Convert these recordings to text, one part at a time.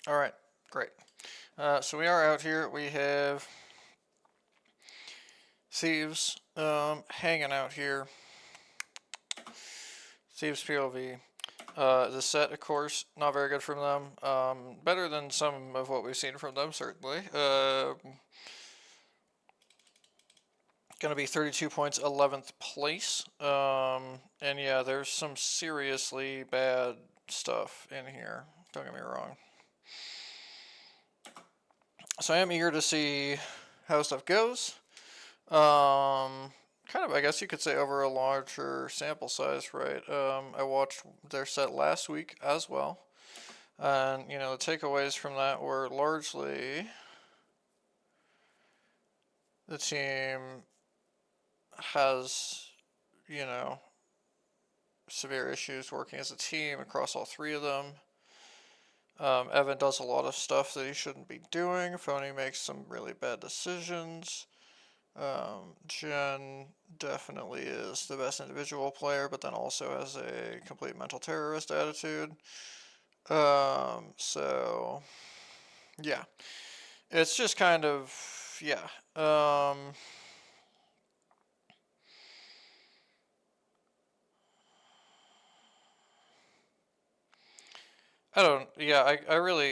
Alright, great. So we are out here. We have Thieves hanging out here. Thieves POV. The set, of course, not very good from them. Better than some of what we've seen from them, certainly. Going to be 32 points, 11th place. And yeah, there's some seriously bad stuff in here. Don't get me wrong. So I am eager to see how stuff goes. Kind of, I guess you could say, over a larger sample size, right? I watched their set last week as well. And, you know, the takeaways from that were largely the team has, you know, severe issues working as a team across all three of them. Evan does a lot of stuff that he shouldn't be doing. Phony makes some really bad decisions. Jen definitely is the best individual player, but then also has a complete mental terrorist attitude. So, yeah. It's just kind of, yeah.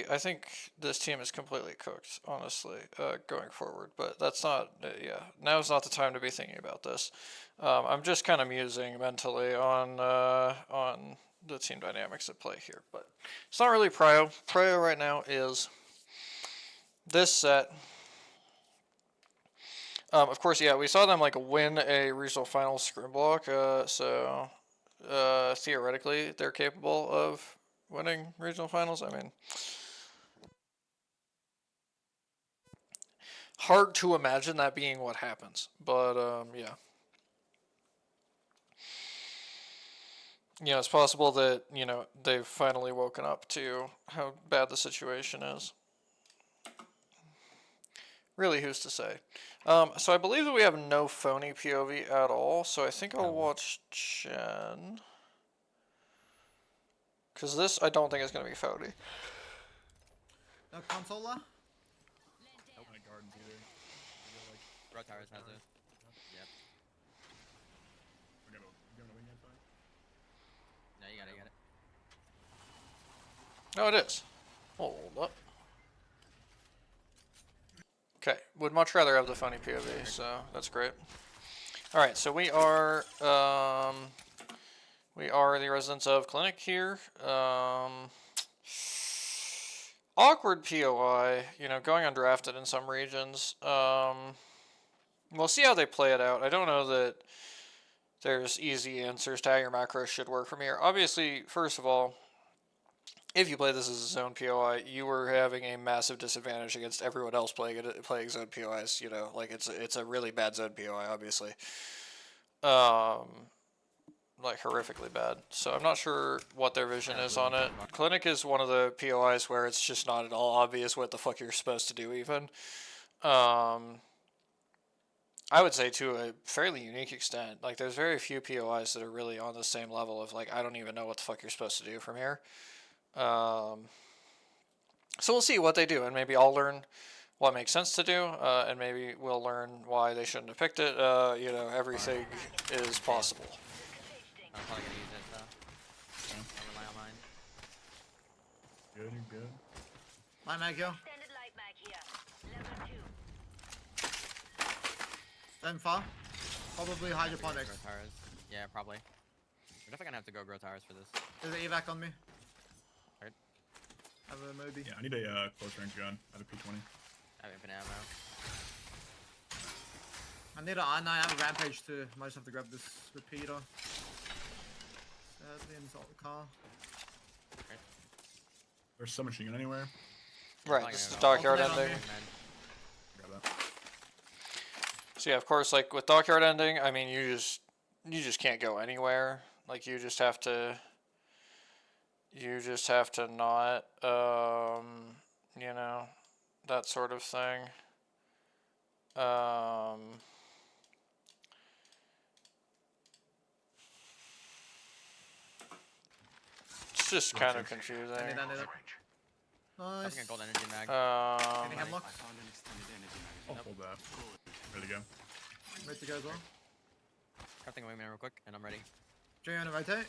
I think this team is completely cooked, honestly, going forward. But that's not, now's not the time to be thinking about this. I'm just kind of musing mentally on the team dynamics at play here. But it's not really prio. Prio right now is this set. Of course, yeah, we saw them like win a regional final scrim block, so theoretically they're capable of winning regional finals. I mean, hard to imagine that being what happens, but yeah. You know, it's possible that, you know, they've finally woken up to how bad the situation is. Really, who's to say? So I believe that we have no phony POV at all, so I think I'll watch Chen. Because this, I don't think is going to be phony. No consola? Nope. Not gardens either. Like, Bro Towers has it. Yep. We got a wing yet, fine? No, you got it, Oh, it is. Hold up. Okay, would much rather have the funny POV, so that's great. Alright, so we are the residents of Clinic here. Awkward POI, you know, going undrafted in some regions. We'll see how they play it out. I don't know that there's easy answers to how your macros should work from here. Obviously, first of all, if you play this as a zone POI, you were having a massive disadvantage against everyone else playing zone POIs. You know, like it's a really bad zone POI, obviously. Like horrifically bad. So I'm not sure what their vision is on it. Clinic is one of the POIs where it's just not at all obvious what the fuck you're supposed to do even. I would say to a fairly unique extent. Like there's very few POIs that are really on the same level of like I don't even know what the fuck you're supposed to do from here. So we'll see what they do, and maybe I'll learn what makes sense to do, and maybe we'll learn why they shouldn't have picked it. You know, everything is possible. I'm probably gonna use it, so. Okay. I'll rely on mine. Good, you're good. My mag here. Then far. Probably hydroponics. Grow towers. Yeah, probably. We're definitely gonna have to go grow towers for this. There's an evac on me. Right. I have a Moby. Yeah, I need a close range gun. I have a P20. I have infinite ammo. I need an R9. I have a rampage too. Might just have to grab this repeater. Sadly, insult the car. Right. There's some machine gun anywhere. Right, this is the dockyard Alternate ending. Grab that. So yeah, of course, like with dockyard ending, I mean, you just can't go anywhere. Like you just have to not, you know, that sort of thing. It's just kind of confusing. I need it. Nice. Dropping a gold energy mag. Any hemlock? I'll hold that. Ready to go. Ready to go as well. Crafting a wingman real quick, and I'm ready. Do you want to rotate?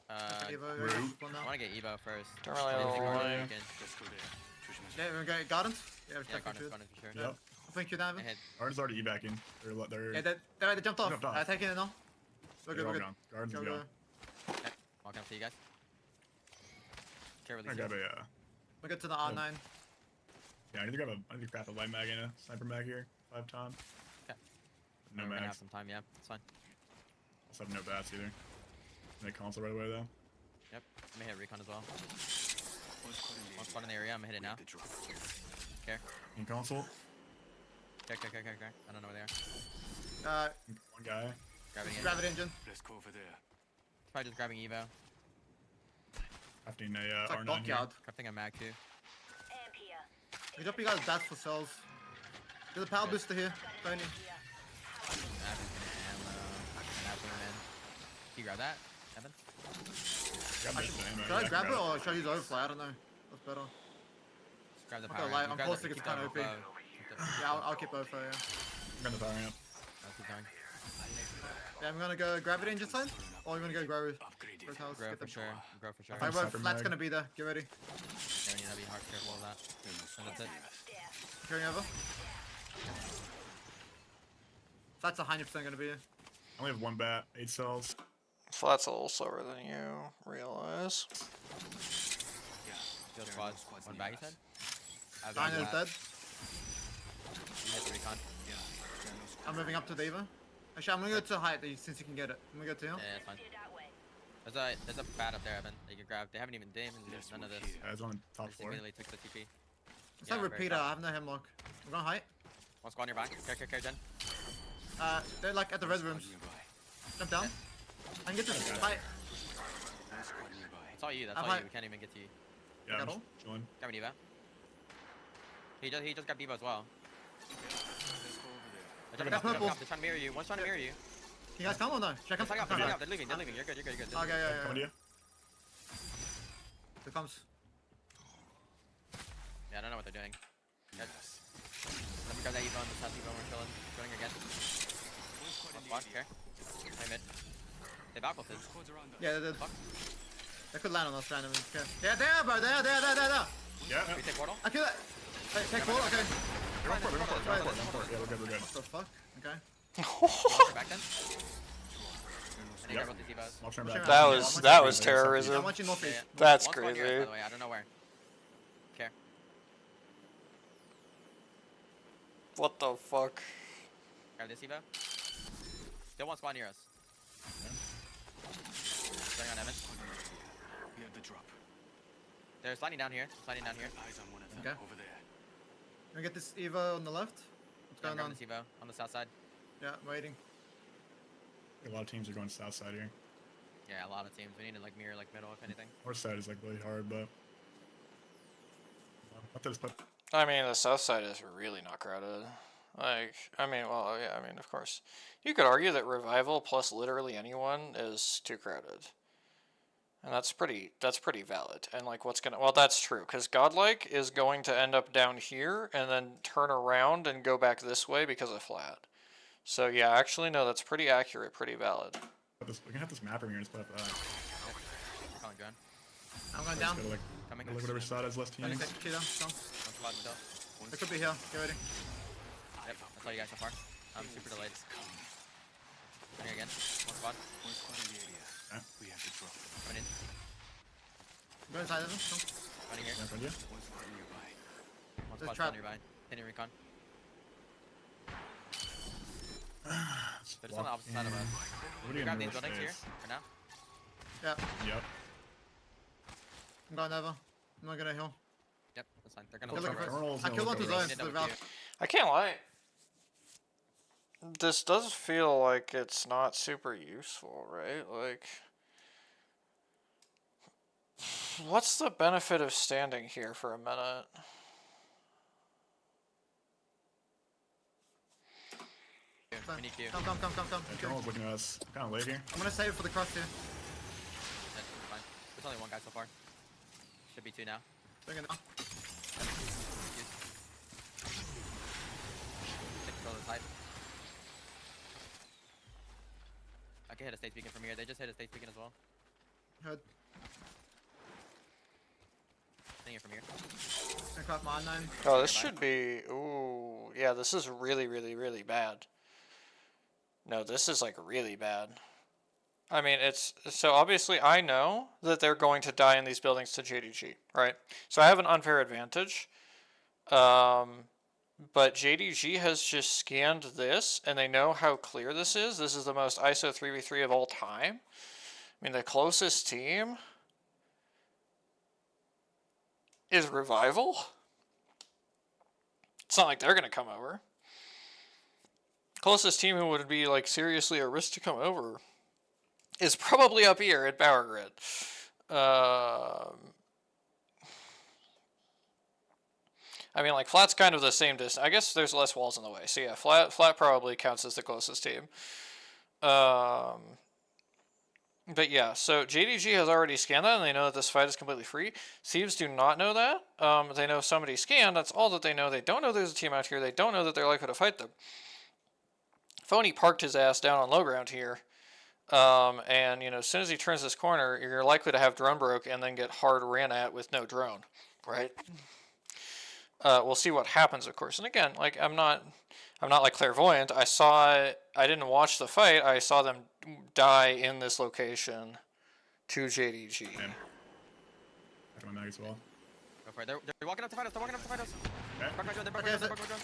Evo, Root. one now. I want to get Evo first. Don't really have If a you want, line. you can- Yeah, we're going to gardens? Yeah, Yeah, respect Garnet, yeah, Garnet for sure. Yep. I think you're down. I hit. Garden's already evacuating. They're Yeah, they jumped off. Jumped off. Taking it now. We're good, all we're good. gone. Garden's Go, is go. gone. Yep. Walking up to you guys. Care I release. grab you. a We're good to the R9. yeah. I need to craft a light mag and a sniper mag here. 5 times. Okay. No We're gonna have mags. some time, yeah. It's fine. Also have no bats either. Make console right away though. Yep. I'm gonna hit recon as well. One spot in the area, I'm gonna hit it now. Care. In console. Care. I don't know where they are. One guy. Grabbing it. Gravity engine. Probably just grabbing Evo. Crafting a It's like R9 here. dockyard. Crafting a mag too. We drop you guys bats for cells. There's a power booster here. Tony. Mag is gonna ammo. Mag going in. Can you grab that, Evan? Grab this ammo. Should I Yeah, grab it grab or should I use overfly? I don't know. That's better. Just grab the I'm power. gonna lie, amp. I'm Grab close the- to get keep kinda the OP. overflow. Keep the- Yeah, I'll keep overfly, yeah. Grab the power amp. I'll keep going. Yeah, I'm gonna go gravity engine side. Or I'm gonna go grow. Grow towers. Grow Get for them. sure. Grow for sure. I Alright, Sniper bro, flat's mag. gonna be there. Get ready. Yeah, we need to be hard careful of that. And that's it. Carrying over. Flat's 100% gonna be here. I only have 1 bat, 8 cells. Flat's a little slower than you realize. Field squad. One bag, you said? I've Dino got is dead. You hit the recon. I'm moving up to the Eva. Actually, I'm gonna go to height since you can get it. I'm gonna go to Yeah, here. it's fine. There's a bat up there, Evan, that you can grab. They haven't even damaged none of this. Yeah, it's on the They top just floor. immediately took the TP. It's Yeah, like very repeater. tough. I have no hemlock. We're going height. One squad nearby. Care, Jen. They're like at the res rooms. Jump down. I can get this height. It's all you, that's I'm all high. you. We can't even get to you. Yeah, I'm Got just all? chilling. Grab an Eva. He just got Evo as well. They're got purple. They're trying to mirror you. One's trying to mirror you. Can you guys come or no? Check They're them. taking off. They're leaving. You're good. Okay, yeah. Coming to you. Here comes. Yeah, I don't know what they're doing. Let me grab that Evo on the south Evo. We're chilling. Joining again. One squad. Care. Play mid. They back ulted. Yeah, they did. Fuck. They could land on us randomly. Okay. Yeah, there, bro. There. Yeah. Can we take portal? I kill it. Hey, take ball. Okay. Go for it. Yeah, we're good. What the fuck? Okay. We're back then. I need to grab both these Evos. I'll turn That back. was- that was I terrorism. want you northeast. Yeah. That's One squad here, crazy. by the way. I don't know where. Care. What the fuck? Grab this Evo. Still one squad near us. Going on Evan. They're sliding down here. Okay. Can we get this Eva on the left? What's I'm going on? grabbing this Evo on the south side. Yeah, waiting. A lot of teams are going south side here. Yeah, a lot of teams. We need to like mirror like middle if anything. North side is like really hard, but I just put I mean, the south side is really not crowded. Like, I mean, well, yeah, I mean, of course. You could argue that Revival plus literally anyone is too crowded. And that's pretty valid. And like, well, that's true, because Godlike is going to end up down here and then turn around and go back this way because of flat. So yeah, actually, no, that's pretty accurate, pretty valid. we can have this mapper here and just put up that. You're calling drone. I'm going Just down. gotta Coming. look whatever side has less teams. Take Cheetah. Come. One squad still. They could be here. Get ready. Yep, that's all you guys so far. I'm super delayed. Coming again. One squad. Yeah. Coming in. Go inside of them. Come. Running here. Yeah, in front of you. One There's squad trap. still nearby. Hitting recon. They're just on the opposite side of us. What Grab these buildings here for now. Yeah, Yep. I'm going over. I'm not gonna heal. Yep, that's fine. They're gonna Good look looking over for- us. Colonel's I gonna killed look one to over zones. us. The Double Valve. Q. I can't lie. This does feel like it's not super useful, right? Like, what's the benefit of standing here for a minute? We need Q. Come. Yeah, Okay. Colonel's looking at us. Kind of late here. I'm gonna save it for the cross here. That's fine. There's only one guy so far. Should be two now. Bring it now. Take control of the side. I can hit a state beacon from here. They just hit a state beacon as well. Heard. Hitting it from here. Gonna craft my 9. Oh, this should be. Ooh, yeah. This is really, really, really bad. No, this is like really bad. I mean, it's so obviously I know that they're going to die in these buildings to JDG, right? So I have an unfair advantage. But JDG has just scanned this, and they know how clear this is. This is the most ISO 3v3 of all time. I mean, the closest team is Revival. It's not like they're going to come over. Closest team who would be, like, seriously a risk to come over is probably up here at Power Grid. I mean, like, Flat's kind of the same distance. I guess there's less walls in the way. So, yeah, Flat probably counts as the closest team. But, yeah, so JDG has already scanned that, and they know that this fight is completely free. Thieves do not know that. They know somebody scanned. That's all that they know. They don't know there's a team out here. They don't know that they're likely to fight them. Phony parked his ass down on low ground here. And, you know, as soon as he turns this corner, you're likely to have drone broke and then get hard ran at with no drone, right? We'll see what happens, of course. And again, like, I'm not like clairvoyant. I didn't watch the fight. I saw them die in this location to JDG. Damn. I can mag as well. Go for it. They're walking up to fight us. They're walking up to fight us. Okay. Back my drone. They're back my drone. They're back my drone.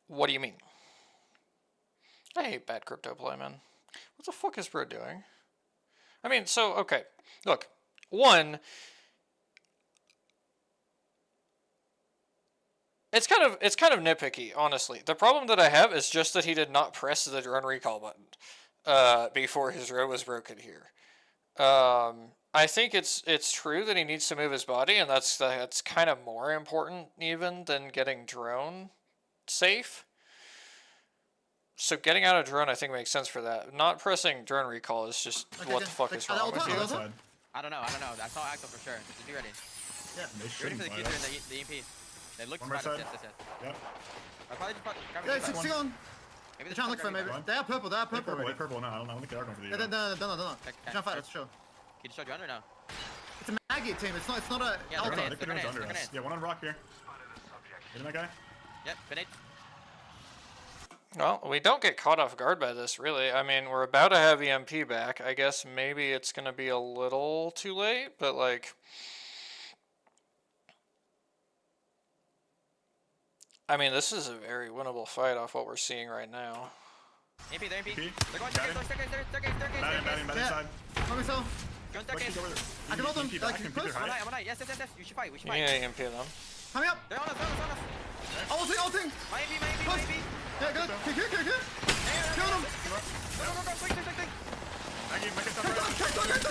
What do you mean? I hate bad crypto play, man. What the fuck is Bro doing? I mean, so, okay. Look, one, it's kind of nitpicky, honestly. The problem that I have is just that he did not press the drone recall button before his drone was broken here. I think it's true that he needs to move his body, and that's kind of more important even than getting drone safe. So getting out of drone, I think, makes sense for that. Not pressing drone recall is just what the fuck is wrong with you? I don't know. I saw Axel for sure. Just be ready. Yeah. They Ready shouldn't for the fight Q3 us. and the EMP. They look One right smart. side. Yes. Yep. I'll probably just grab Yeah, it. 60 on. Maybe They're trying to look for maybe. One. They are purple. They are They're purple purple. already. They're purple. No, I don't think they are going for the Yeah, Evo. they're not. Okay, They're trying to fight us, sure. Can you show John or no? It's a Maggie team. It's not a. Yeah, Oh, they're no, grenades, they could have they're under grenades. us. Yeah, one on rock here. Hitting that guy? Yep, grenade. Well, we don't get caught off guard by this, really. I mean, we're about to have EMP back. I guess maybe it's going to be a little too late, but, like... I mean, this is a very winnable fight off what we're seeing right now. EMP, they're EMP. EMP. They're going Got him. staircase. Bad Yeah. inside. Let me tell. Go What, staircase. he's over there. I can hold them, EMP like, back and close. keep their I'm height. on. Yes. You should fight. Yeah, EMP them. Coming up. They're on us. Ulting. My EMP. Yeah, good. Kick. Kill them. Go. Quick. Maggie, make it stop Kick right them.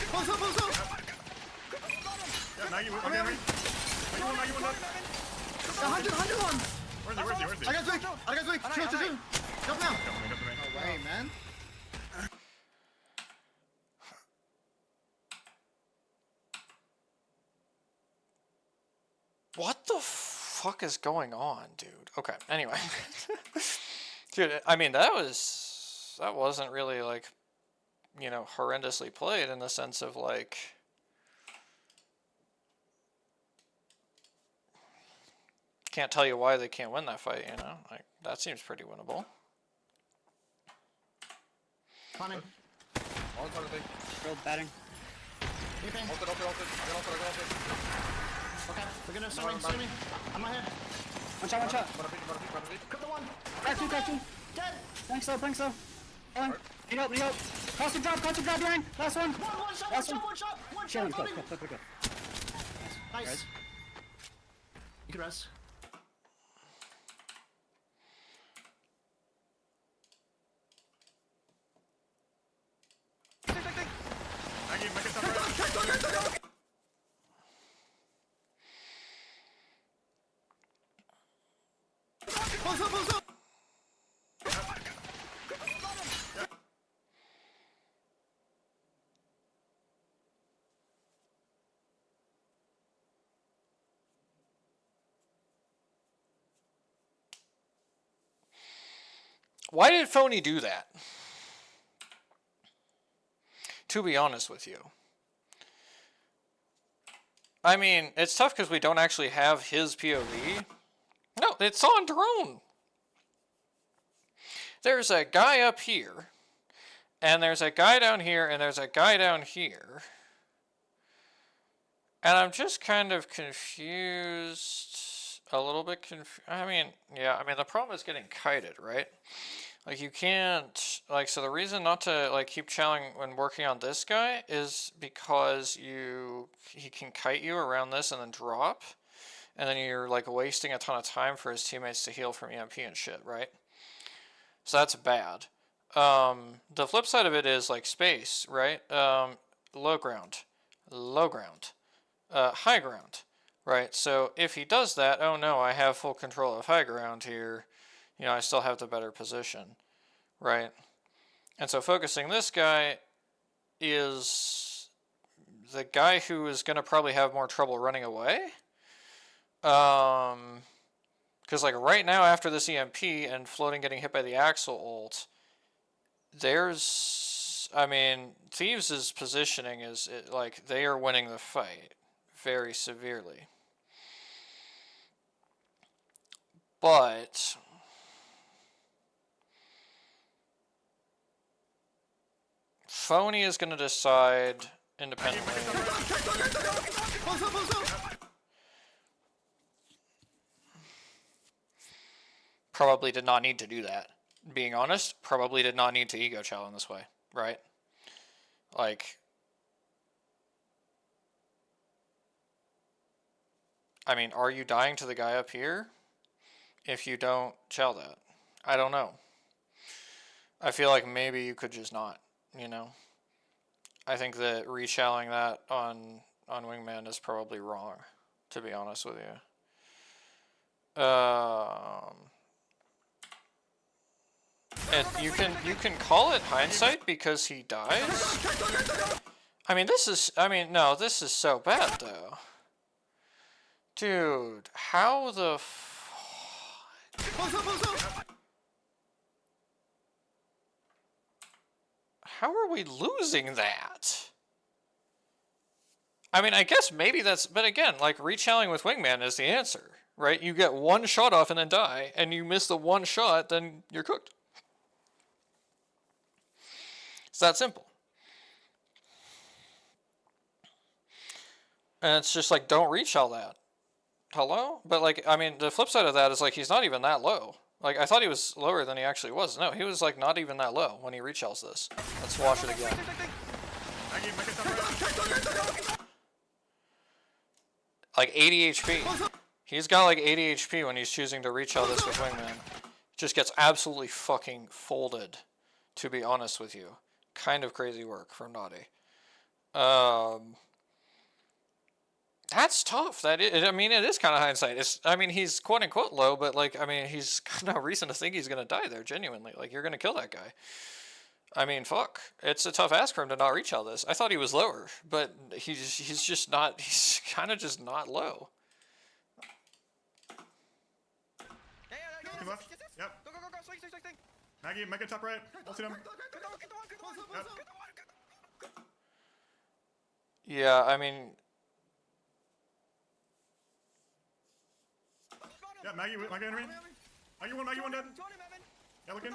Close up. Yeah, Maggie, one Coming up. Maggie, one down. 101. Where's he? I got weak. Chill. Jump now. Come to me. No way, man. What the fuck is going on, dude? Okay, anyway. Dude, I mean, that wasn't really, like, you know, horrendously played in the sense of, like... Can't tell you why they can't win that fight, you know? Like, that seems pretty winnable. Coming. Real batting. Okay, we're gonna swimming. On my head. One shot. Cut the one. Crack two. Dead. Thanks though. Hold on. Need help. Cross the drop behind. Last one. One shot. Chilling, go. Nice. Guys. You can rest. Maggie, make it stop right. Close up. Why did Phony do that? To be honest with you. I mean, it's tough because we don't actually have his POV. No, it's on drone. There's a guy up here, and there's a guy down here, and there's a guy down here. And I'm just kind of confused, a little bit I mean, yeah, I mean, the problem is getting kited, right? Like, you can't, like, so the reason not to, like, keep challenging when working on this guy is because he can kite you around this and then drop, and then you're, like, wasting a ton of time for his teammates to heal from EMP and shit, right? So that's bad. The flip side of it is, like, space, right? Low ground, high ground, right? So if he does that, oh no, I have full control of high ground here, you know, I still have the better position, right? And so focusing this guy is the guy who is going to probably have more trouble running away. Because, like, right now after this EMP and floating getting hit by the Axel ult, there's, I mean, Thieves' positioning is, like, they are winning the fight very severely. But Phony is going to decide independently. Probably did not need to do that. Being honest, probably did not need to ego challenge this way, right? Like, I mean, are you dying to the guy up here if you don't chow that? I don't know. I feel like maybe you could just not, you know? I think that re-challenging that on Wingman is probably wrong, to be honest with you. And you can call it hindsight because he dies. I mean, no, this is so bad though. Dude, how the how are we losing that? I mean, I guess maybe that's, but again, like, re-challenging with Wingman is the answer, right? You get one shot off and then die, and you miss the one shot, then you're cooked. It's that simple. And it's just like, don't re-chall that. Hello? But, like, I mean, the flip side of that is, like, he's not even that low. Like, I thought he was lower than he actually was. No, he was, like, not even that low when he re-challs this. Let's watch it again. Like 80 HP. He's got like 80 HP when he's choosing to re-chall this with Wingman. Just gets absolutely fucking folded, to be honest with you. Kind of crazy work from Naughty. That's tough. I mean, it is kind of hindsight. I mean, he's quote unquote low, but like, I mean, he's got no reason to think he's gonna die there. Genuinely, like, you're gonna kill that guy. I mean, fuck. It's a tough ask for him to not reach all this. I thought he was lower, but he's just not. He's kind of just not low. Looking left. Yep. Go, swing. Maggie, make it top right. I'll see him. Yeah, I mean. Yeah, Maggie enemy. Maggie one dead. Yeah, looking.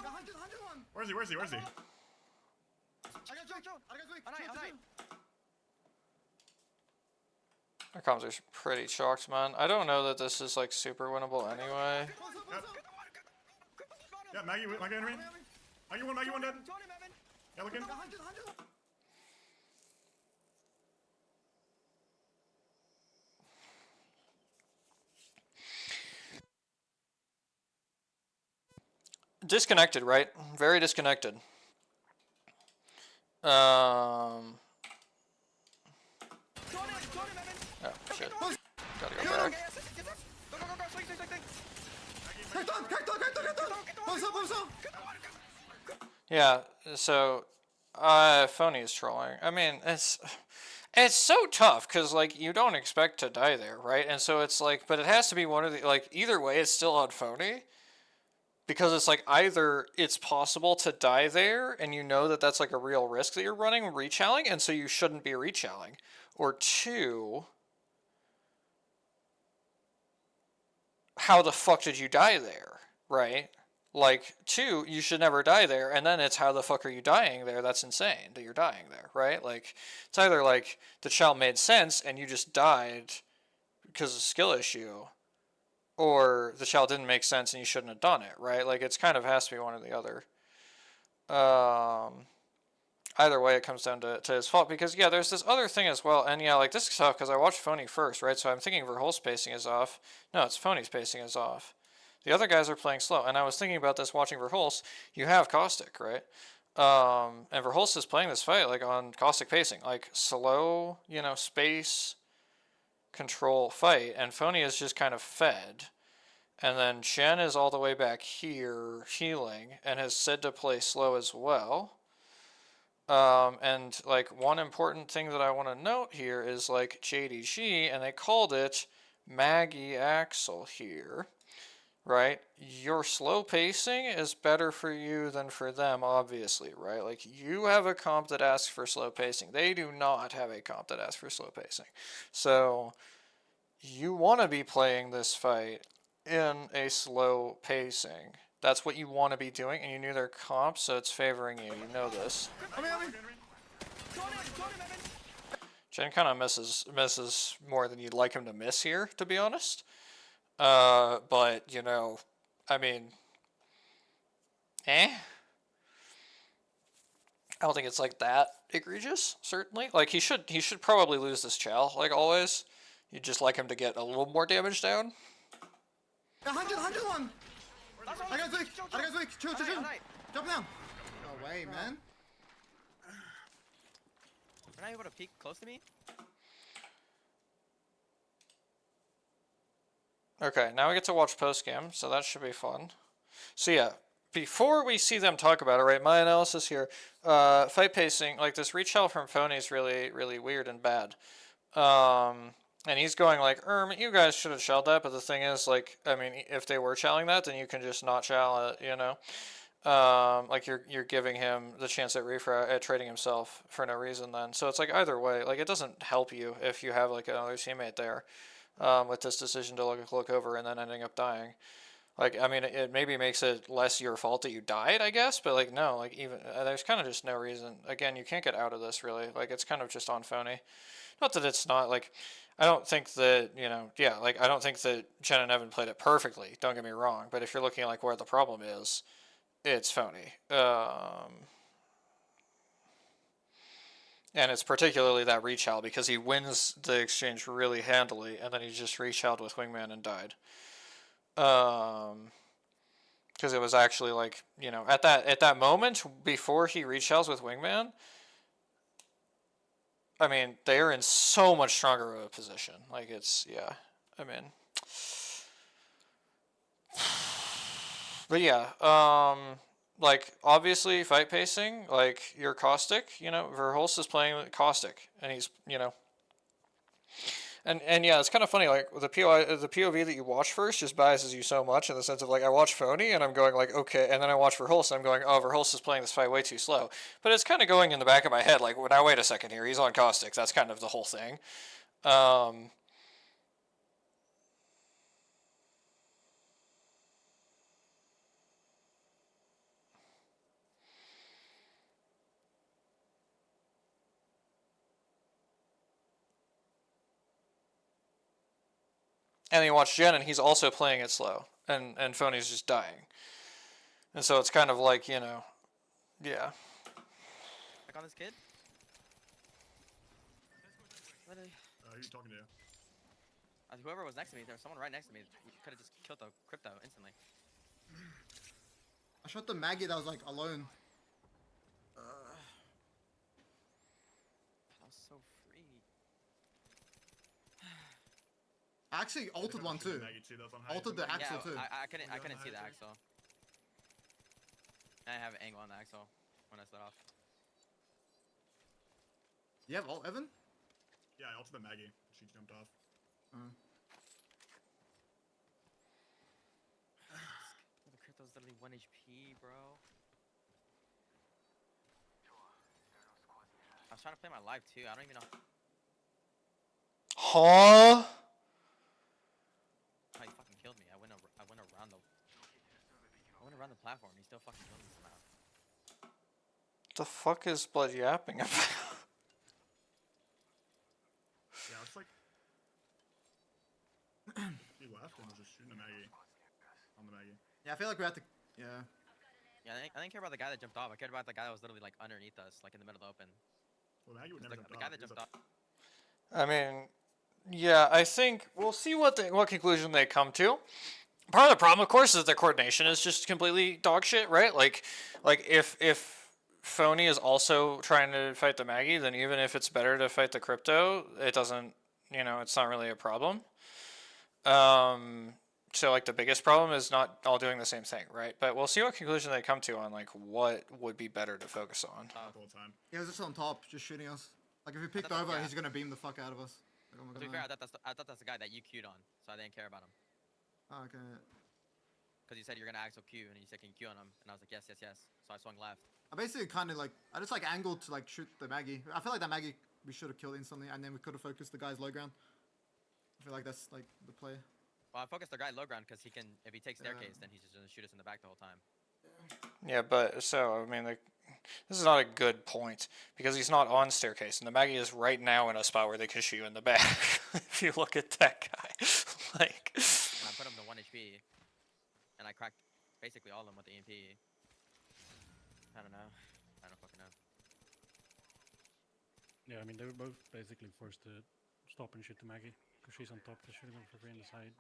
Where is he? Our comms are pretty chalked, man. I don't know that this is like super winnable anyway. Yep. Yeah, Maggie enemy. Maggie one dead. Yeah, looking. Disconnected, right? Very disconnected. Oh, shit. Gotta go back. Yeah, so, Phony is trolling. I mean, it's so tough, because, like, you don't expect to die there, right? And so it's like, but it has to be one of the, like, either way, it's still on Phony. because it's like either it's possible to die there and you know that that's like a real risk that you're running rechalling, and so you shouldn't be rechalling, or two, how the fuck did you die there, right? Like, two, you should never die there, and then it's how the fuck are you dying there? That's insane that you're dying there, right? Like, it's either like the chow made sense and you just died because of skill issue, or the chow didn't make sense and you shouldn't have done it, right? Like, it's kind of has to be one or the other. Either way, it comes down to his fault, because yeah, there's this other thing as well, and yeah, like this is tough because I watched Phony first, right? So I'm thinking Verhol's pacing is off. No, it's Phony's pacing is off. The other guys are playing slow, and I was thinking about this watching Verhol's. You have Caustic, right? And Verhol's is playing this fight like on Caustic pacing, like slow, you know, space control fight, and Phony is just kind of fed. And then Chen is all the way back here healing and has said to play slow as well. And like one important thing that I want to note here is like JDG, and they called it Maggie Axel here, right? Your slow pacing is better for you than for them, obviously, right? Like you have a comp that asks for slow pacing. They do not have a comp that asks for slow pacing. So you want to be playing this fight in a slow pacing. That's what you want to be doing, and you knew their comp, so it's favoring you. You know this. Jen kind of misses more than you'd like him to miss here, to be honest. But you know, I mean, I don't think it's like that egregious. Certainly, like he should probably lose this chow, like always. You'd just like him to get a little more damage down. 101! I got weak! Chill. Jump down! No way, man. You're not able to peek close to me? Okay, now we get to watch post-game, so that should be fun. So yeah, before we see them talk about it, right, my analysis here, fight pacing, like this reshell from Phony is really, really weird and bad. And he's going like, you guys should have shelled that, but the thing is, like, I mean, if they were challing that, then you can just not chall it, you know? Like you're giving him the chance at trading himself for no reason then. So it's like either way, like it doesn't help you if you have like another teammate there, with this decision to look over and then ending up dying. Like, I mean, it maybe makes it less your fault that you died, I guess, but like no, like even there's kind of just no reason. Again, you can't get out of this really. Like it's kind of just on Phony. Not that it's not like, I don't think that, you know, yeah, like I don't think that Chen and Evan played it perfectly. Don't get me wrong, but if you're looking at like where the problem is, it's Phony. And it's particularly that rechal because he wins the exchange really handily, and then he just rechaled with Wingman and died. Because it was actually like, you know, at that moment before he rechals with Wingman, I mean, they are in so much stronger of a position. Like it's, yeah, I mean, but yeah, like obviously fight pacing, like you're Caustic, you know, Verholst is playing Caustic, and he's, you know, and yeah, it's kind of funny, like the POV that you watch first just biases you so much in the sense of like I watch Phony and I'm going like okay, and then I watch Verholst and I'm going, oh, Verholst is playing this fight way too slow, but it's kind of going in the back of my head like, well, now wait a second here, he's on Caustic, that's kind of the whole thing. And then you watch Jen, and he's also playing it slow, and Phony's just dying. And so it's kind of like, you know, yeah. Back on this kid? Who are you talking to? Whoever was next to me, there was someone right next to me. We could have just killed the crypto instantly. I shot the Maggie that was like alone. I was so free. I actually altered one too. Altered the axle too. I couldn't see the axle. I didn't have an angle on the axle when I set off. You have alt, Evan? Yeah, I ulted the Maggie. She jumped off. The crypto's literally 1 HP, bro. I was trying to play my live too. I don't even know Huh? how he fucking killed me. I went around the platform. He still fucking killed me somehow. The fuck is Blood yapping about? Yeah, it's like he left and was just shooting a Maggie on the Maggie. Yeah, I feel like we have to. Yeah. Yeah, I didn't care about the guy that jumped off. I cared about the guy that was literally like underneath us, like in the middle of the open. Well, Maggie would 'Cause never The, jump the guy off. that He was jumped up. off. I mean, yeah, I think we'll see what conclusion they come to. Part of the problem, of course, is that their coordination is just completely dog shit, right? Like if Phony is also trying to fight the Maggie, then even if it's better to fight the Crypto, it doesn't, it's not really a problem. So like the biggest problem is not all doing the same thing, right? But we'll see what conclusion they come to on like what would be better to focus on. The whole time. He was just on top, just shooting us. Like if he picked thought- over, yeah. he's gonna beam the fuck out of us. Like, oh my To be God, fair, no. I thought that's the guy that you queued on, so I didn't care about him. Oh, okay. Cause you said you're gonna axle Q, and you said can you Q on him, and I was like yes. So I swung left. I basically kind of like I just like angled to like shoot the Maggie. I feel like that Maggie we should have killed instantly, and then we could have focused the guy's low ground. I feel like that's like the play. Well, I focused the guy low ground because he can. If he takes Yeah. staircase, then he's just gonna shoot us in the back the whole time. Yeah, but so I mean, like, this is not a good point because he's not on staircase, and the Maggie is right now in a spot where they can shoot you in the back. If you look at that guy, like, And I put him to 1 HP, and I cracked basically all of them with the EMP. I don't know. I don't fucking know. Yeah, I mean, they were both basically forced to stop and shoot the Maggie because she's on top. They're shooting them for free on the side.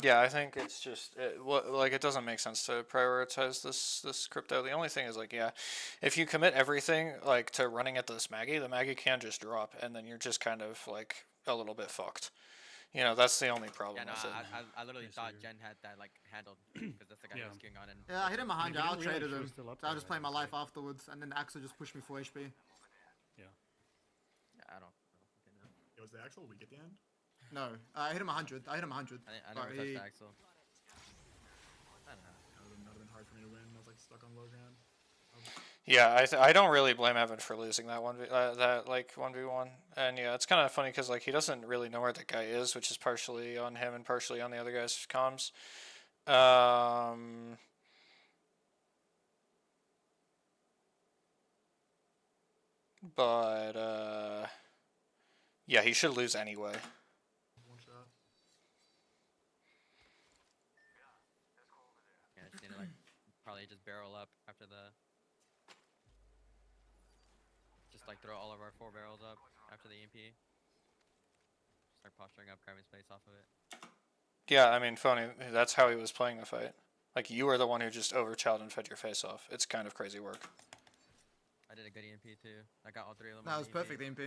yeah, I think it's just it doesn't make sense to prioritize this Crypto. The only thing is like, yeah, if you commit everything like to running at this Maggie, the Maggie can just drop, and then you're just kind of like a little bit fucked. That's the only problem Yeah, no, with it. I literally Okay, so thought you're- Jen had that like handled because that's the guy Yeah. who was queuing on. And Yeah, I hit him behind you. we I didn't realize traded she him. was still up So I was there, just playing my I think, life afterwards, and then Axel just pushed me for HP. Yeah. yeah, I don't fucking know. It was the actual weak at the end. No, I hit him 100. I hit him 100. I but never touched he- the axle. I don't know. That would have been hard for me to win. I was like stuck on low ground. Yeah, I don't really blame Evan for losing that 1v1, and yeah, it's kind of funny because like he doesn't really know where the guy is, which is partially on him and partially on the other guy's comms. But yeah, he should lose anyway. One shot. Yeah, I just need to like probably just barrel up after the. Just like throw all of our 4 barrels up after the EMP. Start posturing up, grabbing space off of it. Yeah, I mean, Phony, that's how he was playing the fight. Like, you were the one who just overchilled and fed your face off. It's kind of crazy work. I did a good EMP too. I got all 3 of them. That on was EMP. perfect EMP.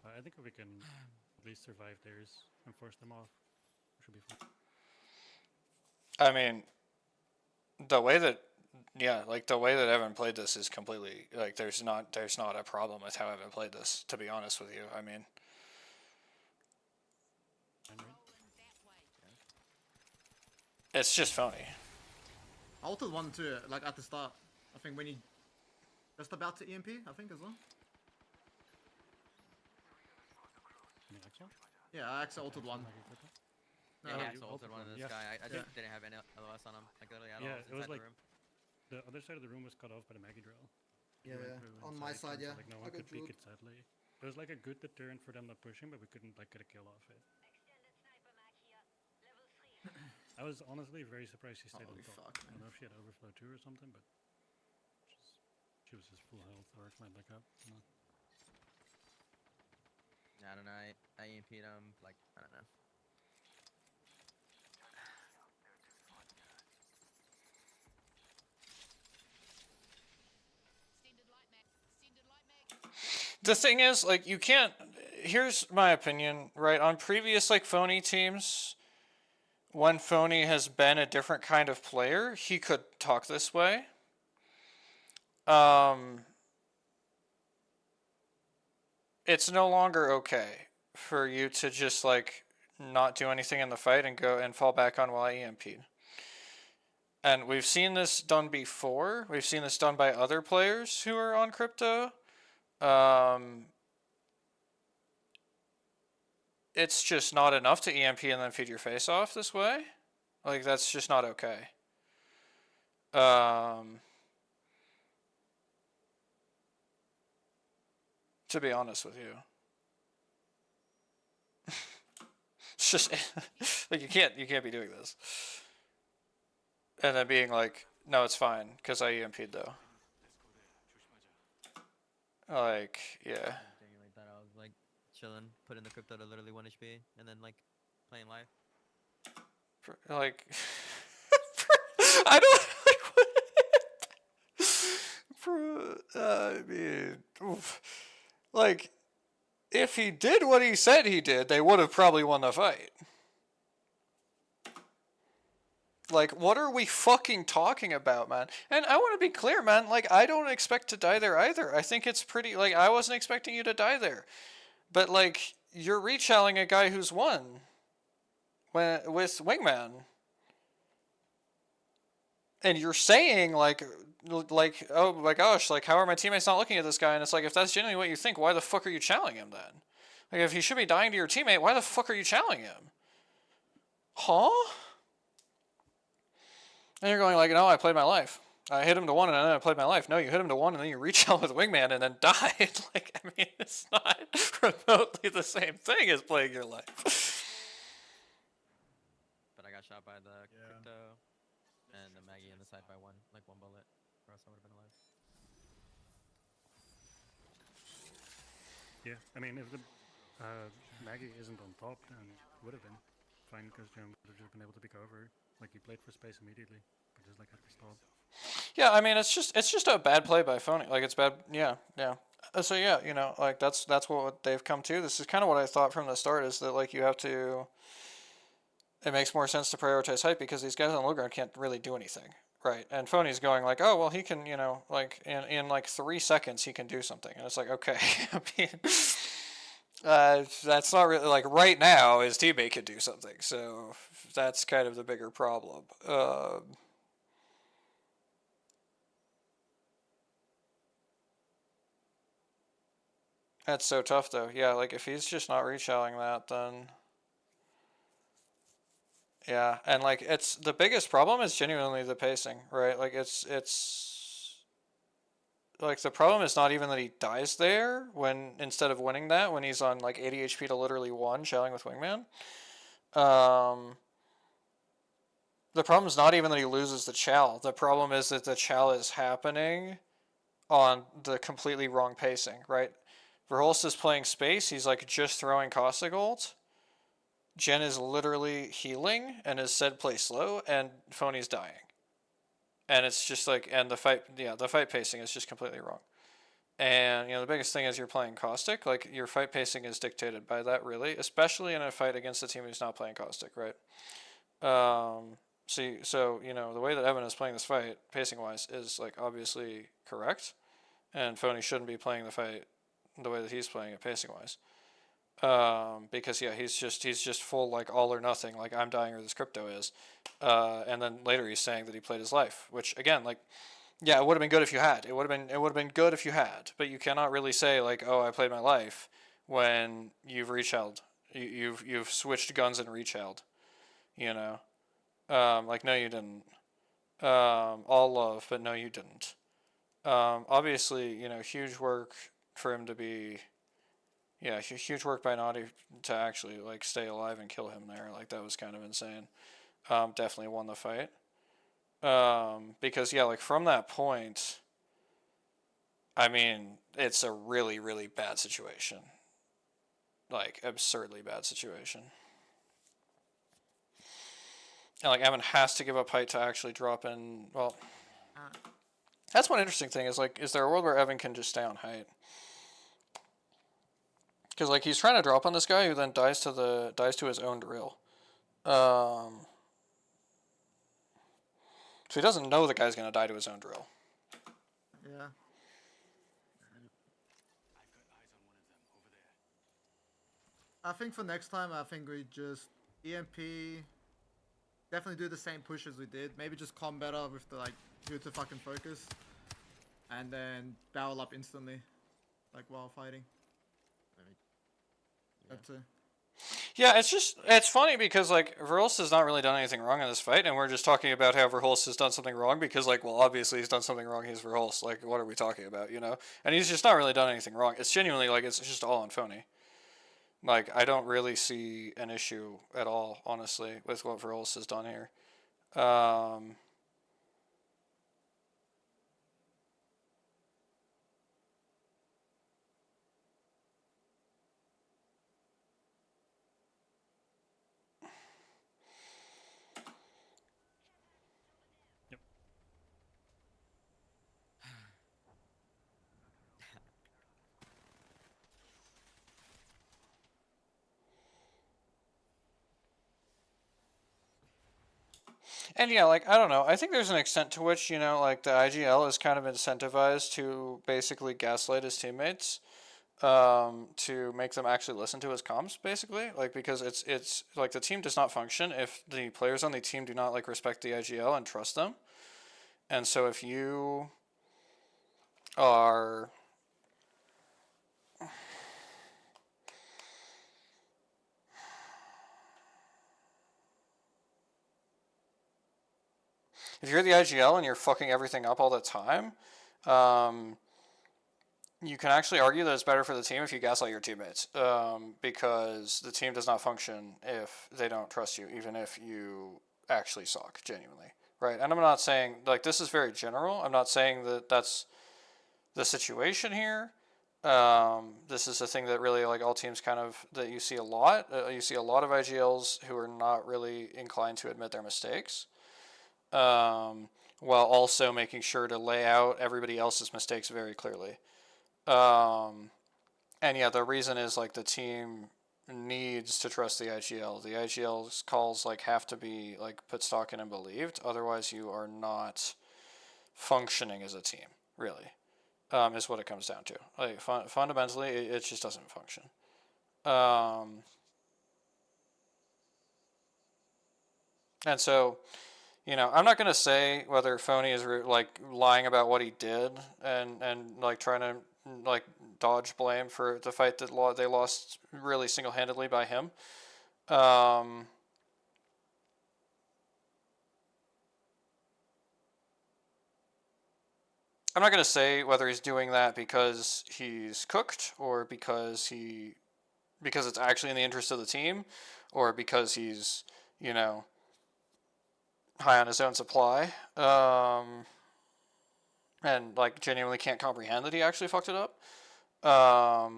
I think if we can at least survive theirs and force them off, it should be fine. I mean, the way that Evan played this is completely like there's not a problem with how Evan played this. To be honest with you, I mean, Fine, right? it's just Phony. I ulted 1 too, like at the start. I think when he just about to EMP, I think as well. Any Axel? Yeah, I actually ulted 1. Maggie Crypto? No, Yeah, you I also ulted one of this yeah. guy. I Yeah. just didn't have any LOS on him. Like literally, I Yeah, was it was inside like the room. the other side of the room was cut off by the Maggie drill. We Yeah, went yeah. through On my inside, side, so, yeah. Like no I one got could peek drilled. it, sadly. It was like a good deterrent for them not pushing, but we couldn't like get a kill off it. I was honestly very surprised she stayed Holy on top. fuck, I don't know if she had overflow too or something, but she was just full health or climbed back up. You know? I don't know. I EMP'd him. Like I don't know. The thing is, like, you can't. Here's my opinion, right? On previous like Phony teams, when Phony has been a different kind of player, he could talk this way. It's no longer okay for you to just like not do anything in the fight and go and fall back on while EMP'd. And we've seen this done before. We've seen this done by other players who are on crypto. It's just not enough to EMP and then feed your face off this way. Like, that's just not okay. To be honest with you. It's just like you can't be doing this. And then being like, no, it's fine, because I EMP'd though. Like, yeah. Thinking like that, I was like chilling, putting the crypto to literally 1 HP, and then like playing live. Like, I don't like what. I mean, oof. Like, if he did what he said he did, they would have probably won the fight. Like, what are we fucking talking about, man? And I want to be clear, man. Like, I don't expect to die there either. I think it's pretty, like, I wasn't expecting you to die there. But, like, you're rechalling a guy who's won with Wingman. And you're saying, like, oh my gosh, like, how are my teammates not looking at this guy? And it's like, if that's genuinely what you think, why the fuck are you challenging him then? Like, if he should be dying to your teammate, why the fuck are you challenging him? Huh? And you're going like, no, I played my life. I hit him to 1 and then I played my life. No, you hit him to 1 and then you reach out with Wingman and then died. Like, I mean, it's not remotely the same thing as playing your life. But I got shot by the crypto and the Maggie on the side by one bullet, or else I would have been alive. Yeah, I mean, if the Maggie isn't on top, then it would have been fine because Jim would have just been able to pick over. Like, he played for space immediately, but just like at the stop. Yeah, I mean, it's just a bad play by Phony. Like, it's bad. Yeah. So yeah, you know, like that's what they've come to. This is kind of what I thought from the start, is that like you have to. It makes more sense to prioritize height because these guys on low ground can't really do anything, right? And Phony's going like, oh well, he can, you know, like in like 3 seconds he can do something, and it's like, okay, I mean, that's not really like right now his teammate could do something, so that's kind of the bigger problem. That's so tough though. Yeah, like if he's just not rechalling that, then yeah, and like it's the biggest problem is genuinely the pacing, right? Like it's like the problem is not even that he dies there when instead of winning that when he's on like 80 HP to literally 1 shelling with Wingman. The problem is not even that he loses the chow. The problem is that the chow is happening on the completely wrong pacing, right? Verholst is playing space. He's like just throwing Caustic ult. Jen is literally healing and is said play slow, and Phony's dying. And it's just like, and the fight pacing is just completely wrong. And, you know, the biggest thing is you're playing Caustic. Like, your fight pacing is dictated by that, really, especially in a fight against a team who's not playing Caustic, right? So, you know, the way that Evan is playing this fight, pacing-wise, is, like, obviously correct. And Phony shouldn't be playing the fight the way that he's playing it pacing-wise. Because yeah, he's just full like all or nothing, like I'm dying or this crypto is, and then later he's saying that he played his life, which again, like, yeah, it would have been good if you had. It would have been good if you had, but you cannot really say like, oh, I played my life when you've rechalled, you've switched guns and rechalled, you know, like no you didn't. All love, but no you didn't. Obviously, you know, huge work for him to be. Yeah, huge work by Naughty to actually like stay alive and kill him there. Like that was kind of insane. Definitely won the fight. Because yeah, like from that point, I mean, it's a really, really bad situation. Like absurdly bad situation. And like Evan has to give up height to actually drop in. Well, that's one interesting thing is like, is there a world where Evan can just stay on height? Because like he's trying to drop on this guy who then dies to his own drill. So he doesn't know the guy's gonna die to his own drill. Yeah. I think for next time, I think we just EMP, definitely do the same push as we did. Maybe just calm better with the like who to fucking focus, and then barrel up instantly, like while fighting. That too. Yeah, it's funny because like Verhulst has not really done anything wrong in this fight, and we're just talking about how Verhulst has done something wrong because like, well, obviously he's done something wrong. He's Verhulst. Like, what are we talking about, you know? And he's just not really done anything wrong. It's genuinely like it's just all on Phony. Like, I don't really see an issue at all, honestly, with what Verhulst has done here. And yeah, like, I don't know. I think there's an extent to which, you know, like the IGL is kind of incentivized to basically gaslight his teammates, to make them actually listen to his comms, basically. Like, because it's like the team does not function if the players on the team do not like respect the IGL and trust them. And so if you are if you're the IGL and you're fucking everything up all the time, you can actually argue that it's better for the team if you gaslight your teammates, because the team does not function if they don't trust you, even if you actually suck, genuinely, right? And I'm not saying, like, this is very general. I'm not saying that that's the situation here. This is a thing that really, like, all teams kind of, that you see a lot. You see a lot of IGLs who are not really inclined to admit their mistakes, while also making sure to lay out everybody else's mistakes very clearly. And yeah, the reason is like the team needs to trust the IGL. The IGL's calls like have to be like put stock in and believed. Otherwise, you are not functioning as a team. Really, is what it comes down to. Like fundamentally, it just doesn't function. And so, you know, I'm not gonna say whether Phony is like lying about what he did and like trying to like dodge blame for the fight that they lost really single handedly by him. I'm not gonna say whether he's doing that because he's cooked or because it's actually in the interest of the team, or because he's, you know, high on his own supply, and like genuinely can't comprehend that he actually fucked it up. I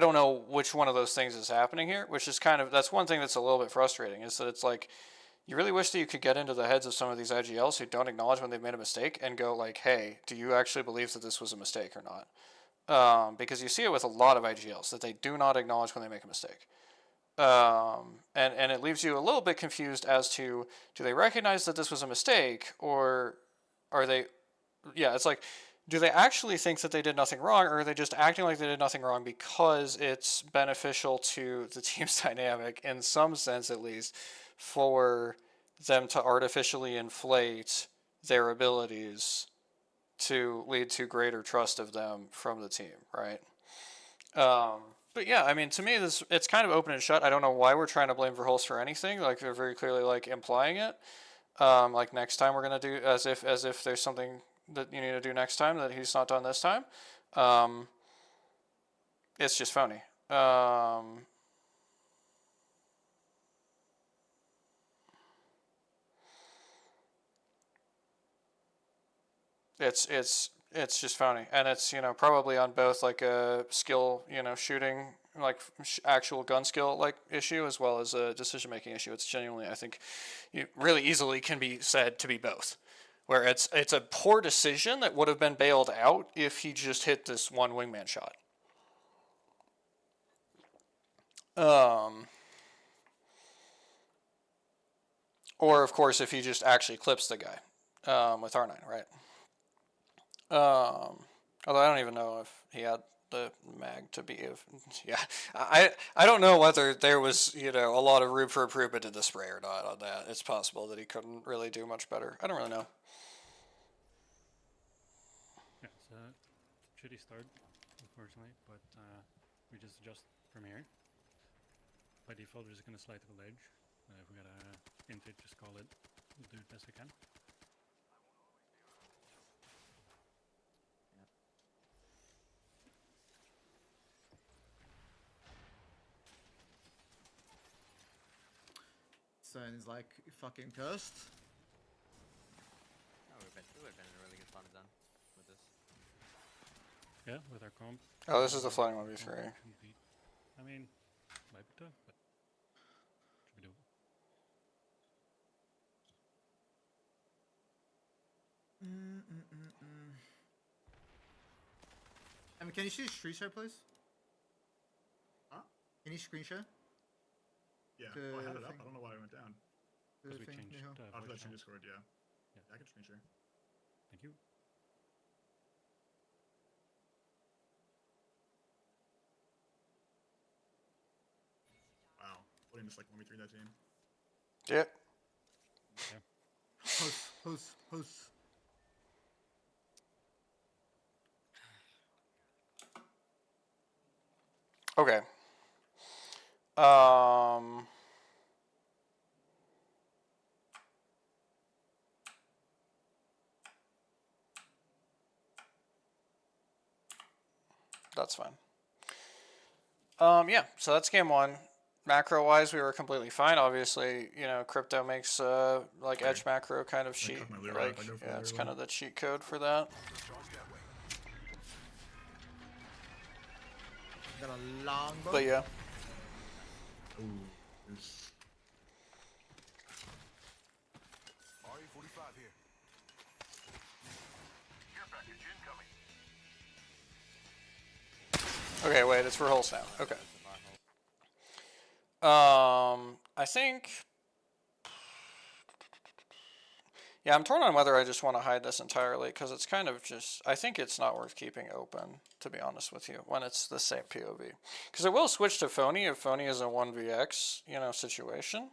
don't know which one of those things is happening here, which is kind of, that's one thing that's a little bit frustrating, is that it's like, you really wish that you could get into the heads of some of these IGLs who don't acknowledge when they've made a mistake and go like, hey, do you actually believe that this was a mistake or not? Because you see it with a lot of IGLs, that they do not acknowledge when they make a mistake. And it leaves you a little bit confused as to, do they recognize that this was a mistake, or are they, yeah, it's like, do they actually think that they did nothing wrong, or are they just acting like they did nothing wrong because it's beneficial to the team's dynamic, in some sense at least, for them to artificially inflate their abilities to lead to greater trust of them from the team, right? But yeah, I mean, to me, it's kind of open and shut. I don't know why we're trying to blame Verhulst for anything. Like, they're very clearly like implying it. Like, next time we're gonna do as if there's something that you need to do next time that he's not done this time. It's just Phony. It's just Phony, and it's, you know, probably on both like a skill, you know, shooting, like actual gun skill like issue, as well as a decision making issue. It's genuinely, I think, it really easily can be said to be both, where it's a poor decision that would have been bailed out if he just hit this one wingman shot. Or of course if he just actually clips the guy with R9, right? Although I don't even know if he had the mag to be of. Yeah, I don't know whether there was a lot of room for improvement in the spray or not on that. It's possible that he couldn't really do much better. I don't really know. Yeah, it's a shitty start, unfortunately, but we just adjust from here. By default, we're just gonna slide to the ledge. If we got a int it, just call it. We'll do it best we can. Zone is like fucking cursed. No, we would have been in a really good spot done with this. Yeah, with our comp. Oh, this is the flooding 1v3. I mean, might be tough, but should be doable. I mean, can you see screen share, please? Huh? Can you screen share? Yeah. The Oh, I had it up. thing. I don't know why it went down. The Because we thing, changed yeah. Oh, voice that's in channel. Discord, yeah. Yeah. I can screen share. Thank you. Wow. Putting just like 1v3 that team. Yep. Host. Okay. That's fine. Yeah, so that's game one. Macro-wise, we were completely fine. Obviously, crypto makes like edge macro kind of cheat. cut my lure Like, off. I go for yeah, the it's lure kind of the cheat code for that. Got a long bow. But yeah. Ooh. There's... RE45 here. Care package incoming. Okay, wait, it's for hulls now. Okay. I think. Yeah, I'm torn on whether I just want to hide this entirely because it's kind of just. I think it's not worth keeping open, to be honest with you, when it's the same POV. Because it will switch to Phony if Phony is a 1vx, situation.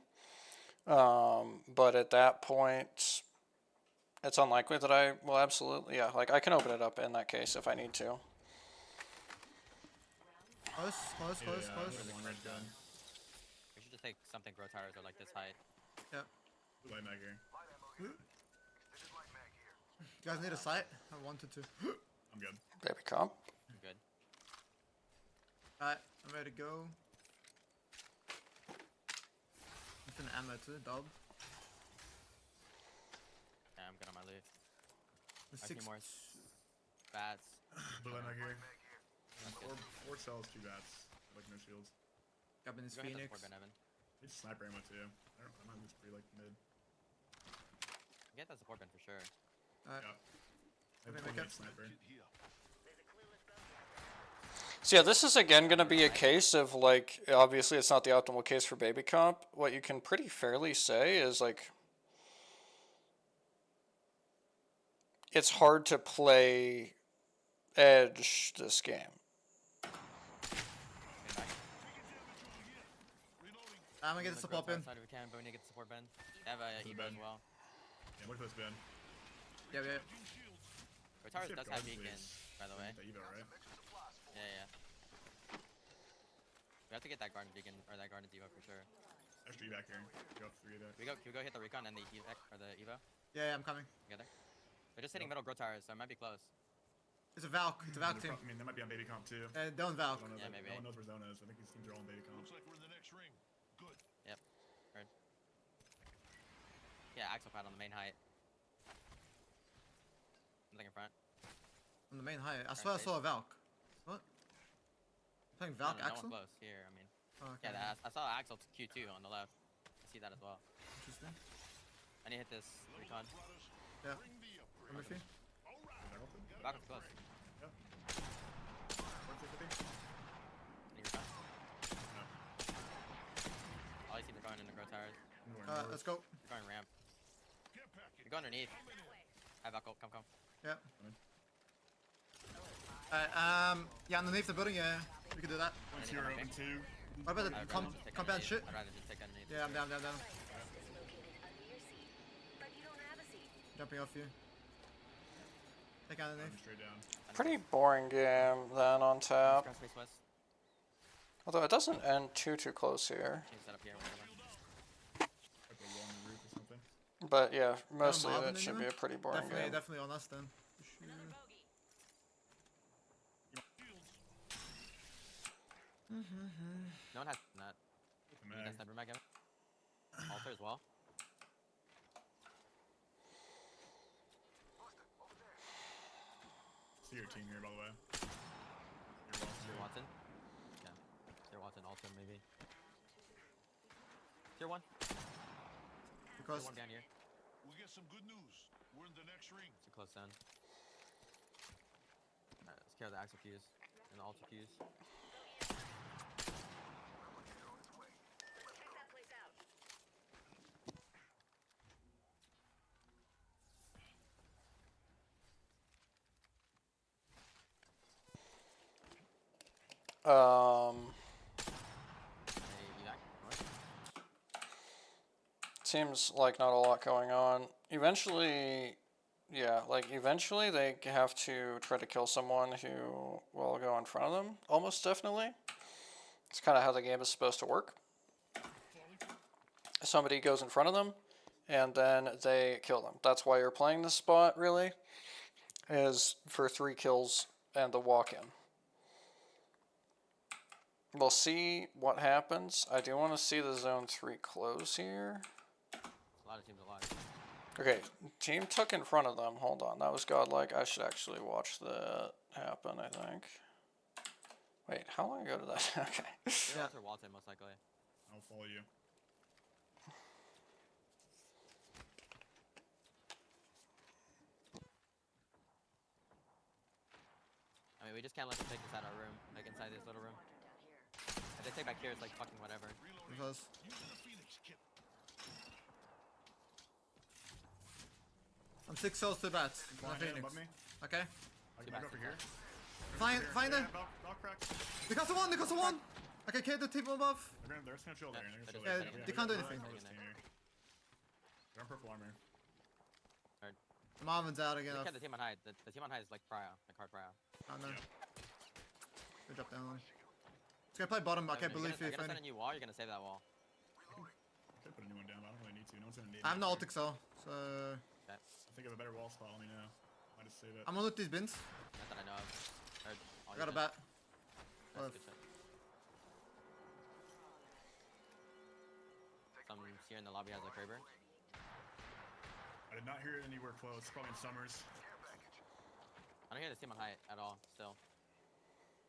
But at that point, it's unlikely that I will absolutely. Yeah, like I can open it up in that case if I need to. Close. One gun. We should just take something grow tires or like this height. Yep. Light mag here. You guys need a sight? I wanted to. I'm good. Baby comp. Good. Alright, I'm ready to go. It's an ammo too, dub. Yeah, I'm good on my loot. The I see six. more bats. Blue light mag here. Or sells 2 bats. Like no shields. Grabbing his Go ahead, Phoenix. support Ben Evan. It's sniper ammo too. I might lose pretty like mid. Get that support Ben for sure. Alright. Yeah. I Okay, have make 28 it. sniper. So yeah, this is again going to be a case of like, obviously it's not the optimal case for baby comp. What you can pretty fairly say is like, it's hard to play edge this game. I'm gonna get the support bin. Side if we can, but we need to get the support Ben. They have a Evo as Ben. well. Yeah, what if it's been? Yeah. Retars Shit, does have guards beacon, is- by the way. The Evo, right? Yeah. We have to get that garden beacon or that garden Evo for sure. Extra back here. Go up 3 back. Can we go hit the recon and the Evo Yeah, I'm coming. together? They're just hitting middle grow tires, so it might be close. It's a Valk. It's a Valk team. I mean, they might be on beta comp too. Don't Valk. I don't know, Yeah, like, maybe. No one knows where Zona is. I think these teams are all on beta comp. Looks like we're in the next ring. Good. Heard. Yeah, Axel pad on the main height. Something in front. On the main high. I swear I saw a Valk. What? Playing Valk no Axel? one close here. I mean, Oh, okay. yeah, I saw Axel Q2 on the left. I see that as well. Interesting. I need to hit this recon. Yeah. I'm with you. Back up close. Any recon? All I see recon in the grow tires. Let's go. We're going ramp. Care package. We go underneath. Have Echo, come. Yeah. Yeah, underneath the building, yeah. We could do that. Once you're open two. What about the I'd rather just take compound underneath. shit? I'd rather just take underneath. Yeah, I'm down. Jumping off you. Take underneath. I'm straight down. Pretty boring game then on tap. Cross space west. Although it doesn't end too close here. Change that up here. Whatever. Like a long roof or something. But yeah, mostly Marvin that should be anyway? a pretty boring game. Definitely on us then. No one has not. The You mag. guys have mag altar as well. See your team here, by the way. Tier Watson. Yeah. Tier Watson altar maybe. Tier 1. Because Tier 1 down here. We get some good news. We're in the next ring. Too close down. Alright, let's carry the axle keys and the altar keys. Hey, you back? North? Seems like not a lot going on. Eventually, yeah, like eventually they have to try to kill someone who will go in front of them. Almost definitely. It's kind of how the game is supposed to work. Somebody goes in front of them, and then they kill them. That's why you're playing this spot, really, is for 3 kills and the walk-in. We'll see what happens. I do want to see the zone 3 close here. A lot of teams alive. Okay, team took in front of them. Hold on, that was godlike. I should actually watch that happen, I think. Wait, how long ago did that? Okay. Tier altar Watson most likely. I'll follow you. I mean, we just can't let them take us out of our room, like inside this little room. If they take back here, it's like fucking whatever. because Using the Phoenix kit. I'm 6 souls to bat. Flying Phoenix. above me. Okay. I can go over here. Find Yeah, them. Valk cracks. They got someone. Okay, kill the team above. They're just gonna chill there. They're Yeah, gonna chill there. they can't do anything. They're on purple armor. Marvin's out again. Look at the team on high. The team on high is like prio, like hard prio. Oh no. Yeah. Good drop down. Let's go play bottom. I can't believe you're you. gonna send a new wall. You're gonna save that wall. Could put a new one down, but I don't really need to. No one's gonna need I have it. no ult excel, so Okay. Think of a better wall spot, let me know. Might just save it. I'm gonna loot these bins. Not that I know of. Or all I got a your bat. shit. Well, That's good shit. Some here in the lobby has a Kraber. I did not hear it anywhere close. Probably in Summers. I don't hear the team on high at all still.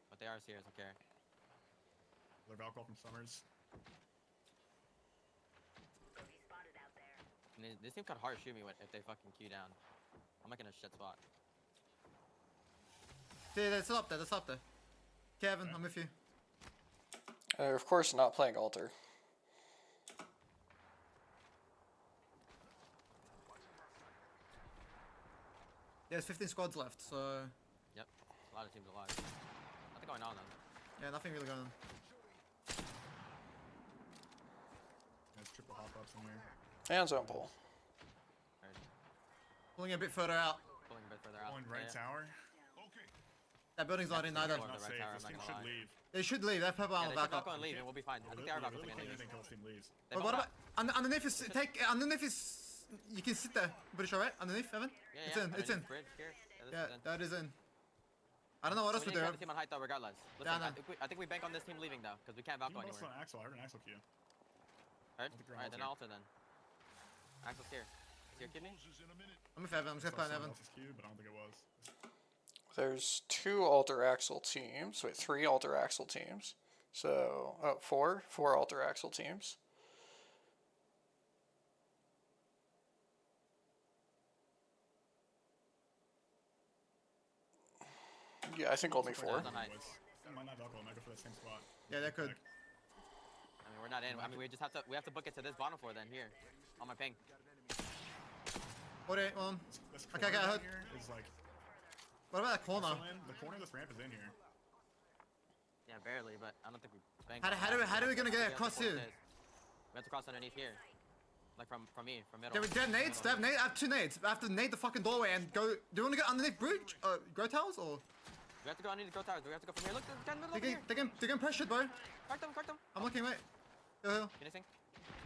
But they are serious, okay. They're Valkyrie from Summers. And this team could hard shoot me if they fucking queue down. I'm like in a shit spot. Yeah, that's up there. Kevin, I'm with you. Of course, not playing altar. There's 15 squads left, so Yep. A lot of teams alive. Nothing going on though. yeah, nothing really going on. There's triple hop ups in here. And zone pull. Alright. Pulling a bit further out. Pulling a bit further out. Going right tower. Okay. That building's not in either. Or Not the safe. red tower, This I'm team not should gonna lie. leave. They should leave. They have purple Yeah, armor they should back back up. on and leave and we'll be fine. I think they are back Really on quick, and I leave. think this team leaves. They But bought what up. about underneath is underneath is you can sit there. Pretty sure, right? Underneath, Evan. Yeah, It's yeah. in. It's in. underneath Bridge here. Yeah, this Yeah, is in. that is in. I don't know what else We we need to do. grab the team on height though, regardless. Listen, Yeah, I know. I think we bank on this team leaving though, because we can't Valko Team also anywhere. on Axel. I heard an Axel queue. Alright, think we're alright, then altar. altar then. Axel's here. Is your kidney? Closes in a minute. I'm with Evan. I'm just Saw gonna play someone Evan. else's queue, but I don't think it was. There's 2 alter axle teams. Wait, 3 alter axle teams. So, oh, 4 alter axle teams. Yeah, I think only 4. Down on height. Might not Valkyrie. Might go for that same spot. Yeah, they could. I mean, we're not in. I mean, we have to book it to this bottom floor then, here. On my ping. 48 on. This Okay, corner I down heard. here is like What about that corner? Still in? The corner of this ramp is in here. Yeah, barely, but I don't think we banked. How do we gonna get across here? We have to cross underneath here. Like from me, from middle. Can we get nades? Do I have nades? I have 2 nades. I have to nade the fucking doorway and go. Do you want to go underneath bridge? Grow towers or? We have to go underneath the growth towers. We have to go from here. Look, they're in the middle over here. They're getting pressured, bro. Crack them. I'm looking, mate. Anything?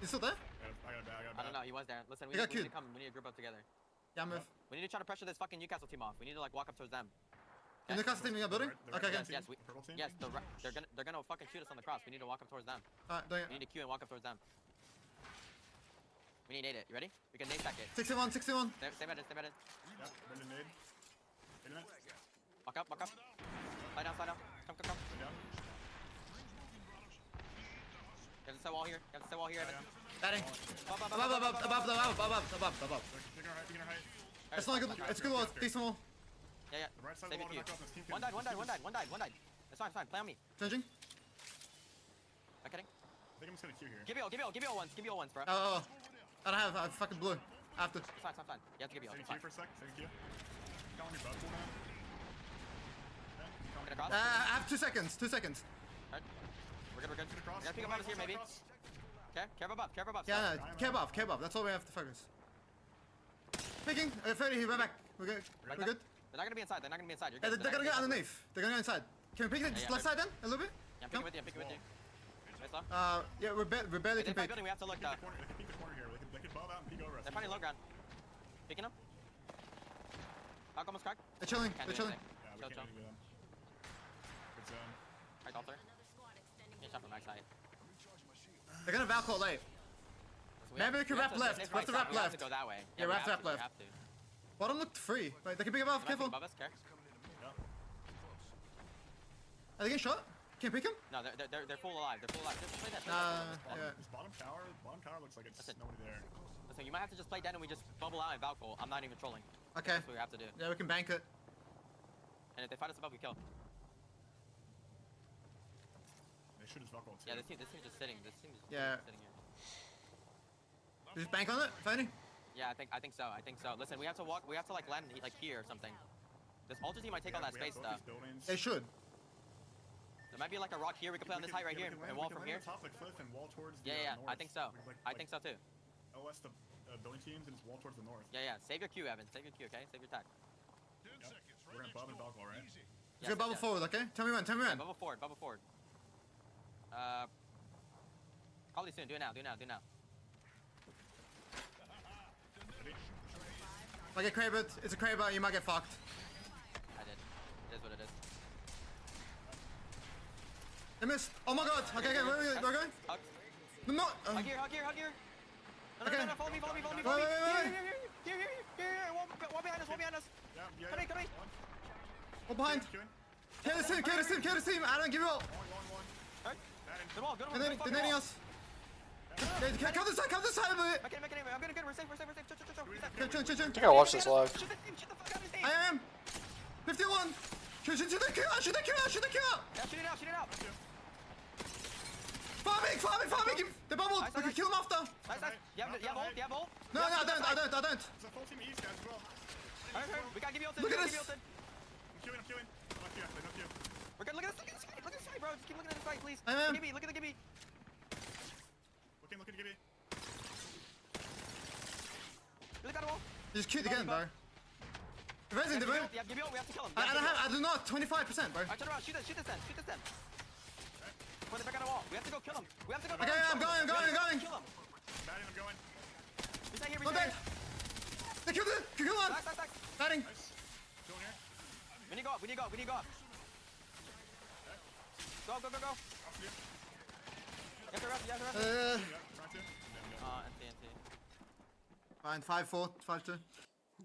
You still there? I got a bad. I don't know. He was there. Listen, we They need, got we need to queued. come. We need to group up together. Yeah, move. We need to try to pressure this fucking Newcastle team off. We need to like walk up towards them. In the castle team in your building? The Okay, red okay. team? Yes, Purple team? yes. They're gonna fucking shoot us on the cross. We need to walk up towards them. Alright, doing We it. need to queue and walk up towards them. We need to nade it. You ready? We can nade stack it. 61. Stay bedded. Yeah, Brendan nade. Hit him. Walk up. Slide down. Come. Down. You have to stay wall here. Evan. Batting. Above. Above. Picking our height. It's not good. It's a good wall. Decent wall. Yeah. The right side of Save the it wall to queue. back off this team. One died. It's fine. Play on me. Changing. I'm kidding. I think I'm just gonna queue here. Give me all once, bro. Oh. I don't have. I have fucking blue. I have to. It's fine. You have to give me all. Second It's fine. queue for a sec. Second queue. Got on your butt cooldown. Get across. I have 2 seconds. 2 seconds. Alright. We're good. Get across. We gotta pick up above here, maybe. Okay. Care above. Yeah, no. Care above. That's all we have to focus. Picking. 30. He went back. We're good. We're good. They're not gonna be inside. You're Yeah, good. they're gonna go underneath. They're gonna go inside. Can we pick it Yeah, left side then? A little bit? Yeah, I'm picking with you. Nice low. Yeah, we're barely They can fight pick. building. We have to look though. Corner. They can peek the corner here. They can bob out and peek over us. They're fighting low ground. Picking them. Hawk almost cracked. They're chilling. Can't They're do chilling. anything. Yeah, we Chill. can't do them. Good zone. Right, altar. Get shot from backside. They're gonna Valcor late. Maybe we can wrap left. We have to wrap We have to left. go that way. Yeah, we wrap have to, left. We have to. Bottom looked free. Wait, they can pick above. Careful. Above us, care. Yeah. Are they getting shot? Can you pick him? No, they're full alive. Just play that. Yeah. This bottom tower looks like it's Listen. nobody there. Listen, you might have to just play dead and we just bubble out and Valkyrie. I'm not even trolling. Okay. That's what we have to do. Yeah, we can bank it. And if they fight us above, we kill. They should just buckle too. Yeah, this team's just sitting. Sitting here. We just bank on it, Fanny? Yeah, I think so. Listen, we have to like land like here or something. This altar team might take all that space though. They should. There might be like a rock here. We can play on this height right here and wall from here. Top the cliff and wall towards the Yeah, north. I think so. I think so too. OS the building teams and just wall towards the north. Yeah. Save your Q, Evan. Save your Q, okay? Save your tack. 10 seconds. We're gonna bob and balk right? Easy. Let's go bubble forward, okay? Tell me when. Yeah, bubble forward. Probably soon. Do it now. If I get Kraber, it's a Kraber, you might get fucked. I did. It is what it is. They missed. Oh my god. Okay, where are we going? Hug. No. Hug here. No, Okay. no, follow me. Wait. Here. Wall behind us. Yeah. Come here. One behind. Kill this team. I don't give you all. Alright. Good wall. And then they're netting us. Come this side of it. I'm good. We're safe. Chill. I think I watched this live. Shoot the fuck out of his team. I am. 51. Shoot the kill. Yeah, shoot it out. Farming. They bubbled. We can kill them after. Nice. You have ult? No, I don't. It's a full team east, guys, as well. Alright. We gotta give you ulted. Look at this. I'm queuing. I'm not queuing. No queue. We're good. Look at this fight, bro. Just keep looking at this fight, please. I am. Look at the Gibby. Looking, Gibby. Really got a wall. Just cute again, bro. Resin, Yeah, give me ult. We have to kill him. I do not. 25%, bro. Alright, turn around. Shoot this then. Put it back on the wall. We have to go kill him. Okay, I'm going. Kill him. Batting, I'm going. We stay here. Not dead. They killed it. Kill one. Back. Batting. Going here. We need to go up. Go. Off you. You have to rest. Yeah, trying to. NT. Fine, 5-4, 5-2.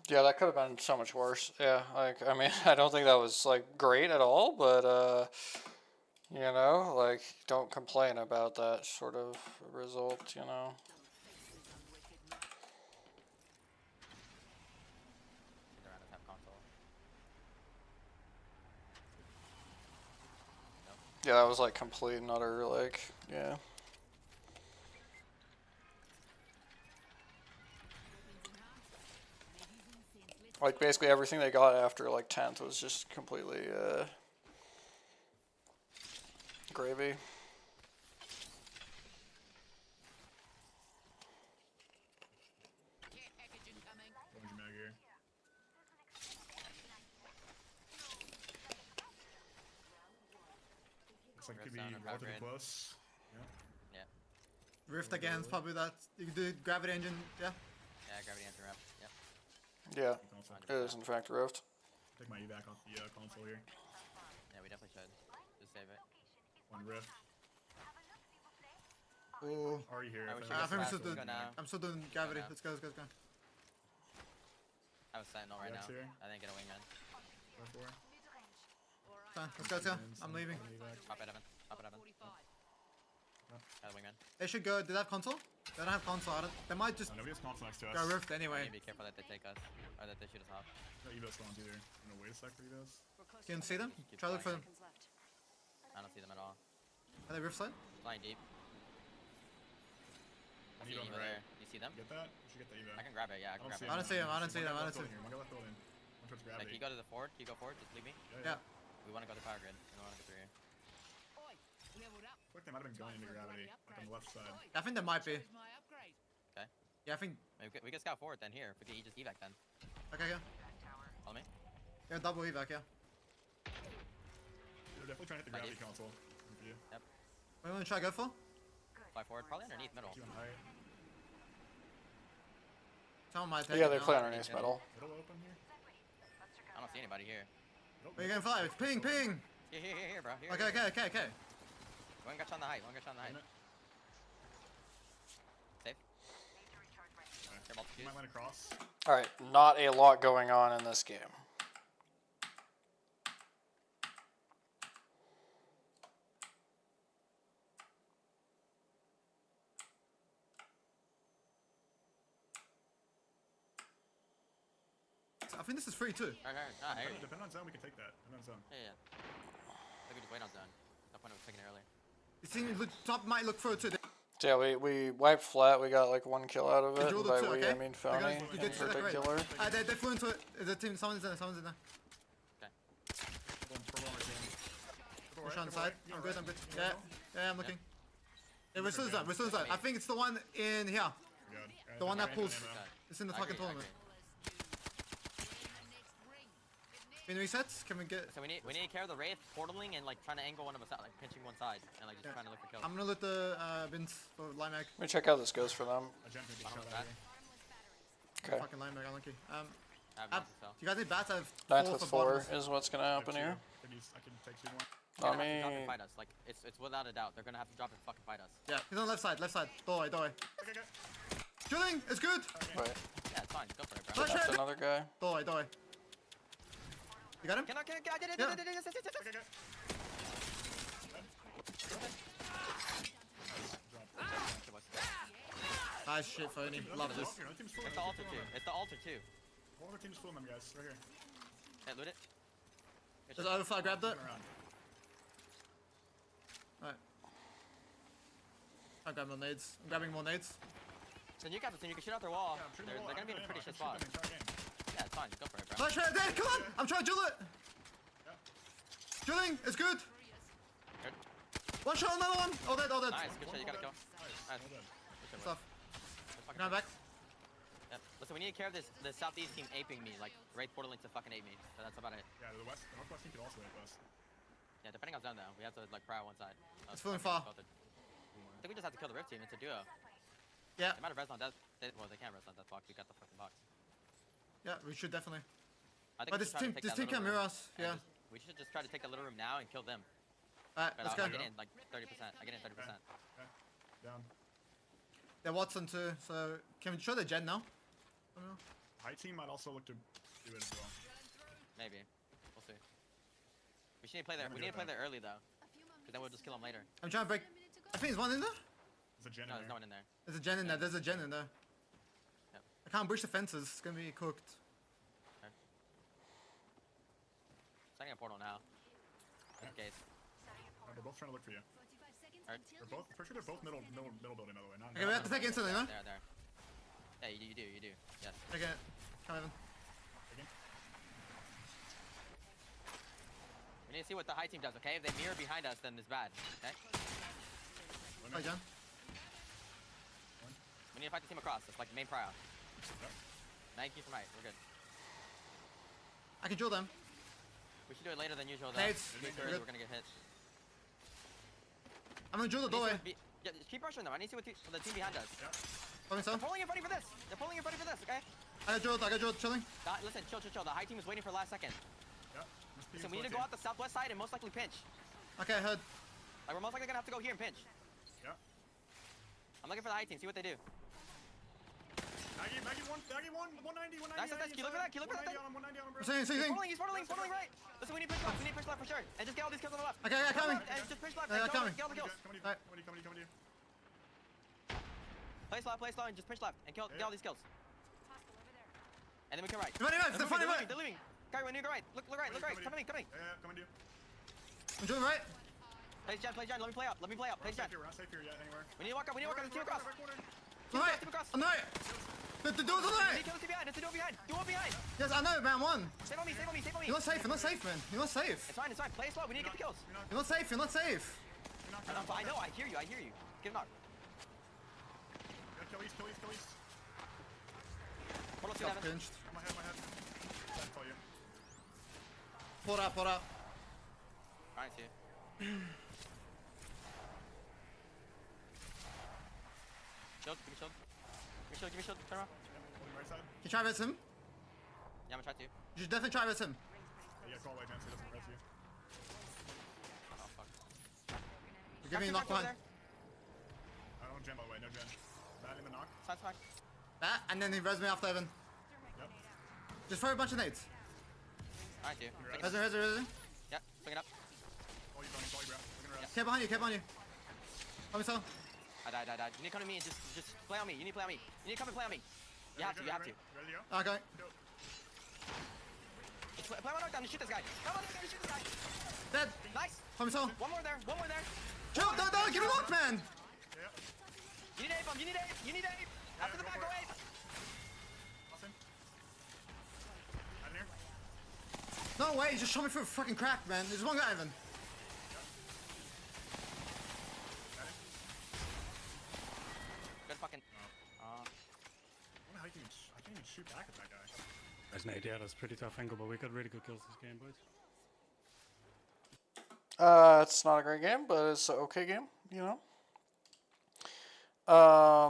Yeah, that could have been so much worse. Yeah, like, I mean, I don't think that was, like, great at all, but, you know, like, don't complain about that sort of result, you know. Yeah, that was, like, complete and utter, like, yeah. Like basically everything they got after like 10th was just completely gravy. Orange mag here. Looks like it could be Redstone or relatively upgrade. close. Yeah. Yeah. Rift again is probably that. You can do gravity engine. Yeah. Yeah, gravity answer up. Yep. Yeah, Console. it is in fact Rift. Take my evac off the console here. Yeah, we definitely should. Just save it. One rift. Oh. Are you here? Alright, we I should think we fast, should do. let's go now. I'm still doing gravity. now. Let's go. Let's go. Let's go. I have a sentinel right now. Rex here. I didn't get a wingman. Go for it. Fine. Let's go. Let's go. I'm leaving. Pop it, Evan. Pop it, Evan. Got a wingman. They should go. Do they have console? They don't have console. I don't, they might just Nobody has console next to us. go Rift We anyway. need to be careful that they take us. Or that they shoot us off. No Evos spawns either. I'm gonna wait a sec for Evos. Can you see them? Keep Try to look for flying. them. I don't see them at all. Are they Rift side? Flying deep. I see Evo an on Evo the right. there. You see them? Get that? You should get the Evo. I can grab it, yeah, I can grab it. I don't see him. I don't see them. I don't see them. One guy left building. One towards Like, gravity. you go to the forward, you go forward, just leave me. Yeah. We want to go to power grid. We don't want to go through here. Looks like they might have been going into gravity, like on the left side. I think there might be. Okay. Yeah, I think. Maybe we can scout forward then here. If we can just evac then. Okay, yeah. Follow me. Yeah, double evac, yeah. They're definitely trying to hit the Might gravity be. console. Good for you. What do you want to try to go for? Fly forward, probably underneath middle. You on height. Someone might take Yeah, it they now. play underneath middle. Middle open here. I don't see anybody here. Middle, Where you going fly? Ping, ping! Here, bro. Here. Okay, okay, okay, okay. One got you on the height. One got you on the height. Safe. Care about You might land across. Alright, not a lot going on in this game. I think this is free too. Alright. Ah, I hear you. Depending on zone, we can take that. Depending on zone. Yeah. Maybe just wait on zone. No point of taking it early. You see, top might look through too. So yeah, we wiped flat. We got like 1 kill out of it. Drilled And by it too, we, okay? I mean They're gonna- Phony you in get to that grade. particular. They flew into it. There's a team. Someone's in there. Someone's in there. Purple on our team. Purple Push right, on the purple side. right. You I'm on good. right. I'm good. You Yeah, on yeah, I'm looking. Yeah, we're still inside. We're still inside. I think it's the one in here. Good. The one that Right, pulls. ammo. It's in the I fucking agree, I tournament. agree. In resets, can we get? So we need to carry the wraith, portaling, and like trying to angle one of us out, like pinching one side, and like just Yeah. trying to look for kills. I'm gonna loot the bins for Limac. Let me check how this goes for them. A gem can get Bottom shot of out that. here. Okay. Fucking Limac, unlucky. I have Do nothing to sell. you guys need bats? I have 9th 4 with for 4 bottoms. is what's gonna I have happen two. here. I can take 2 more. They're I gonna have to drop and mean, fight us. Like it's without a doubt. They're gonna have to drop and fucking fight us. Yeah, he's on the left side. Left side. Doorway, doorway. Okay, okay. Shooting! It's good! wait, Yeah, it's fine. Go for it, bro. Flash that's it! another guy. Doorway, doorway. You got him? Can I did it! Yeah. Did it! Okay, okay. Nice shit, Phony. Love this. Another team's full. It's the altar too. It's the altar too. One other team's full of them, guys. Right here. Hey, loot it. Good Does shit. Overfly grab that? Turn around. Alright. I'll grab more nades. I'm grabbing more nades. So you guys, you can shoot out their wall. Yeah, I'm shooting They're the wall. gonna be in a I pretty can shit shoot spot. them the entire game. Yeah, it's fine. Just go for it, bro. Flash right there! Come on! I'm trying to drill it! Yep. Drilling! It's good! Good. One shot, another one! All dead, all dead. Nice. Good shit. You gotta kill. Nice. Nice. Well done. Good shit, Stuff. Let's fucking Going back. Yep. Listen, we need to care of this. The southeast team aping me, like right portaling to fucking ape me. So that's about it. Yeah, the northwest team could also hit us. Yeah, depending on zone though, we have to like pry one side. It's feeling far. I think we just have to kill the rift team. It's a duo. Yeah, They might have res on that. Well, they can't res on that box. We got the fucking box. yeah, we should definitely. I think But we this should try to team, take this that team little can mirror room us. and Yeah. we should just try to take that little room now and kill them. Alright, But let's I go. get in like 30%. I get in 30%. Down. They're Watson too, so can we show the gen now? I don't know. High team might also look to do it as well. Maybe. We'll see. We should play there. I'm We gonna need to do play it there early though, because then we'll just kill them later. I'm trying to break. I think there's one in there. There's a gen No, in there's there. no one in there. There's a gen in there. There's a gen in there. Yep. I can't breach the fences. It's gonna be cooked. Setting a portal now. Just in case. They're both trying to look for you. Alright. They're both. For sure, they're both middle building, by the way. Not. Okay, we have to take it instantly, no? There. Yeah, you do. Yes. Okay, come Evan. Again. need to see what the high team does, okay? If they mirror behind us, then it's bad, okay? Hi, John. We need to fight the team across. That's like main prio. 90 from height. We're good. I can drill them. We should do it later than usual, though. Nades. Too early, we're gonna get hit. I'm gonna drill the doorway. Yeah, just keep rushing them. I need to see what the team behind does. Coming They're some. pulling in ready for this. They're pulling in ready for this, okay? I got drilled, chilling. Listen, chill. The high team is waiting for the last second. Yep. Listen, we need to go out the southwest side and most likely pinch. Okay, I heard. Like, we're most likely gonna have to go here and pinch. Yep. I'm looking for the high team, see what they do. Maggie 190. Nice. Can you look for that? 190 on him, 190 on him, bro. He's portaling right. Listen, we need to push left for sure. And just get all these kills on the left. Okay, yeah, coming. And just push left Yeah, and coming. get all the kills. Coming to you. Play slow, and just push left and get all these kills. And then we can right. They're funny, right. They're leaving. Guy, when you go right. Look right. Come to me. Yeah, coming to you. I'm drilling right. Play Jen. Let me play up. Play Jen. We're not safe here yet, anywhere. We need to walk up. Let's team across. On the right. On the right. The door's on the We right. need kills behind. It's the door behind. Door behind. Yes, I know, man. One. Save on me. You're not safe, man. You're not safe. It's fine. Play slow. We need to get the kills. You're not safe. I know. I hear you. Give knock. Kill east. Hold on, Got 2-7. pinched. My head. That's all you. Pull it out. Alright, see. Shield. Give me shield. Turn around. Holding right side. You try res him? Yeah, I'm gonna try to. You should definitely try res him. Yeah, call away, man. So he doesn't press you. Oh, fuck. Give me a knock behind. I don't gen, by the way. No gen. That in the knock. Side. That, and then he res me after Evan. Yep. Just throw a bunch of nades. Alright, dude. Res. Yeah, bring it up. All you, bro. We're gonna rest. Care behind you. Coming so. I died. You need to come to me and just play on me. You need to play on me. You need to come and play on me. You have to. Ready to go? Okay. Go. Just play one knockdown and shoot this guy. Dead. Nice. Coming so. One more there. Chill. Don't give me knock, man. Yeah. You need ape. After the go back, for go it. ape. Awesome. Out in here. No way. He just shot me through a fucking crack, man. There's one guy, Evan. Got him. Good fucking. I can't even shoot back at that guy. There's Nate, yeah, that's a pretty tough angle, but we got really good kills this game, boys. It's not a great game, but it's an okay game, you know.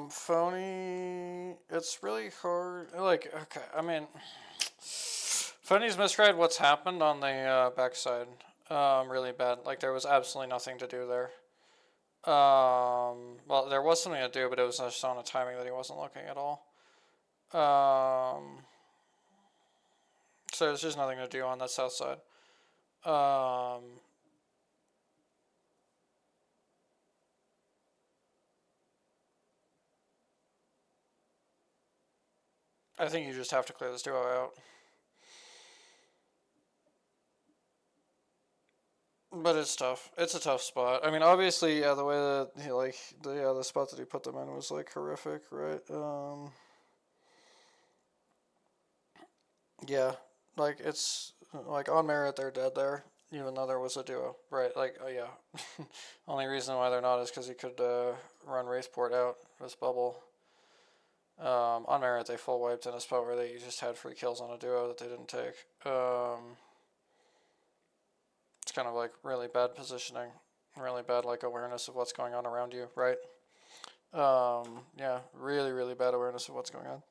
Phony, it's really hard. Like, okay, I mean, Phony's misread what's happened on the backside. Really bad. Like, there was absolutely nothing to do there. Well, there was something to do, but it was just on a timing that he wasn't looking at all. So there's just nothing to do on that south side. I think you just have to clear this duo out. But it's tough. It's a tough spot. I mean, obviously, yeah, the way that he, like, the spot that he put them in was, like, horrific, right? Yeah, like, it's, like, on merit, they're dead there, even though there was a duo, right? Like, oh, yeah. Only reason why they're not is because he could run Wraithport out this bubble. On merit, they full wiped in a spot where they just had free kills on a duo that they didn't take. It's kind of like really bad positioning, really bad like awareness of what's going on around you, right? Yeah, really bad awareness of what's going on.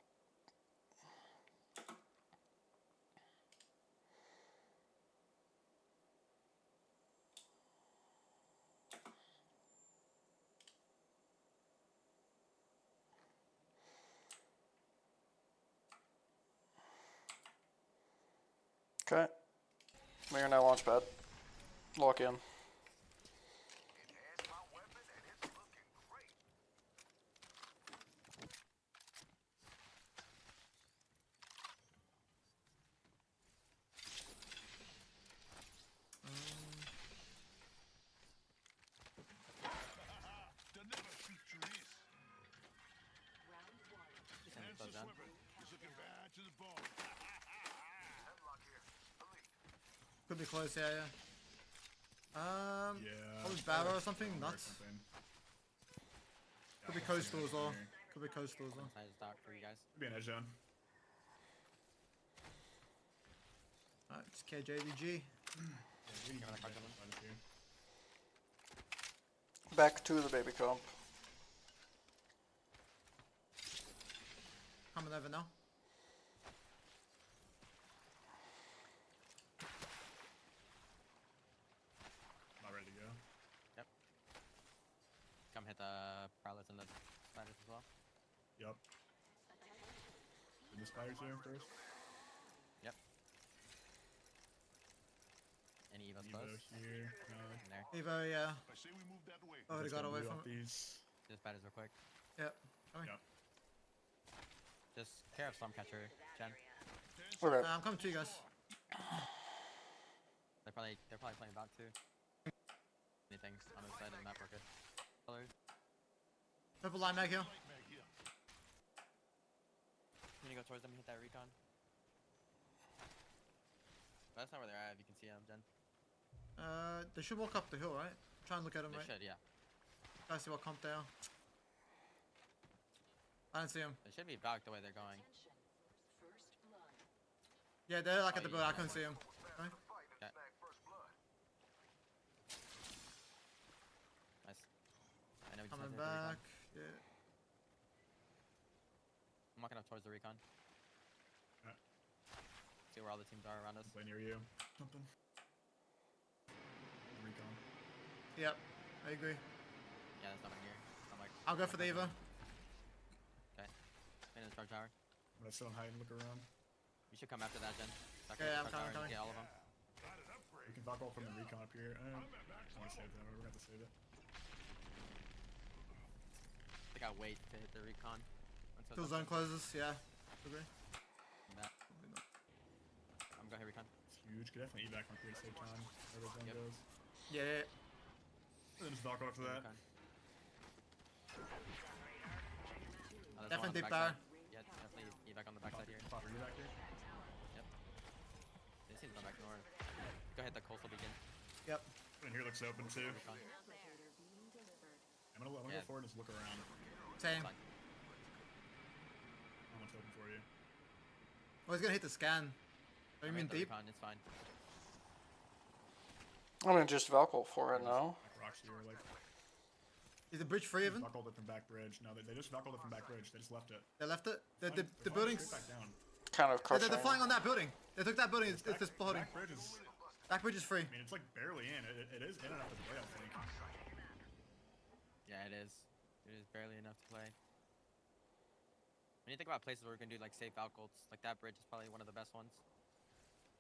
Okay, we are now launch pad. Lock in. They'll never shoot you this. Answer Swimmer is looking bad to the bone. Could be close, yeah. Yeah. Probably Barrow or something Or nuts. something. Could be Yeah, coastal as well. there. Could be coastal as well. Inside is dark for you guys. Could be an edge zone. Alright, it's KJDG. Yeah, we can Got a get card that coming. side of here. Back to the baby comp. Coming over now. Not ready to go. Come hit the prowlers and the spiders as well. Yup. The spiders here first. Yep. Any Evo's Evo close? here. In there. Evo, yeah. I say we move that way. Oh, they Just got gonna away blue from off it. these. Do the spiders real quick. Yep. Coming. Yep. Just care of Stormcatcher, Jen. Okay. I'm coming to you guys. They're probably playing back too. Anything on the side of the map, we're good. Colors. Purple line mag here. Mag here. You need to go towards them and hit that recon. That's not where they're at, if you can see them, Jen. They should walk up the hill, right? Try and look at them, They right? should, yeah. Try to see what comp they are. I don't see them. They should be back the way they're going. Yeah, they're like at Oh, the yeah, building. I yeah. couldn't see them. Okay. Nice. I know we just Coming had to hit the recon. back. Yeah. I'm walking up towards the recon. Alright. See where all the teams are around us. Play near you. Something. Recon. Yep. I agree. Yeah, there's nothing here. I'm like. I'll go for the Eva. Okay. In the charge tower. I'm gonna sit on height and look around. You should come after that, Jen. Yeah, I'm Charge coming, tower, coming. Get all of them. Got an upgrade. We can back off from the recon up here. I want to save them. We're gonna have to save it. I think I wait to hit the recon. Until Till zone closes. Yeah. Agree. That. Probably not. I'm going hit recon. It's huge. Could definitely evac on pretty save time. Wherever zone Yep. goes. Yeah, yeah. And then just knock off after that. Recon. Oh, there's one on Definitely the deep backside. bar. Yeah, definitely evac on the backside here. Pop, are you back here? This seems not back north. Go hit the coastal beacon. Yep. And here looks open too. Recon. I'm gonna Yeah. go forward and just look around. Same. Fine. How much open for you? Oh, he's gonna hit the scan. Oh, you I'm mean at the deep? recon, it's fine. I'm gonna just Valkyl for it now. Like rocks here, like Is the bridge free even? buckled it from back bridge. No, they just buckled it from back bridge. They just left it. They left it. The They're the flying buildings. straight back down. Kind of They're, crushing. they're flying on that building. They took that building. It's Back, this building. back bridge is. That bridge is free. I mean, it's like barely in. It is in enough to play, I think. Yeah, it is. It is barely enough to play. When you think about places where we can do like safe outgoals, like that bridge is probably one of the best ones.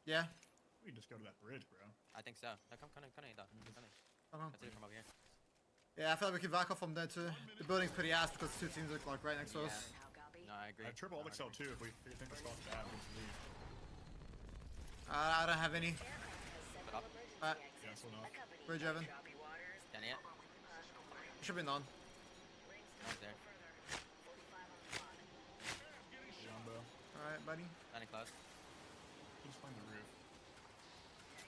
Yeah. We can just go to that bridge, bro. I think so. No, come though. Uh-huh. Let's see it from over here. Yeah, I feel like we can back off from there too. The building's pretty ass because the two teams look like right next to Yeah. us. No, I agree. I have triple alt XL too if we think the spot's bad. We just leave. I don't have any. Put up. Alright, Yeah, so enough. bridge Evan. Scanning it. Should be none. One's there. Jumbo. Alright, buddy. Standing close. Just find the roof.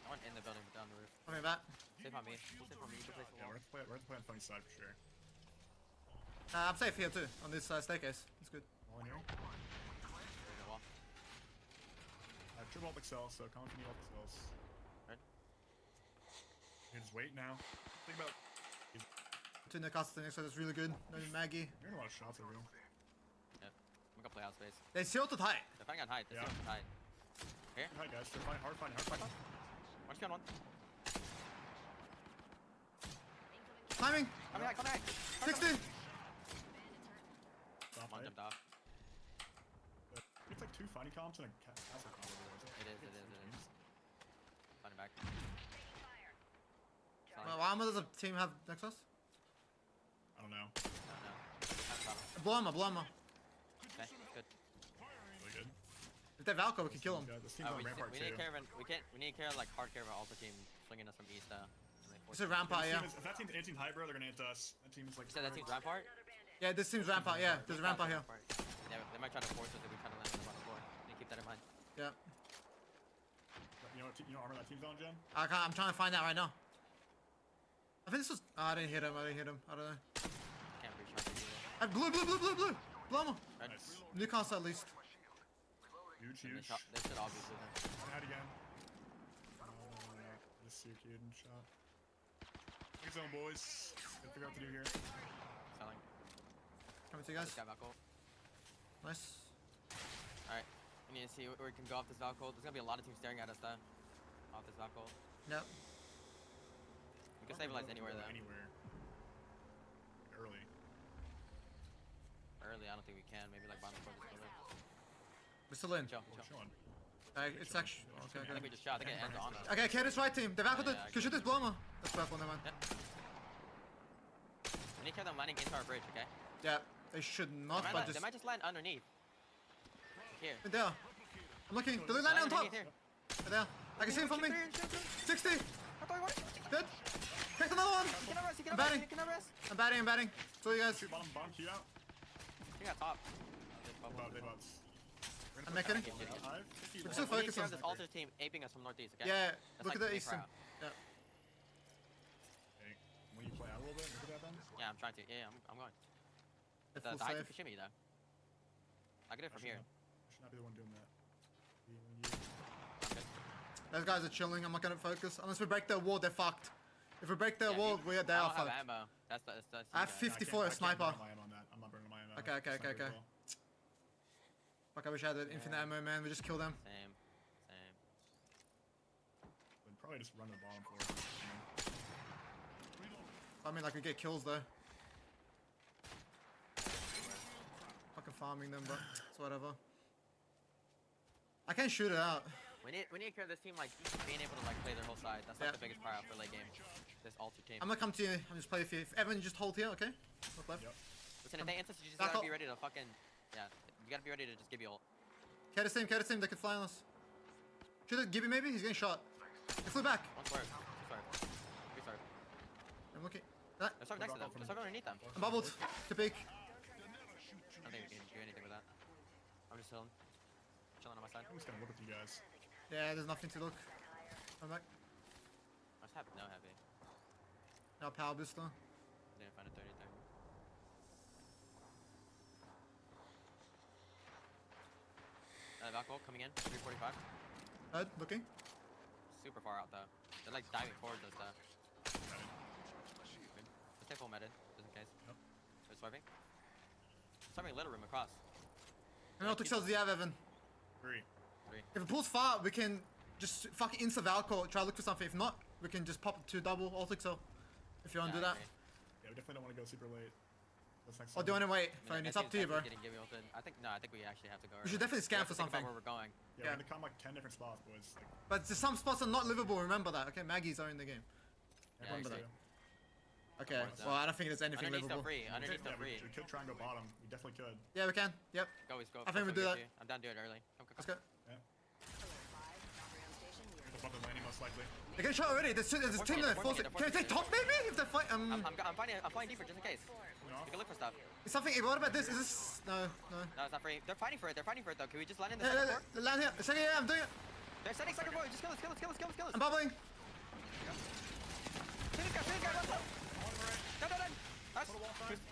I went in the building, but down the roof. Coming back. Safe on me. Safe on me. You can place the Yeah, wall. we're gonna play on funny side for sure. I'm safe here too, on this staircase. It's good. All in here. There's the wall. I have triple alt XL, so continue alt XLs. Right. You can just wait now. Think about. Two in the castle next, so that's really good. No Maggie. You're getting a lot of shots over here. Yep. I'm gonna play out space. They sealed it high. They're fighting on height. They're Yeah. still on height. Here. Hi guys, they're fine, hard finding, hard finding. One's going one. Timing. Come back, come back. 60. Stop One height. jumped off. It's like two funny comps and a castle comp over there. It is. Fighting back. Well, how much does the team have next to us? I don't know. No. That's problem. Blow him up, blow him up. Okay, good. Really good. If they're Valko, we can kill him. Yeah, this team's on Rampart we too. need caravan. We need caravan like hard caravan also team swinging us from east. It's a Rampart, yeah. If that team's anti hybrid, they're gonna hit us. That team's like. You said that team's Rampart? Yeah, this team's Rampart, yeah. There's a Rampart here. Yeah, they might try to force us if we try to land on the bottom floor. You need to keep that in mind. Yeah. You know what armor that team's on, Jen? I'm trying to find out right now. I think this was. Oh, I didn't hit him. I don't know. Can't reach out to you. Blue. Blow. Red. Nice. Newcastle at least. Huge, They huge. shot. They should obviously. One out again. This is your kid shot. Good zone, boys. Gotta figure out what to do here. Selling. Coming to you guys. This guy back ult. Nice. Alright. We need to see where we can go off this Valcold. There's gonna be a lot of teams staring at us though. Off this Valcold. Yep. We can stabilize anywhere though. Anywhere. Early. Early, I don't think we can. Maybe like bottom floor this building. We're still in. Chill. Chilling. It's actually. Okay, I think we just shot. I think it ends on us. Okay, this right team. The Valkyrie Yeah, can shoot this Bloma. That's purple, never mind. Yep. We need to have them landing into our bridge, okay? Yeah, they should not, but They just. might just land underneath. Here. There. I'm looking. They're landing on top. Underneath here. They're there. I can see him from me. 60. Good. Take another one. He cannot rest. He I'm cannot rest. batting. He cannot rest. I'm batting. So you guys. Shoot, bottom, queue out. He got top. They bots. I'm not kidding. Five. We're still We need focused to on. have this altar team aping us from northeast, okay? Yeah, That's look like at the main eastern. crowd. Yeah. Hey, when you play out a little bit, look at that then. Yeah, I'm trying to. Yeah, I'm going. They're The full high safe. for shimmy though. I get it from here. I should not be the one doing that. I'm good. Those guys are chilling. I'm not gonna focus unless we break their wall. They're fucked. If we break their Yeah, wall, you- they I are don't have fucked. ammo. That's I have you guys. 54 I can't sniper. burn my ammo on that. I'm not burning my ammo. Okay. Sniper as well. Fuck, I wish I had an infinite ammo, man. We just kill them. Same. Then probably just run to the bottom floor. I mean, like we get kills though. Fucking farming them, but it's whatever. I can't shoot it out. We need to clear this team like being able to like play their whole side. That's like Yeah. the biggest part out for late game. This altar team. I'm gonna come to you. I'm just play with you. If Evan, you just hold here, okay? Look left. Yep. Listen, if they insist, you just Back gotta up. be ready to fucking yeah. You gotta be ready to just give you ult. Carry the team. They could fly on us. Shoot it. Gibby maybe. He's getting shot. He flew back. One swerve. Two swerve. Three swerve. I'm looking. That. There's swerve next to them. There's swerve underneath them. I'm bubbled. Too big. I don't think we can do anything with that. I'm just chilling. Chilling on my side. I'm just gonna look with you guys. Yeah, there's nothing to look. I'm back. I just have no heavy. Now power booster. Didn't find a 30 there. Valco coming in. 345. Head, looking. Super far out though. They're like diving towards us though. Good. Let's take full meta, just in case. Yep. They're swiping. Swiping little room across. And I'll take cells. Do you have Evan? 3. If it pulls far, we can just fucking insta Valco. Try to look for something. If not, we can just pop 2 double ultic cell. If you want to do that. Yeah, we definitely don't want to go super late. That's next Or do you want to wait? Yeah, Fine, it's up to you, bro. I think we actually have to go. We should early. definitely scan have for to think about something. where we're going. Yeah, Yeah. we're gonna come like 10 different spots, boys. Like, But there's some spots are not livable. Remember that. Okay, Maggie's are in the game. Yeah, Remember I that. see. Okay. Towards Well, I don't think there's anything Underneath still livable. free. Underneath still yeah, free. we could try and go bottom. We definitely could. Yeah, we can. Yep. Go. I think we do that. I'm down to do it early. Come. Let's go. Yeah. Above the landing, most likely. They get shot already. There's a team there. Forcing it, Can I take top maybe? If they fight. I'm flying deeper just in case. No. You can look for stuff. Is something. What about this? Is this? No. No, it's not free. They're fighting for it. They're fighting for it though. Can we just land in the Yeah, second yeah, floor? yeah, land here. Second, yeah, I'm doing it. They're setting second floor. Just kill us. I'm bubbling. Shoot this guy. What's up? Done. Us.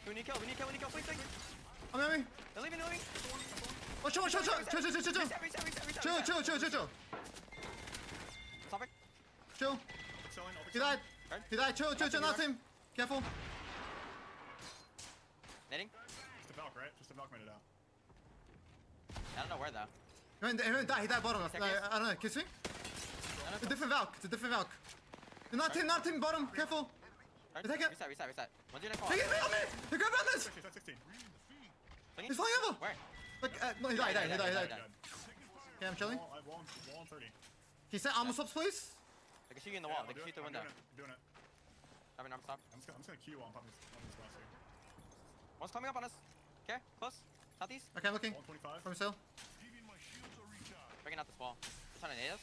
We need kill. Please. I'm aiming. They're leaving. Watch out. Chill. Stop it. Chill. Selling, He died. Chill. Not him. Careful. Netting? Just a Valk, right? Just a Valk made it out. I don't know where though. He died bottom left. I don't know. Kissing? It's a different Valk. Not him, bottom. Careful. Take it. Reset. One's in the Take it on me. He grabbed on this. 16, 16. He's flying over. Where? Like, no, he died. Died. Okay, I'm chilling. I have wall on 30. Can you set armor swaps, please? They can shoot you in the wall. Yeah, They can shoot the I'm window. doing it. Have an arm stop. I'm just gonna queue while I'm popping this glass here. One's coming up on us. Okay, close. Southeast. Okay, I'm looking. 125. From cell. Breaking out this wall. They're trying to nade us.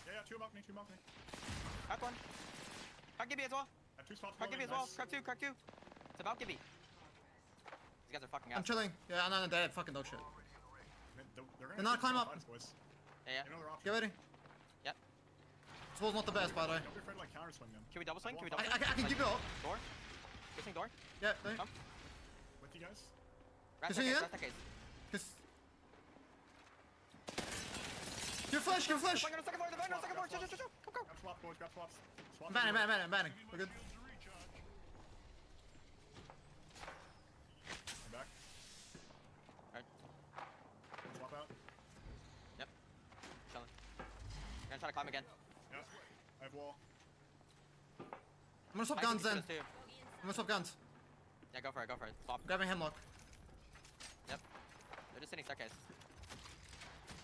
Yeah, 2 Valk me. Crack one. Crack Gibby as well. I have 2 spots. Crack Gibby as well. Crack two. It's about Gibby. These guys are fucking I'm ass. chilling. Yeah, no, they're fucking dog shit. They're They're not climb up. Boys. Yeah. You know their options. Get ready. Yep. This wall's not the best, by the way. Don't be afraid to like counter swing them. Can we double swing? Can we double I swing? can Like, give you up. Door? Swing door? Yeah, there. Come. With you guys. Rat swing staircase, again? rat staircase. Kiss. Give flash, give flash. Swing on the second floor, the second floor. Chill. Go. Grab swaps, boys. Grab swaps. Swaps. I'm banning. We're good. I'm back. Alright. Swap out. Yep. Chilling. Gonna try to climb again. Yeah. I have wall. I'm gonna swap Mike, guns you can then. shoot us too. I'm gonna swap guns. Yeah, go for it. Swap. Grabbing hemlock. Yep. They're just sitting staircase.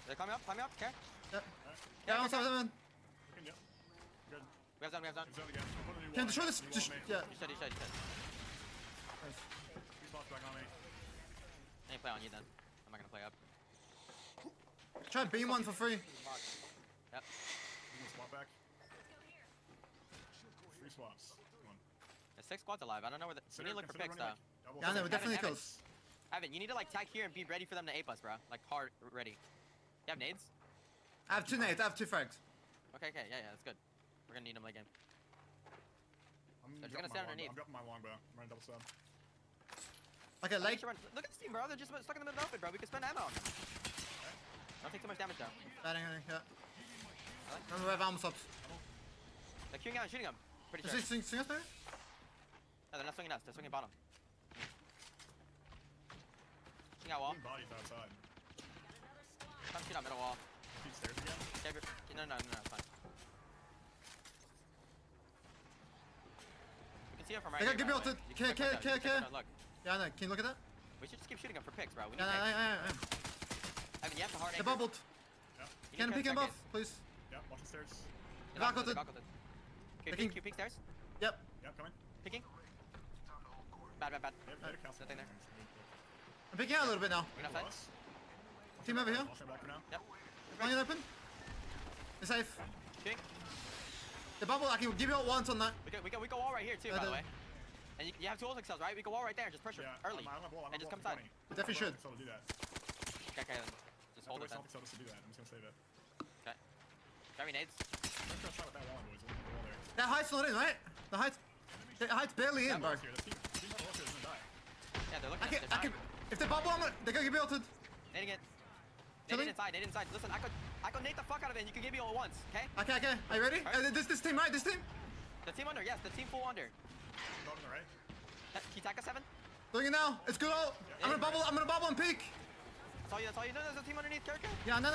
They're climbing up. Okay. Yep. Yeah, I'm seven. Okay, yeah. Good. We have zone. Good zone again. Put a new Can wall destroy on this. me. New Just, wall on me. yeah. You should. Nice. Three spots back on me. I ain't play on you then. I'm not gonna play up. Try beam one for free. Yep. You can swap back. Three swaps. Come on. There's 6 squads alive. I don't know where the. We need to look for Consider picks running, though. like, double Yeah, I know, swing. we're definitely Evan. close. Evan, you need to like tag here and be ready for them to ape us, bro. Like hard ready. You have nades? I have 2 nades, I have 2 frags. Okay. Yeah, that's good. We're gonna need them late game. I'm They're just dropping gonna stand my underneath. longbow. I'm dropping my longbow. I'm running double sub. Okay, I late. think we should run- Look at this team, bro. They're just stuck in the middle of it, bro. We can spend ammo on them. Don't take too much damage though. Batting, yeah. Remember, we have armor subs. They're queuing out and shooting them. Pretty sure. Sing us, maybe? No, they're not swinging us. They're swinging bottom. Shooting out wall. Clean bodies outside. Come shoot out middle wall. Keep stairs again. No, it's fine. We can see them from right They here. got by the built way. it. You can check window, you can check window, Look, Yeah, I know. Can you look at that? we should just keep shooting them for picks, bro. We need Yeah, picks. yeah. Evan, you have to hard They anchor. bubbled. Yeah. You Can need I peek to him check buff, it. please? Yeah. Watch the stairs. They're Back back with it. Q Picking. peek stairs. Yep. Yeah. Coming. Picking. Bad. They have a castle. Nothing there. I'm picking out a little bit now. We're not Plus. side. Team over here. I'll stand back for now. Yep. Line it open. They're safe. Shooting. They bubble. I can give you all once on that. We go all right here too, by the done. way. And you have tools excels, right? We go all right there and just pressure Yeah. early. I'm on wall. I'm And on just wall come for side. 20. Definitely should. So to do that. Okay, then. Just hold it then. Self to do that. I'm just gonna save it. Okay. Grab your nades. I'm just gonna shot at that wall, boys. Look at the wall there. That height's not in, right? The height's barely in, bro. Here. The team that wall here is gonna die. Yeah, they're looking I at can, the I can. If they bubble, they're gonna get built. Nading it. Chilling? Nade inside. Listen, I could nade the fuck out of it and you can give me all at once, okay? Okay. Are you ready? Alright. This team, right? This team. The team under, yes, the team full under. Go on the right. Can you tack a 7? Doing it now. It's good. I'm gonna bubble and peek. That's all you know, there's a team underneath, Kirk. Yeah, no.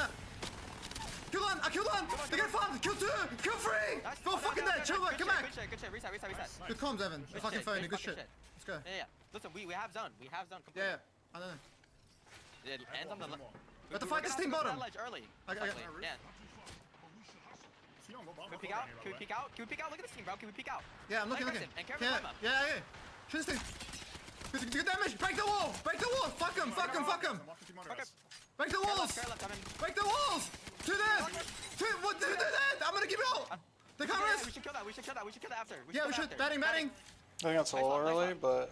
Kill one. I killed one. They get farmed. Kill 2. Kill 3. Nice. Go fucking dead. Chill back. Come back. Good shit. Reset. Nice. Good comms, Evan. Good Fucking shit, phony. good Good fucking shit. shit. Let's go. Yeah. Listen, we have zone. We have zone completely. Yeah. I don't know. It ends on the Wall. We have to fight this team bottom. Ledge early. Okay. Actually, yeah. See on wall. Can we peek out? Can we peek out? Can we peek out? Look at this team, bro. Can we peek out? Yeah, I'm looking. Play aggressive and careful Yeah. climb up. Yeah. Shoot this thing. Good damage. Break the wall. Fuck him. I'm watching team under us. Break the walls. Fair left, Evan. Break the walls. 2 dead. 2. What? 2 dead. I'm gonna give you all. They can't Yeah, rest. we should kill that. We should kill that after. Yeah, we should. Batting. I think that's a Nice little one, nice early, one. but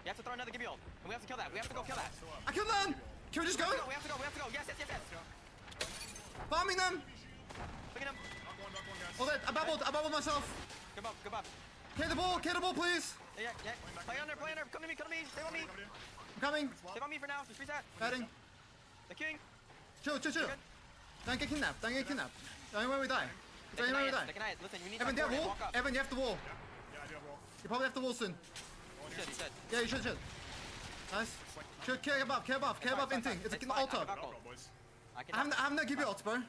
You have to throw another Gibeon. And we have to kill that. We have to go kill that. I killed none. Can we just go? We have to go. Yes. Farming them. Look at him. Knock one, guys. All that. I bubbled myself. Good buff. Clear the ball, please. Yeah. Play under. Come to me. Save on me. I'm coming. Save on me for now. Just reset. Batting. The king. Chill. Don't get kidnapped. The only way we die. The only way we die. Listen, we need Evan, to do you have wall? walk up. Evan, you have the wall. Yeah, I do have wall. You probably have the wall soon. You should. Yeah, you should. Nice. Should care above inting. It's an fine, altar. I have Go, boys. I have no give you ults, bro. Give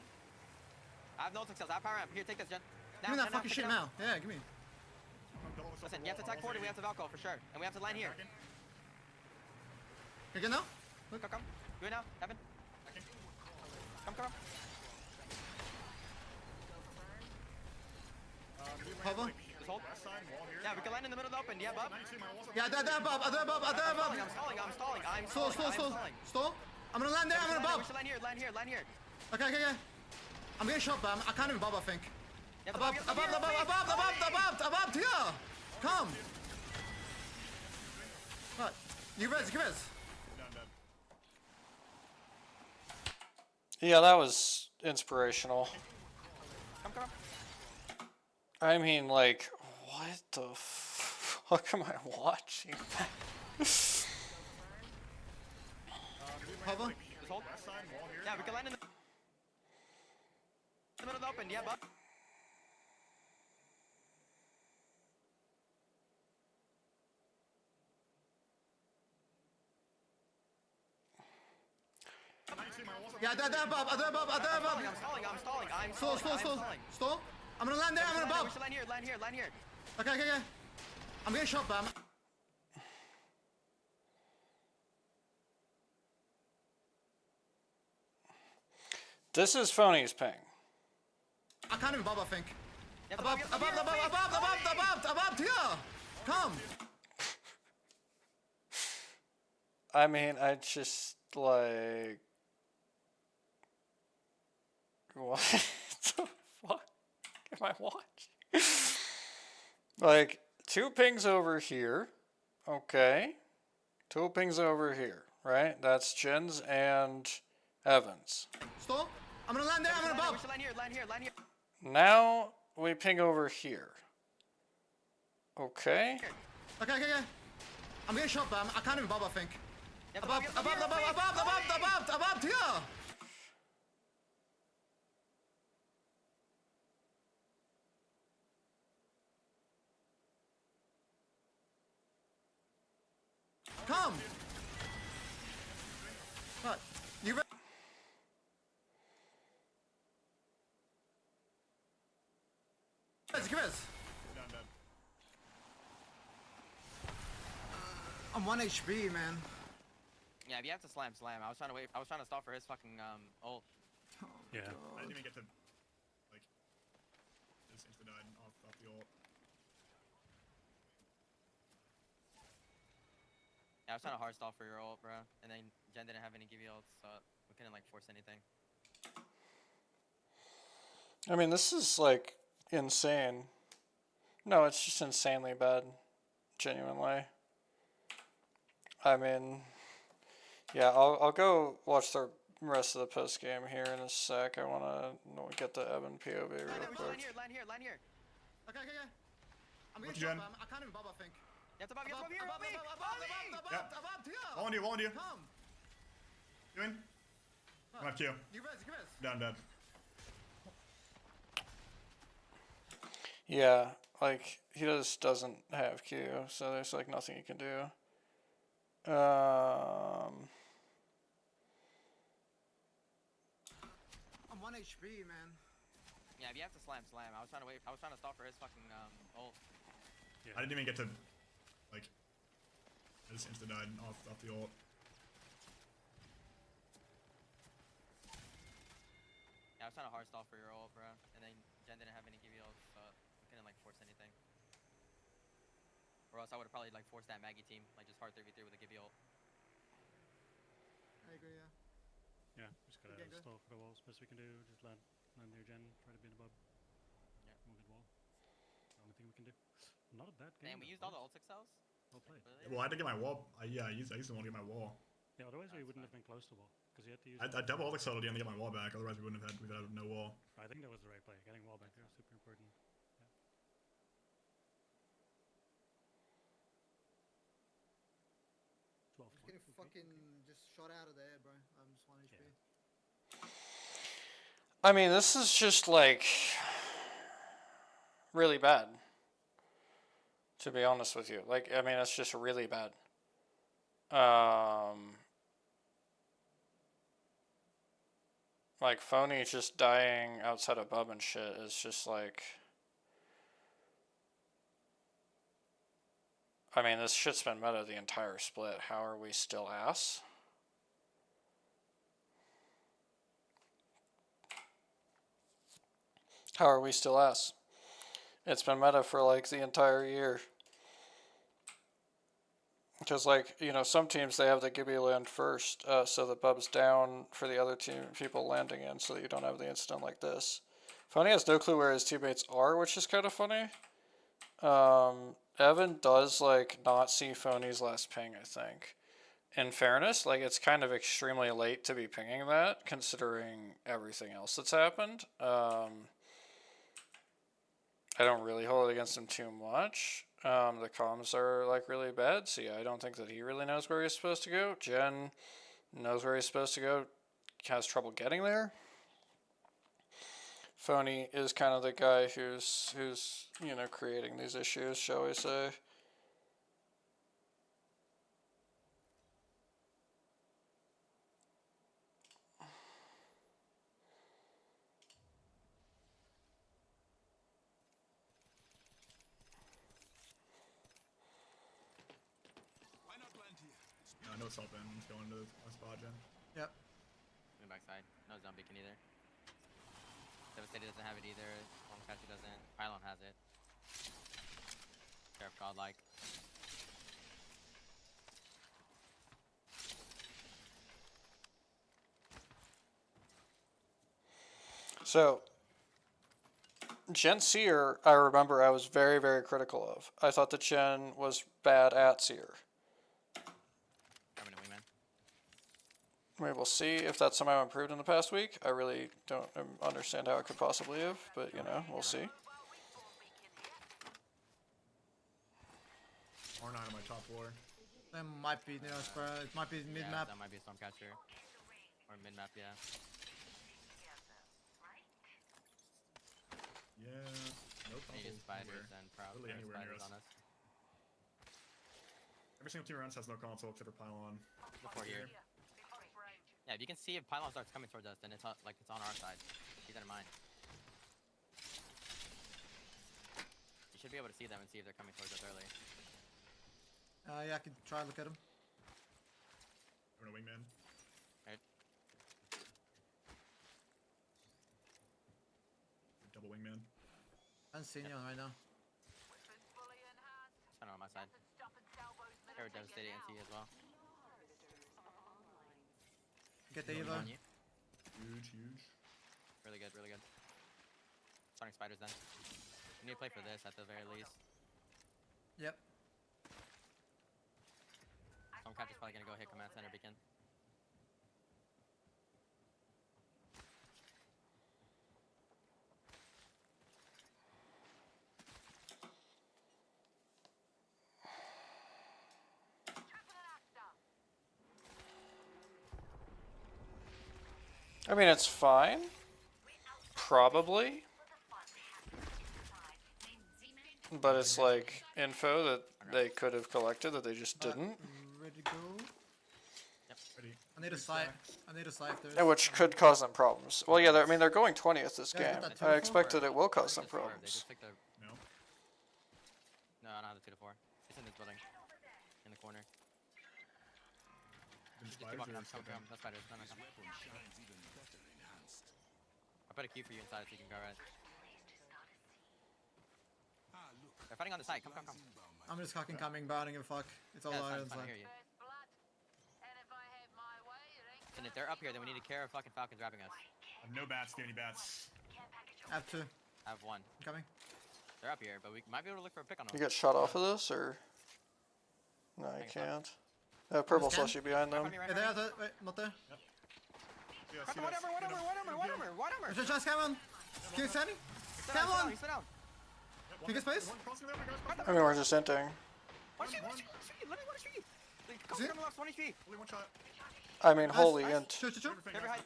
I have no success. I have power amp. Here, take this, Jen. me that fucking shit now. Yeah, give me. Listen, you have to attack forward and we have to Valko for sure. And we have to land here. You good now? Come. Do it now, Evan. Come. Cover. Just hold. Left side, wall here. Yeah, we can land in the middle of the open. Do you have up? 92, my wall's up. Yeah, they're above. I'm stalling. Stall. I'm gonna land there. I'm gonna We bob. should land here. Okay. I'm getting shot, but I can't even bob, I think. You have to Above. Here. Come. What? You res. Down. yeah, that was inspirational. Come. I mean, like, what the fuck am I watching? Cover. Just hold. West side wall here. Yeah, we can land in the middle of the open. Yeah, but. Yeah, they're above. They're above. They're above. I'm stalling. Stall. I'm gonna land there. I'm gonna We above. should land here. Okay. I'm getting shot, Bam. This is Phony's ping. I can't even above, I think. Yeah, Above, here! Come! I mean, I just, like... What the fuck am I watching? Like, 2 pings over here. Okay. 2 pings over here, right? That's Jins and Evans. Stall. I'm gonna land there. I'm gonna We above. should land here. Now we ping over here. Okay. Okay. I'm getting shot, Bam. I can't even above, I think. Yeah, Above, here! Come! What? You ready? Give us. Down dead. I'm 1 HP, man. Yeah, if you have to slam. I was trying to stall for his fucking ult. Yeah. I didn't even get to, like, just insta-died off the ult. Yeah, I was trying to hard stall for your ult, bro. And then Jen didn't have any give ults, so we couldn't like force anything. I mean, this is, like, insane. No, it's just insanely bad. Genuinely. I mean... Yeah, I'll go watch the rest of the post game here in a sec. I want to get the Evan POV real We should quick. land here. Okay. I'm What's getting shot, Jen? Bam. I can't even above, I think. Yeah, it's above here. Here! Wall on you. Come! You in? I have Q. Give us. Down dead. Yeah, like, he just doesn't have Q, so there's, like, nothing you can do. I'm 1 HP, man. Yeah, if you have to slam. I was trying to stall for his fucking ult. I didn't even get to, like, I just insta-died off the ult. Yeah, I was trying to hard stall for your ult, bro. And then Jen didn't have any give ults, so we couldn't like force anything. Or else I would have probably like forced that Maggie team, like just hard 3v3 with a give ult. I agree, yeah. Yeah, just gotta Okay, good. stall for the wall. Best we can do. Just land near Gen. Try to be in the bub. Yeah. We'll get wall. Only thing we can do. Not a bad game. And we though, used all the boys. ult cells. Well played. Well, I had to get my wall. I used the one to get my wall. Yeah, otherwise we That's wouldn't fine. have been close to wall. Because you had to use... I double ult accel at the end to get my wall back, otherwise we'd have had no wall. I think that was the right play. Getting wall back there was super important. Yeah. 12 I'm getting fucking just shot out of the air, bro. I'm just 1 HP. Yeah. I mean, this is just, like, really bad. To be honest with you. Like, I mean, it's just really bad. Like, Phony just dying outside of bub and shit is just like... I mean, this shit's been meta the entire split. How are we still ass? How are we still ass? It's been meta for, like, the entire year. Because, like, you know, some teams, they have the Gibby land first, so the bub's down for the other people landing in, so that you don't have the incident like this. Phony has no clue where his teammates are, which is kind of funny. Evan does, like, not see Phony's last ping, I think. In fairness, like, it's kind of extremely late to be pinging that, considering everything else that's happened. I I don't really hold it against him too much. The comms are like really bad, so yeah, I don't think that he really knows where he's supposed to go. Jen knows where he's supposed to go, has trouble getting there. Phony is kind of the guy who's you know, creating these issues, shall we say. I know it's open. It's going to a spot, Jen. Yep. Moving backside. No zombie can either. Devastator doesn't have it either. Longcatcher doesn't. Pylon has it. Sheriff Godlike. So, Jen Seer, I remember I was very, very critical of. I thought that Jen was bad at Seer. Coming to wingman. We will see if that's somehow improved in the past week. I really don't understand how it could possibly have, but you know, we'll see. R9 on my top floor. That might be, you know, it might be mid Yeah, map. that might be a Stormcatcher. Or mid map, yeah. Yeah. No Need consoles spiders anywhere. and probably Literally anywhere near spiders us. on us. Every single team around us has no console except for Pylon. Before here. Yeah, if you can see if Pylon starts coming towards us, then it's like it's on our side. Keep that in mind. You should be able to see them and see if they're coming towards us early. Yeah, I can try and look at him. I'm a wingman. Right? Double wingman. I haven't seen you on right now. Kind of on my side. They're devastating NC as well. Get the Going Evo. on you. Huge, huge. Really good, really good. Starting spiders then. We need to play for this at the very least. Yep. Stormcatcher's probably gonna go hit command center beacon. I mean, it's fine. Probably. But it's like info that they could have collected that they just didn't. Ready to go. Ready. I need a scythe. I need a scythe. And which could cause them problems. Well, yeah, I mean, they're going 20th this Yeah, game. but that I 2-4 expect that it will cause them Just 4. They problems. just took the. No. No, I don't have the 2 to 4. It's in this building. In the corner. Just Keep spiders walking or up. Come, come. No spiders. No, no, come. I put a Q for you inside so you can go right. They're fighting on the side. Come, come, come. I'm just fucking coming, but I don't give a fuck. It's all Yeah, out it's of fine, the I hear you. And if they're up here, then we need to care if fucking Falcon's wrapping us. I have no bats, Danny bats. I have 2. I have 1. Coming. They're up here, but we might be able to look for a pick on them. You get shot off of this, or? No, you Thanks, bud. can't. Purple Scan? slushy behind them. Yeah, there, there, wait, not there. Yeah, see One this. armor, one armor, one armor, one armor, one armor. Just try Cameron. Can you send me? Come on. He's down. Can you get space? One crossing there, guys. Crossing I mean, we're just inting. One HP, one HP, let me 1 HP. Come it? on the left, 1 HP. Only one shot. I mean, holy Nice. int. Shoot. Everything, Every guys. height.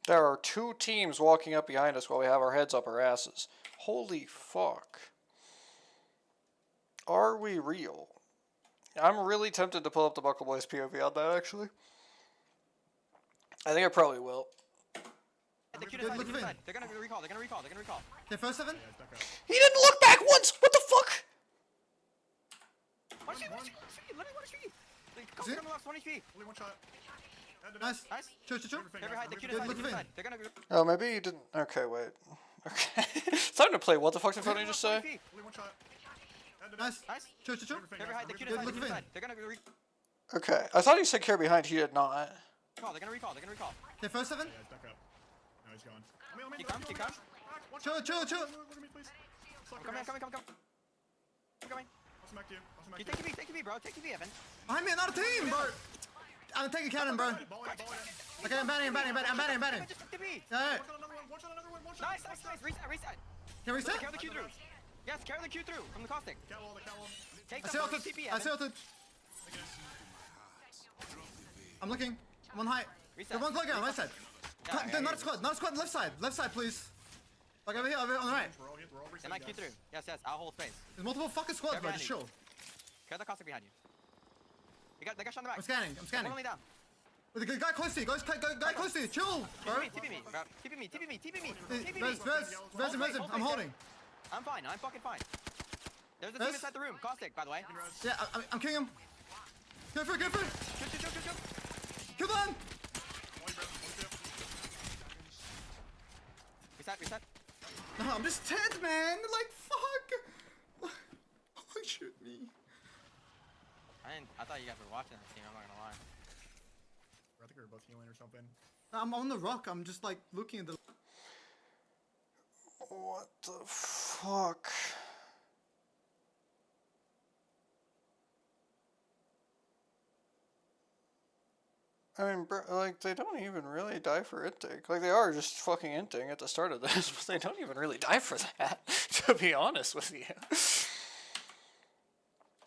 There are 2 teams walking up behind us while we have our heads up our asses. Holy fuck. Are we real? I'm really tempted to pull up the Buckle Boys POV on that, actually. I think I probably will. The Q Good, side, look Q at side. They're gonna recall, they're gonna recall, they're gonna recall. Okay, first 7. Yeah, it's back up. He didn't look back once! What the fuck? 1 HP, 1 HP, let me 1 HP. Come See? on the left, 1 HP. Only one shot. Nice. Nice. Shoot. Everything, Every height, the Q Good, side, look the at Q me. side. They're gonna Oh, maybe he didn't. Okay, wait. Okay. It's time to play. What the fuck did Phony just say? Only one shot. Nice. Nice. Shoot. Every height, the Q Good, side, look the at Q me. side. They're gonna Okay. I thought he said care behind. He did not. recall, they're gonna recall, they're gonna recall. Okay, first 7. Yeah, it's back up. No, he's gone. He comes, he comes. Chill. Look at me, please. Come in, come in, come in, come in. I'm coming. I'll smack you. I'll smack You you. take me, bro. Take me, Evan. Behind me, another team, bro. I'm taking cannon, bro. Ball in it, ball in it. Okay, I'm banning. Just took the beat. Yeah. One shot, another one, one shot. Nice. Reset. Can we reset? Carry the Q through. Yes, carry the Q through from the caustic. Cat wall, the cat wall. Take I the see fucking ulted. TP, I see Evan. ulted. I'm looking. I'm on height. Reset. There's one cloak on the right side. Yeah, Not a squad. Not a squad. Left side. Left side, please. Like over here on the right. We're all Send resetting, that Q guys. through. Yes, I'll hold space. There's multiple fucking squads, bro. Just chill. Carry the caustic behind you. They got shot in the back. I'm scanning. One only down. With the guy close to you. Guy close to you. Chill, bro. TP me. Res him. I'm holding. I'm fine. I'm fucking fine. There's a Yes? team inside the room. Caustic, by the way. Yeah, I'm killing him. Go for it. Shoot. Kill them. Reset. No, I'm just dead, man. Like, fuck. Why shoot me? I thought you guys were watching this team, I'm not gonna lie. I think we were both healing or something. I'm on the rock. I'm just like looking at the. What the fuck? I mean, bro, like, they don't even really die for inting. Like, they are just fucking inting at the start of this, but they don't even really die for that, to be honest with you.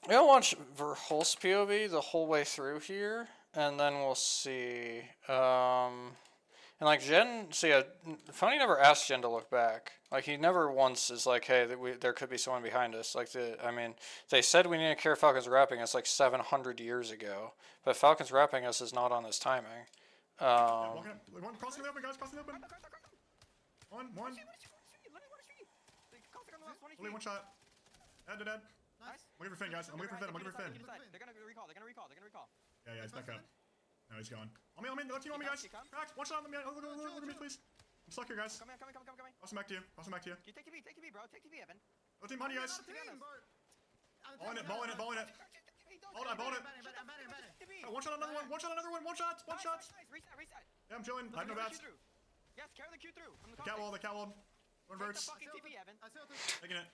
We'll watch Verhulst POV the whole way through here, and then we'll see. And, like, Jen, see, Phony never asked Jen to look back. Like, he never once is like, hey, there could be someone behind us. Like, they said we need to carry Falcon's wrapping us like 700 years ago, but Falcon's wrapping us is not on this timing. Walking up. One crossing the open, guys. Crossing the open. One. Only one shot. Dead. Nice. I'm looking for Finn, guys. I'm looking for Finn. They're gonna recall. Yeah, he's back up. No, he's gone. On me. Left team on me, guys. Cracks. One shot on me. Look at me, please. I'm stuck here, guys. Come here. Pass him back to you. You take TP, bro. Take TP, Evan. Left team on you, guys. Ball in it. Hold on. Oh, one shot, another one. One shot. Reset. Yeah, I'm chilling. I have no bats. Yes, carry the Q through from the The cat wall. One Take the verts. fucking TP, Evan. Taking it.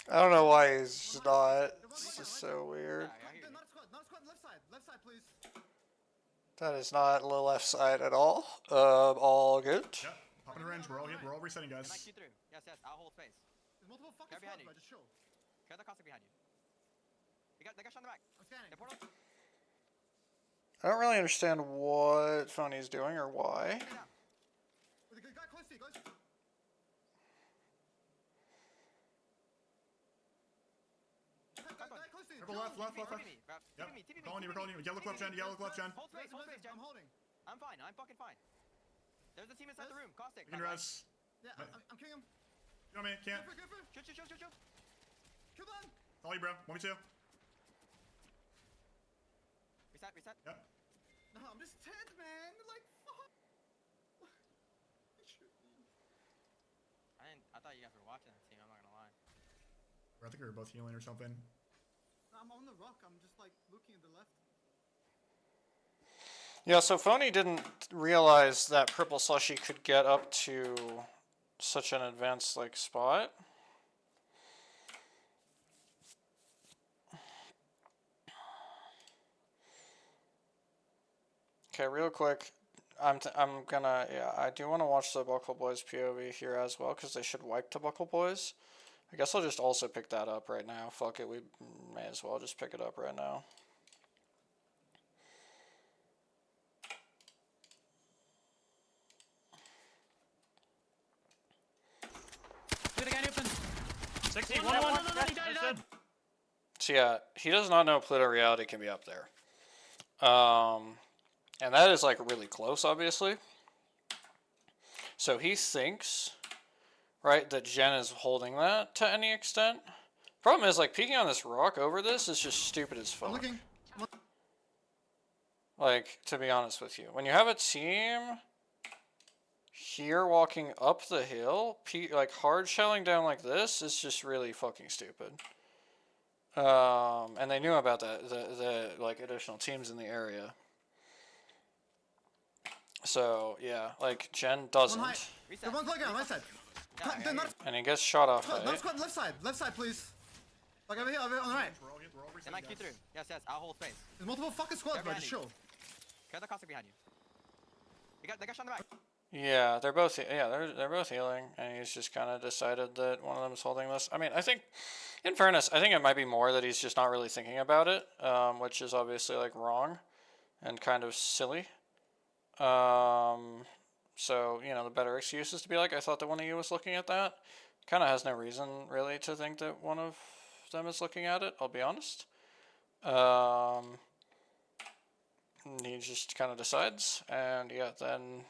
I don't know why he's just not. It's just so weird. I hear you. Not a squad. Left side, please. That is not the left side at all. All good. Yeah. Popping in range. We're all resetting, Send that guys. Q through. Yes, I'll hold space. There's multiple fucking Behind squads, you. bro. Just chill. Carry the caustic behind you. They got shot in the back. I'm scanning. They portal. I don't really understand what Phony's doing or why. With the guy close to you, guys. Guy close to you. Triple left. TP me. Yep. TP me. We're calling you. Yellow left, Jen. Hold space, Jen. I'm holding. I'm fine. I'm fucking fine. There's a team inside the room. Caustic. You can res. Yeah, I'm killing him. You know me. Can't. Go for it. Shoot. Kill them. All you, bro. 1v2. Reset. Yep. No, I'm just dead, man. Like, fuck. Shoot me. I thought you guys were watching this team, I'm not gonna lie. I think we were both healing or something. I'm on the rock. I'm just like looking at the left. Yeah, so Phony didn't realize that Purple Slushy could get up to such an advanced like spot. Okay, real quick, I'm gonna, yeah, I do want to watch the Buckle Boys POV here as well, because they should wipe to Buckle Boys. I guess I'll just also pick that up right now. Fuck it, we may as well just pick it up right now. Look at the guy open. 60, One. He died. So yeah, he does not know Pluto Reality can be up there. And that is like really close, obviously. So he thinks, right, that Jen is holding that to any extent. Problem is, like, peeking on this rock over this is just stupid as I'm fuck. looking. Like, to be honest with you. When you have a team here walking up the hill, like, hard shelling down like this is just really fucking stupid. And they knew about that, the like, additional teams in the area. So, yeah, like, Jen doesn't. There's one cloak on my side. And And he gets shot off not a height. squad. Left side, please. Like over here on the right. We're all Send I Q through. Yes, I'll hold space. There's multiple fucking squads, bro. Just chill. Kill the Caustic behind you. They got shot in the back. Yeah, they're both they're both healing, and he's just kind of decided that one of them is holding this. I mean, I think, in fairness, I think it might be more that he's just not really thinking about it, which is obviously like wrong, and kind of silly. So you know, the better excuse is to be like, I thought that one of you was looking at that. Kind of has no reason really to think that one of them is looking at it. I'll be honest. He just kind of decides, and yeah, then.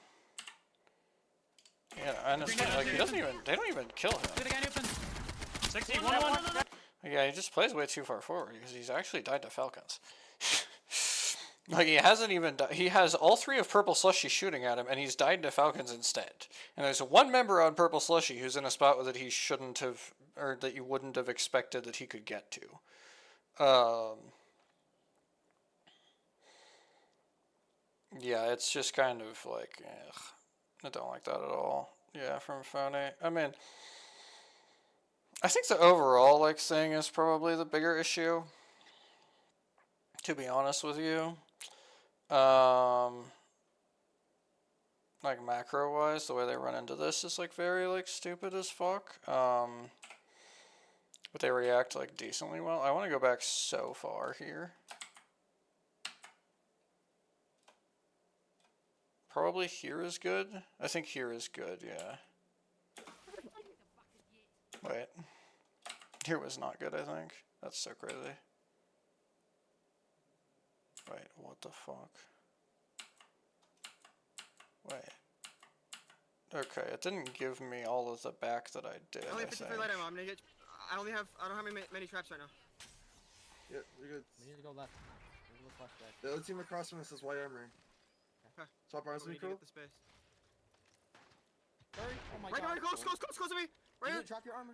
Yeah, honestly, like he doesn't even. They don't even kill him. 60, 1-1. Yeah, he just plays way too far forward because he's actually died to Falcons. Like he hasn't even. He has all three of Purple Slushy shooting at him, and he's died to Falcons instead. And there's one member on Purple Slushy who's in a spot that he shouldn't have, or that you wouldn't have expected that he could get to. Yeah, it's just kind of like, ugh, I don't like that at all. Yeah, from Phony. I mean, I think the overall like thing is probably the bigger issue. To be honest with you, like macro wise, the way they run into this is like very like stupid as fuck. But they react like decently well. I want to go back so far here. Probably here is good. I think here is good, yeah. Wait. Here was not good, I think. That's so crazy. Wait, what the fuck? Wait. Okay, it didn't give me all of the back that I did, I only I have 53 think. light ammo. I'm gonna get. I don't have many traps right now. Yeah, we're good. We need to go left. We need to go left back. The other team across from us is white armor. Okay. Swap arms We with need me, to Crow. get the space. Hurry! Oh my Right, god. close to me. Right here. Drop your armor.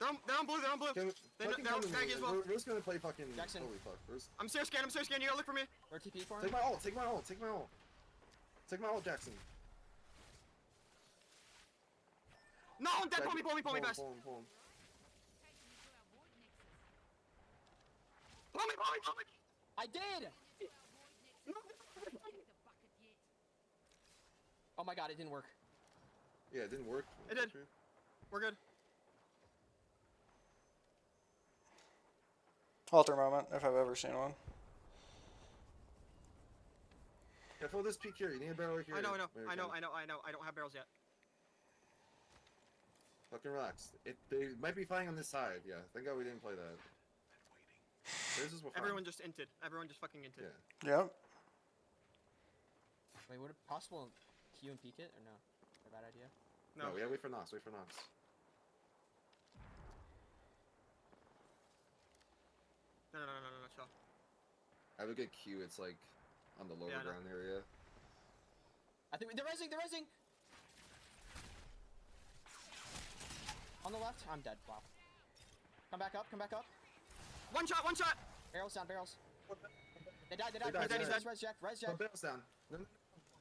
They're on blue. Can, They're fucking on come to Maggie me. as well. We're just gonna play fucking. Jackson. Holy fuck. I'm stair scan. You gotta look for me. Or TP for him. Take my ult. Take my ult. Take my ult. Take my ult, Jackson. No, I'm dead. Pull me, best. Pull him. Pull me. I did! Oh my god, it didn't work. Yeah, it didn't work. It did. We're good. Halter moment, if I've ever seen one. Careful with this peek here. You need a barrel here. I know. There you I go. don't have barrels yet. Fucking relax. They might be fighting on this side. Yeah, thank God we didn't play that. This is what. Everyone just inted. Everyone just fucking inted. Yeah. Yep. Wait, would it possible Q and peek it or no? A bad idea? No, we gotta wait for Nox. Wait for Nox. No, chill. I have a good Q. It's like on the lower Yeah, I know. ground area. I think they're rising! On the left? I'm dead. Wow. Come back up. One shot. Barrels down. They died. died, he's dead. Res Jack. Put barrels down. No.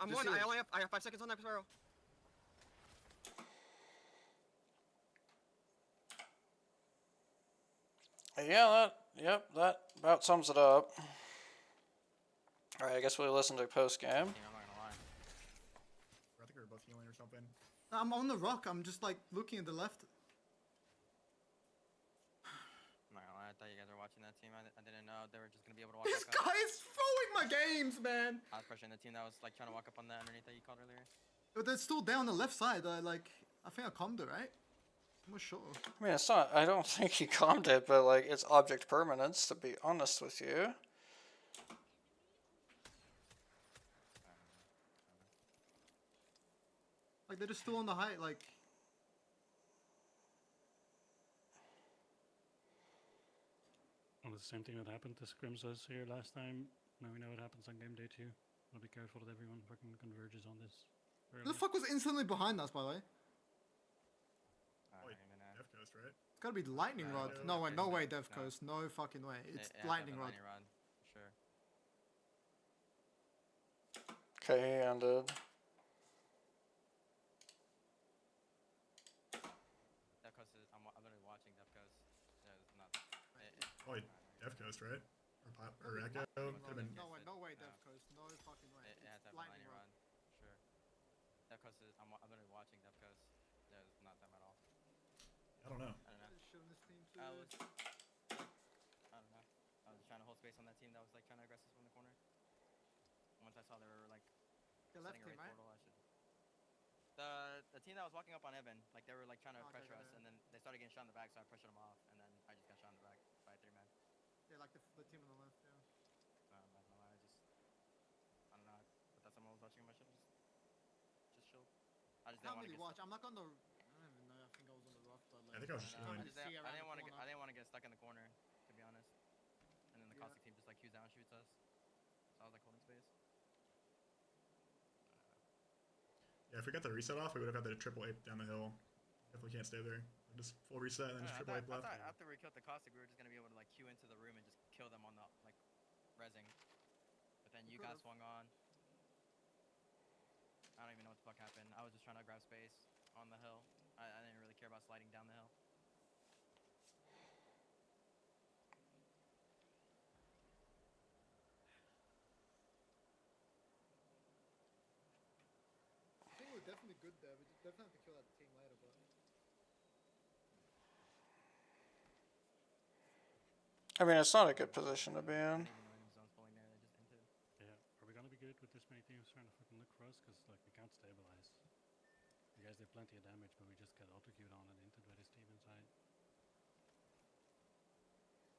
I'm Just one. heal. I have 5 seconds on that barrel. Yeah, that about sums it up. Alright, I guess we'll listen to post game. I'm not gonna lie. I think we were both healing or something. I'm on the rock. I'm just like looking at the left. I'm not gonna lie. I thought you guys were watching that team. I didn't know they were just gonna be able to walk This back up. guy is throwing my games, man. I was pressuring the team that was like trying to walk up on that underneath that you called earlier. But they're still down the left side. I think I calmed it, right? I'm not sure. I mean, it's not, I don't think he calmed it, but like, it's object permanence, to be honest with you. Like they're just still on the height. Like Well, it's the same thing that happened to Scrimsas here last time. Now we know what happens on game day 2. We'll be careful that everyone fucking converges on this. who the fuck was instantly behind us, by the way? I don't even know. Death Coast, right? It's gotta be lightning rod. No way, no way, Dev Coast. No fucking way. It's It has to have lightning been rod. Lightning rod. Sure. Okay, he ended. Death Coast is. I'm literally watching Death Coast. Yeah, it's not. Oh, Dev Coast, right? Or No, Echo. no, Could have been. no way, no way, No. Dev Coast. No fucking way. It has It's to have a lightning lightning rod. rod. Sure. Dev Coast is. I'm literally watching Dev Coast. There's not them at all. I don't know. I don't know. Shit on this team too. I was. I don't know. I was trying to hold space on that team that was like trying to aggressive from the corner. Once I saw they were like The left setting a team, raid right? portal, I should. The team that was walking up on Evan, like they were like trying to Oh, okay, pressure okay, us, okay. and then they started getting shot in the back, so I pressured them off, and then I just got shot in the back by a 3-man. Yeah, like the team on the left. Yeah. I'm not gonna lie, I don't know. But that's someone was watching my shit. Just chill. I just I didn't can't want to really get. watch. I'm like on the. I don't even know. I think I was on the rock, but like. I think I was I just don't know. going. Just see I around didn't the want to. corner. I didn't want to get stuck in the corner, to be honest. And then the Yeah. caustic team just like Q's down, shoots us. So I was like holding space. Yeah, if we got the reset off, we would have had the triple ape down the hill. Definitely can't stay there. Just full reset and then just triple ape I left. thought after we killed the caustic, we were just gonna be able to like queue into the room and just kill them on the like rezzing. But then you guys swung on. I don't even know what the fuck happened. I was just trying to grab space on the hill. I didn't really care about sliding down the hill. I think we're definitely good there. We definitely have to kill that team later, but. I mean, it's not a good position to be in. Even though any zone's pulling there, they just entered. Yeah, are we gonna be good with this many teams trying to fucking look for us? Cause like we can't stabilize. You guys did plenty of damage, but we just got auto-queued on and entered by this team inside.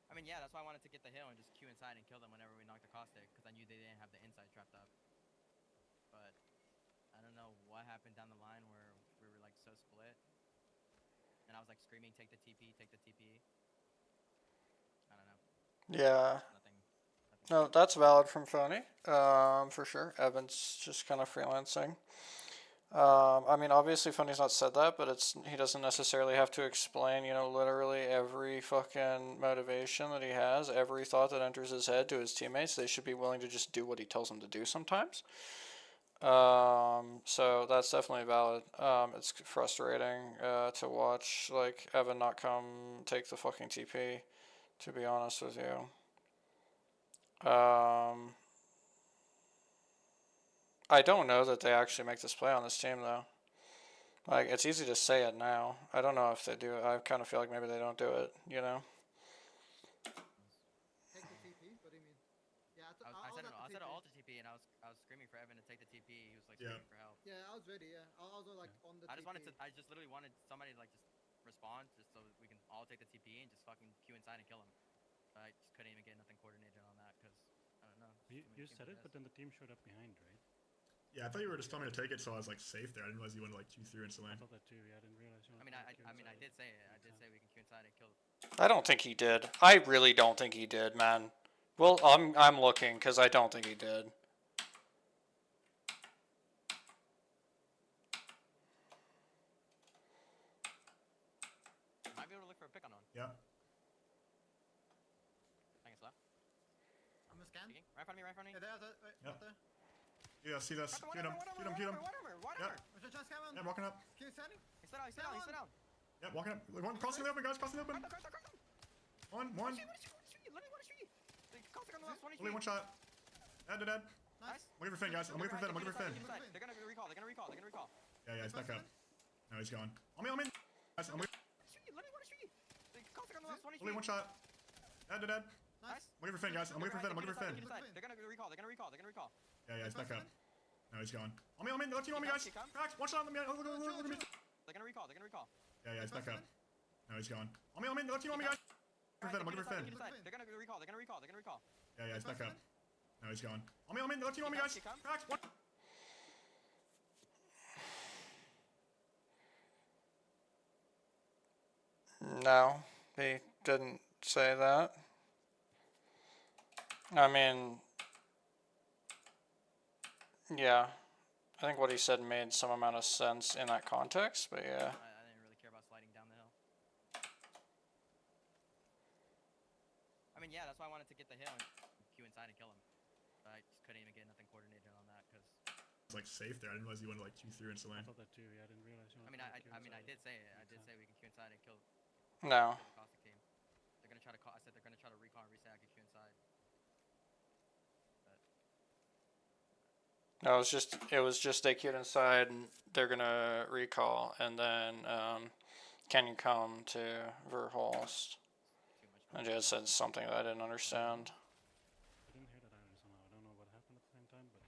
I mean, yeah, that's why I wanted to get the hill and just queue inside and kill them whenever we knocked the caustic, because I knew they didn't have the inside trapped up. But I don't know what happened down the line where we were like so split. And I was like screaming, take the TP, take the TP. I don't know. Yeah. Nothing. No, that's valid from Phony, for sure. Evan's just kind of freelancing. I mean, obviously, Phony's not said that, but he doesn't necessarily have to explain, literally every fucking motivation that he has, every thought that enters his head to his teammates. They should be willing to just do what he tells them to do sometimes. So that's definitely valid. It's frustrating to watch like Evan not come take the fucking TP, to be honest with you. I don't know that they actually make this play on this team though. Like, it's easy to say it now. I don't know if they do it. I kind of feel like maybe they don't do it, Take the TP? What do you mean? Yeah, I said at the an TP. alter TP, and I was screaming for Evan to take the TP. He was like Yeah. screaming for help. Yeah, I was ready. Yeah, I was like on the. I just TP. I just literally wanted somebody to like just respond, just so we can all take the TP and just fucking queue inside and kill him. But I just couldn't even get nothing coordinated on that because I don't know. You said it, but then the team showed up behind, right? Yeah, I thought you were just telling me to take it, so I was like safe there. I didn't realize you wanted to like queue through instantly. I thought that too. Yeah, I didn't realize you. I mean, I did say it. I did say we can queue inside and kill. I don't think he did. I really don't think he did, man. Well, I'm looking because I don't think he did. Might be able to look for a pick on. Yeah. I guess left. I'm gonna scan. Peeking. Right in front of me. Right in front of me. Yeah, there. Wait, Yep. right there. Yeah, see this. Get him. Get him. Get him. Whatever. I'm just trying to scan him. Yeah, walking up. Keep standing. He slid out. He slid out. He slid out. Yeah, walking up. One, crossing the open, guys. Crossing the open. One. Let me want to shoot. The caustic on the left. 20 Only one shot. Dead. Nice. I'm looking for Finn, guys. I'm looking for Finn. I'm looking for Finn. They're gonna recall. They're gonna recall. Yeah, he's back up. No, he's gone. On me. Guys, I'm looking. Let me want to shoot. The caustic on the left. 20 Only one shot. Dead. Nice. I'm looking for Finn, guys. I'm looking for Finn. I'm looking for Finn. They're gonna recall. Yeah, he's back up. No, he's gone. On me. Left team on me, guys. Cracks. One shot on me. Look at me. They're gonna recall. Yeah, he's back up. No, he's gone. On me. Left team on me, guys. I'm looking for Finn. They're gonna recall. Yeah, he's back up. No, he's gone. On me. Left team on me, guys. Cracks. One. No, he didn't say that. I mean, yeah. I think what he said made some amount of sense in that context, but yeah. I didn't really care about sliding down the hill. I mean, yeah, that's why I wanted to get the hill and queue inside and kill him. But I just couldn't even get nothing coordinated on that because. It's like safe there. I didn't realize you wanted to like queue through instantly. I thought that too. Yeah, I didn't realize you. I mean, I did say it. I did say we can queue inside and kill No. the caustic team. They're gonna try to call. I said they're gonna try to recon, reset, I could queue inside. But No, it was just they queued inside and they're gonna recall, and then can you come to Verholst? too much. And noise. Jed said something that I didn't understand. I didn't hear that either somehow. I don't know what happened at the same time, but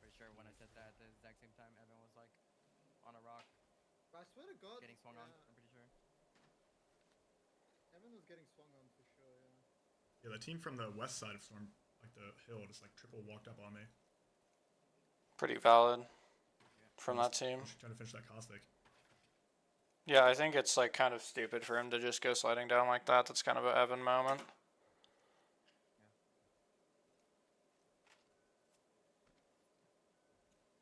Pretty sure when I said that at the exact same time, Evan was like on a rock, But I swear to God, getting swung on. yeah, I'm pretty sure. Evan was getting swung on for sure. Yeah. Yeah, the team from the west side of Storm, like the hill, just like triple walked up on me. Pretty valid from that team. Trying to finish that caustic. Yeah, I think it's like kind of stupid for him to just go sliding down like that. That's kind of an Evan moment.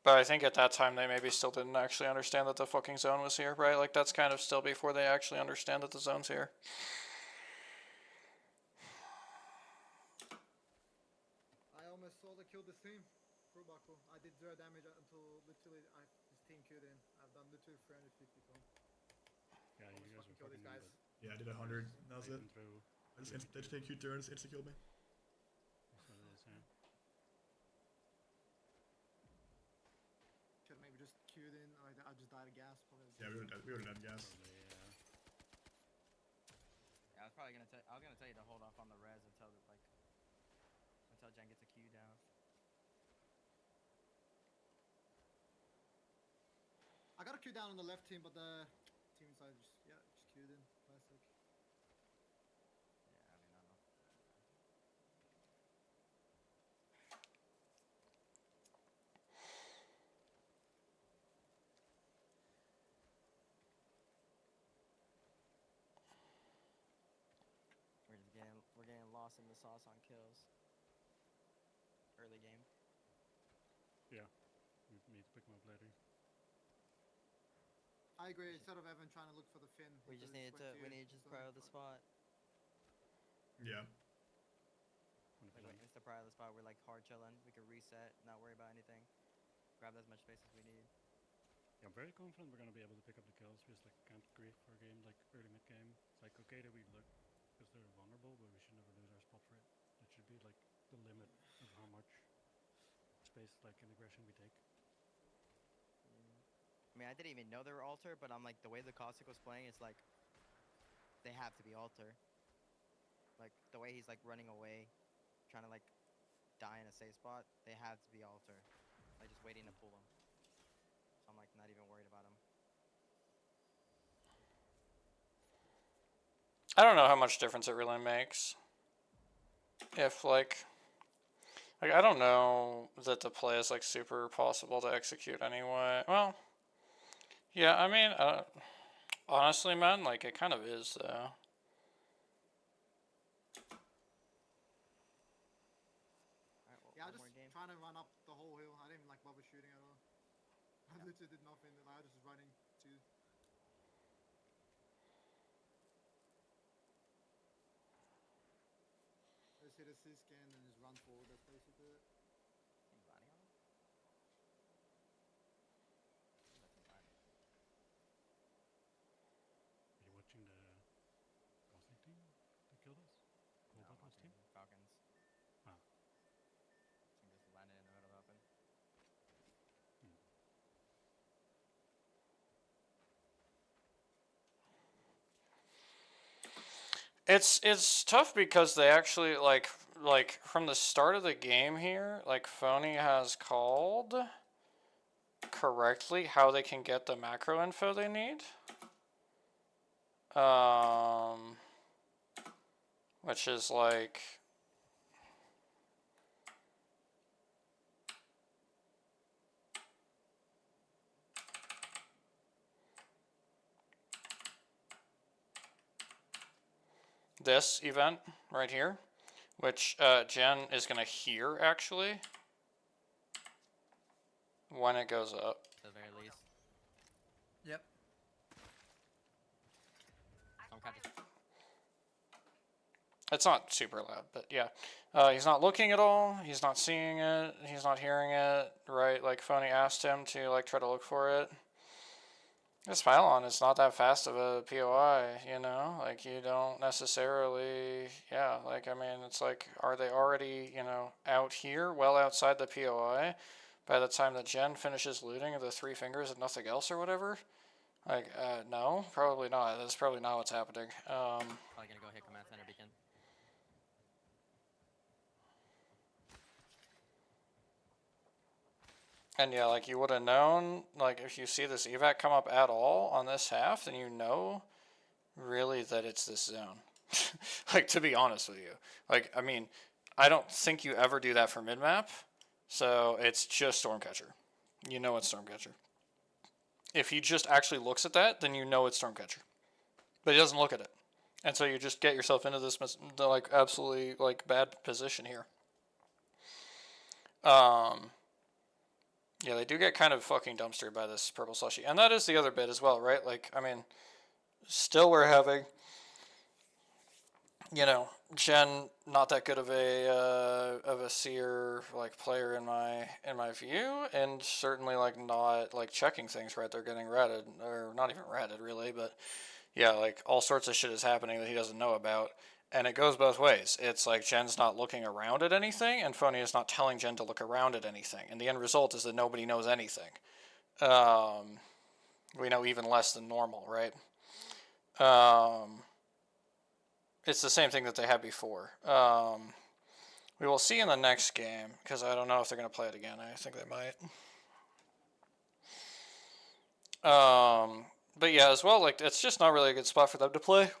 But I think at that time they maybe still didn't actually understand that the fucking zone was here, right? Like that's kind of still before they actually understand that the zone's here. I almost saw the kill this team. Krubako. I did 0 damage until literally this team killed in. I've done literally 350 to him. yeah, you guys Fucking were kill these fucking guys. Yeah, I did 100. That was it. breaking through. I just they just take Q turn, just insta killed me. So it is, yeah. Should maybe just queued in. I just died of gas. Probably. Yeah, we would have had gas. Probably, Yeah, I was probably gonna I was gonna tell you to hold off on the res until Jen gets a Q down. I got a queue down on the left team, but the team inside just queued in. Classic. Yeah, I mean I don't know. We're getting lost in the sauce on kills. Early game. yeah. We need to pick them up later. I agree. Instead of Evan trying to look for the fin, We just needed to just prio the spot. Yeah. 100%. Like insta prio the spot, we're like hard chilling. We could reset, not worry about anything. Grab as much space as we need. Yeah, I'm very confident we're gonna be able to pick up the kills. We just like can't grief for a game like early mid game. It's like okay that we look because they're vulnerable, but we should never lose our spot for it. That should be like the limit of how much space like in aggression we take. I mean, I didn't even know they were alter, but I'm like the way the caustic was playing, it's like they have to be alter. Like the way he's like running away, trying to like die in a safe spot, they have to be alter. Like just waiting to pull them. So I'm like not even worried about him. I don't know how much difference it really makes. If like I don't know that the play is like super possible to execute anyway. Well, yeah, I mean, honestly, man, like it kind of is though. Alright, well, Yeah, I one was more just game. trying to run up the whole hill. I didn't even like bother shooting at all. I literally did nothing. I was just running to. Just hit a C scan and just run forward. That's basically it. Team body on him? That's team body. Are you watching the caustic team that killed us? No, I'm Cold watching team? Falcons. Ah. Team just landed in the middle of the open. It's tough because they actually like from the start of the game here, like Phony has called correctly how they can get the macro info they need. Which is like this event right here, which Jen is gonna hear actually when it goes up. To the very least. Yep. I'm kind of. It's not super loud, but yeah. He's not looking at all. He's not seeing it. He's not hearing it, right? Like Phony asked him to like try to look for it. This pylon is not that fast of a POI, you know? Like, you don't necessarily, yeah, like, I mean, it's like, are they already, you know, out here, well outside the POI, by the time that Jen finishes looting the 3 fingers and nothing else or whatever? Like, no, probably not. That's probably not what's happening. Probably gonna go hit command center beacon. And yeah, like, you would have known, like, if you see this evac come up at all on this half, then you know, really, that it's this zone. Like, to be honest with you. Like, I mean, I don't think you ever do that for mid-map, so it's just Stormcatcher. You know it's Stormcatcher. If he just actually looks at that, then you know it's Stormcatcher. But he doesn't look at it. And so you just get yourself into this, like, absolutely, like, bad position here. Yeah, they do get kind of fucking dumpstered by this purple slushy. And that is the other bit as well, right? Like, I mean, still we're having, you know, Jen not that good of a seer like player in my view, and certainly like not like checking things right. They're getting ratted, or not even ratted really, but yeah, like all sorts of shit is happening that he doesn't know about. And it goes both ways. It's like Jen's not looking around at anything, and Phony is not telling Jen to look around at anything. And the end result is that nobody knows anything. We know even less than normal, right? It's the same thing that they had before. We will see in the next game, because I don't know if they're going to play it again. I think they might. But yeah, as well, like, it's just not really a good spot for them to play.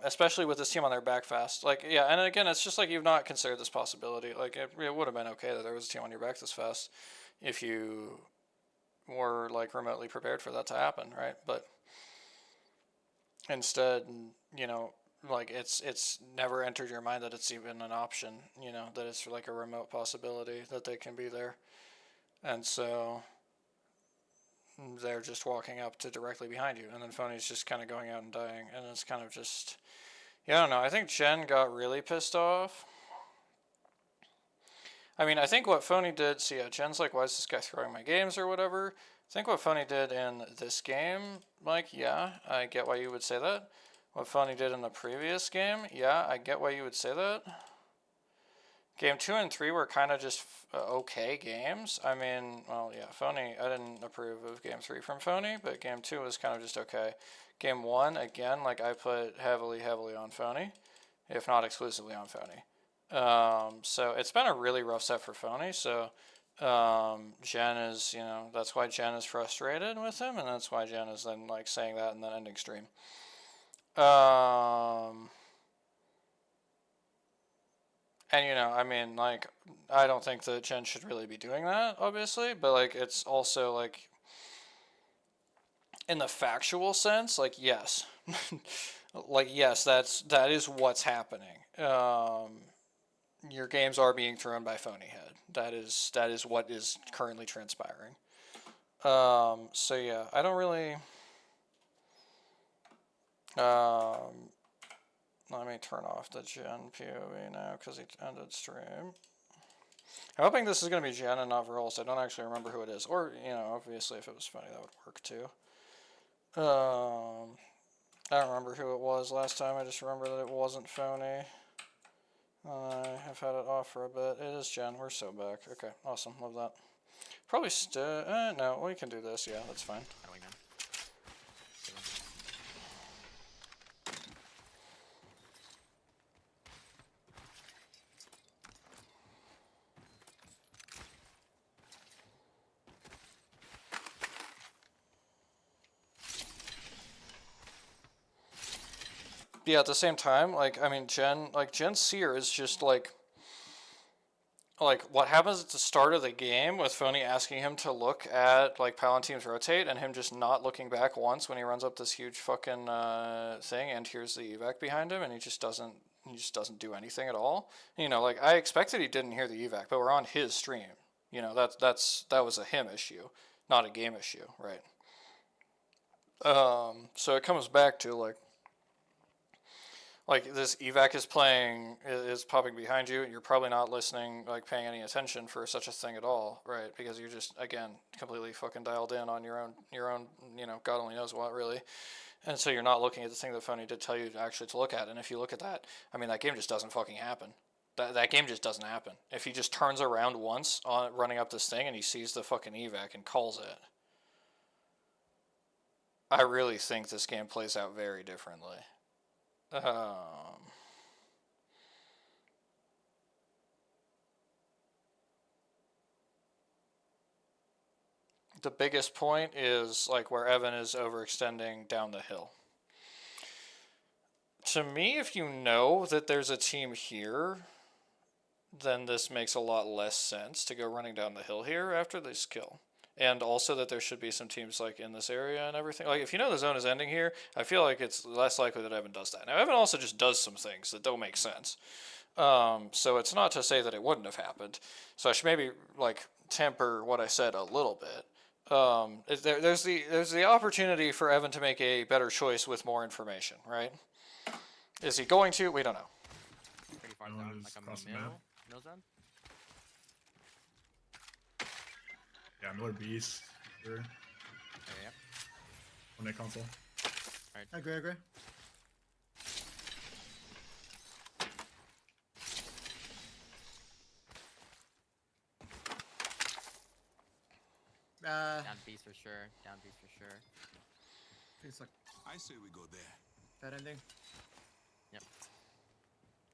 Especially with this team on their back fast. Like, yeah, and again, it's just like you've not considered this possibility. Like, it would have been okay that there was a team on your back this fast if you were, like, remotely prepared for that to happen, right? But instead, you know, like, it's never entered your mind that it's even an option, you know, that it's like a remote possibility that they can be there. And so they're just walking up to directly behind you, and then Phony's just kind of going out and dying, and it's kind of just, yeah, I don't know. I think Jen got really pissed off. I mean, I think what Phony did, see, yeah, Jen's like, why is this guy throwing my games or whatever? I think what Phony did in this game, like, yeah, I get why you would say that. What Phony did in the previous game, yeah, I get why you would say that. Game 2 and 3 were kind of just okay games. I mean, well, yeah, Phony, I didn't approve of Game 3 from Phony, but Game 2 was kind of just okay. Game 1, again, like, I put heavily on Phony, if not exclusively on Phony. So it's been a really rough set for Phony, so Jen is, you know, that's why Jen is frustrated with him, and that's why Jen is then, like, saying that and then ending stream. And, you know, I mean, like, I don't think that Jen should really be doing that, obviously, but, like, it's also, like, in the factual sense, like, yes. Like, yes, that is what's happening. Your games are being thrown by Phony Head. That is what is currently transpiring. So, yeah, I don't really... let me turn off the Jen POV now, because he ended stream. I'm hoping this is going to be Jen and not Verolst. I don't actually remember who it is. Or, you know, obviously if it was Phony, that would work too. I don't remember who it was last time. I just remember that it wasn't Phony. I have had it off for a bit. It is Jen. We're so back. Okay, awesome. Love that. Probably still... no, we can do this. Yeah, that's fine. Yeah, at the same time, like, I mean, Jen Seer is just, like, what happens at the start of the game with Phony asking him to look at, like, Paladin teams rotate, and him just not looking back once when he runs up this huge fucking, thing, and here's the evac behind him, and he just doesn't do anything at all. You know, like, I expected he didn't hear the evac, but we're on his stream. You know, that was a him issue, not a game issue, right? So it comes back to, like, Like this evac is playing, is popping behind you, and you're probably not listening, like paying any attention for such a thing at all, right? Because you're just, again, completely fucking dialed in on your own, you know, God only knows what, really. And so you're not looking at the thing that Phony did tell you actually to look at. And if you look at that, I mean, that game just doesn't fucking happen. That game just doesn't happen. If he just turns around once on running up this thing and he sees the fucking evac and calls it, I really think this game plays out very differently. The biggest point is like where Evan is overextending down the hill. To me, if you know that there's a team here, then this makes a lot less sense to go running down the hill here after this kill. And also that there should be some teams like in this area and everything. Like if you know the zone is ending here, I feel like it's less likely that Evan does that. Now Evan also just does some things that don't make sense. So it's not to say that it wouldn't have happened. So I should maybe like temper what I said a little bit. There's the opportunity for Evan to make a better choice with more information, right? Is he going to? We don't know. Pretty far No down, one is like a across the mill, map. mill zone. Yeah, Miller Beast. Sure. Yeah, yeah. On that console. I agree, I agree. Down beast for sure. Down beast for sure. It's like I say we go there. that ending.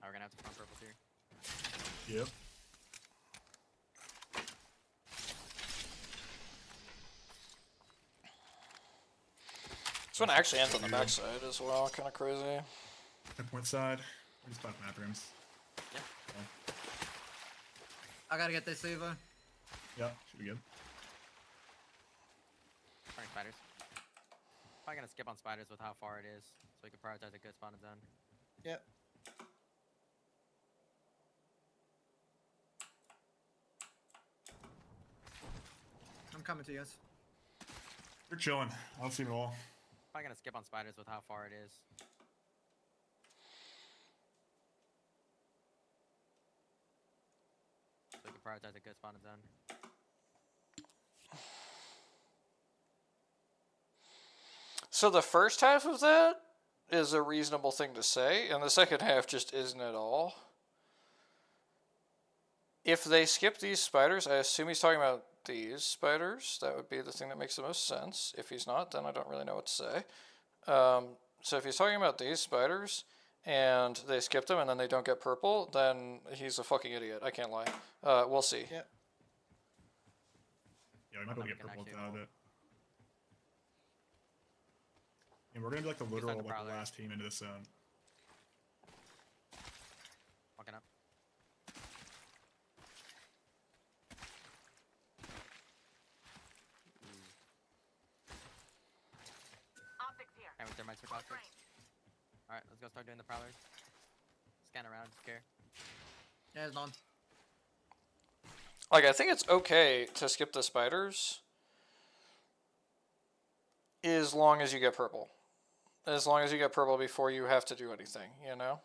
Oh, we're gonna have to front purple here. Yep. This one actually ends on the backside as well, kind of crazy. Point side. We just left map rooms. Yeah. I gotta get this Eva. Yeah, should be good. Running spiders. Probably gonna skip on spiders with how far it is, so we can prioritize a good spawn zone. Yep. I'm coming to you guys. We're chilling. I don't see them at all. Probably gonna skip on spiders with how far it is. So we can prioritize a good spawn zone. So the first half of that is a reasonable thing to say, and the second half just isn't at all. If they skip these spiders, I assume he's talking about these spiders. That would be the thing that makes the most sense. If he's not, then I don't really know what to say. So if he's talking about these spiders, and they skip them, and then they don't get purple, then he's a fucking idiot. I can't lie. We'll see. Yep. Yeah, we might be able to get purple out of it. And we're gonna be like the literal like prowler. last team into this zone. Walking up. And with their mics for prospects. Alright, let's go start doing the prowlers. Scan around, scare. Yeah, it's on. Like, I think it's okay to skip the spiders as long as you get purple. As long as you get purple before you have to do anything, you know?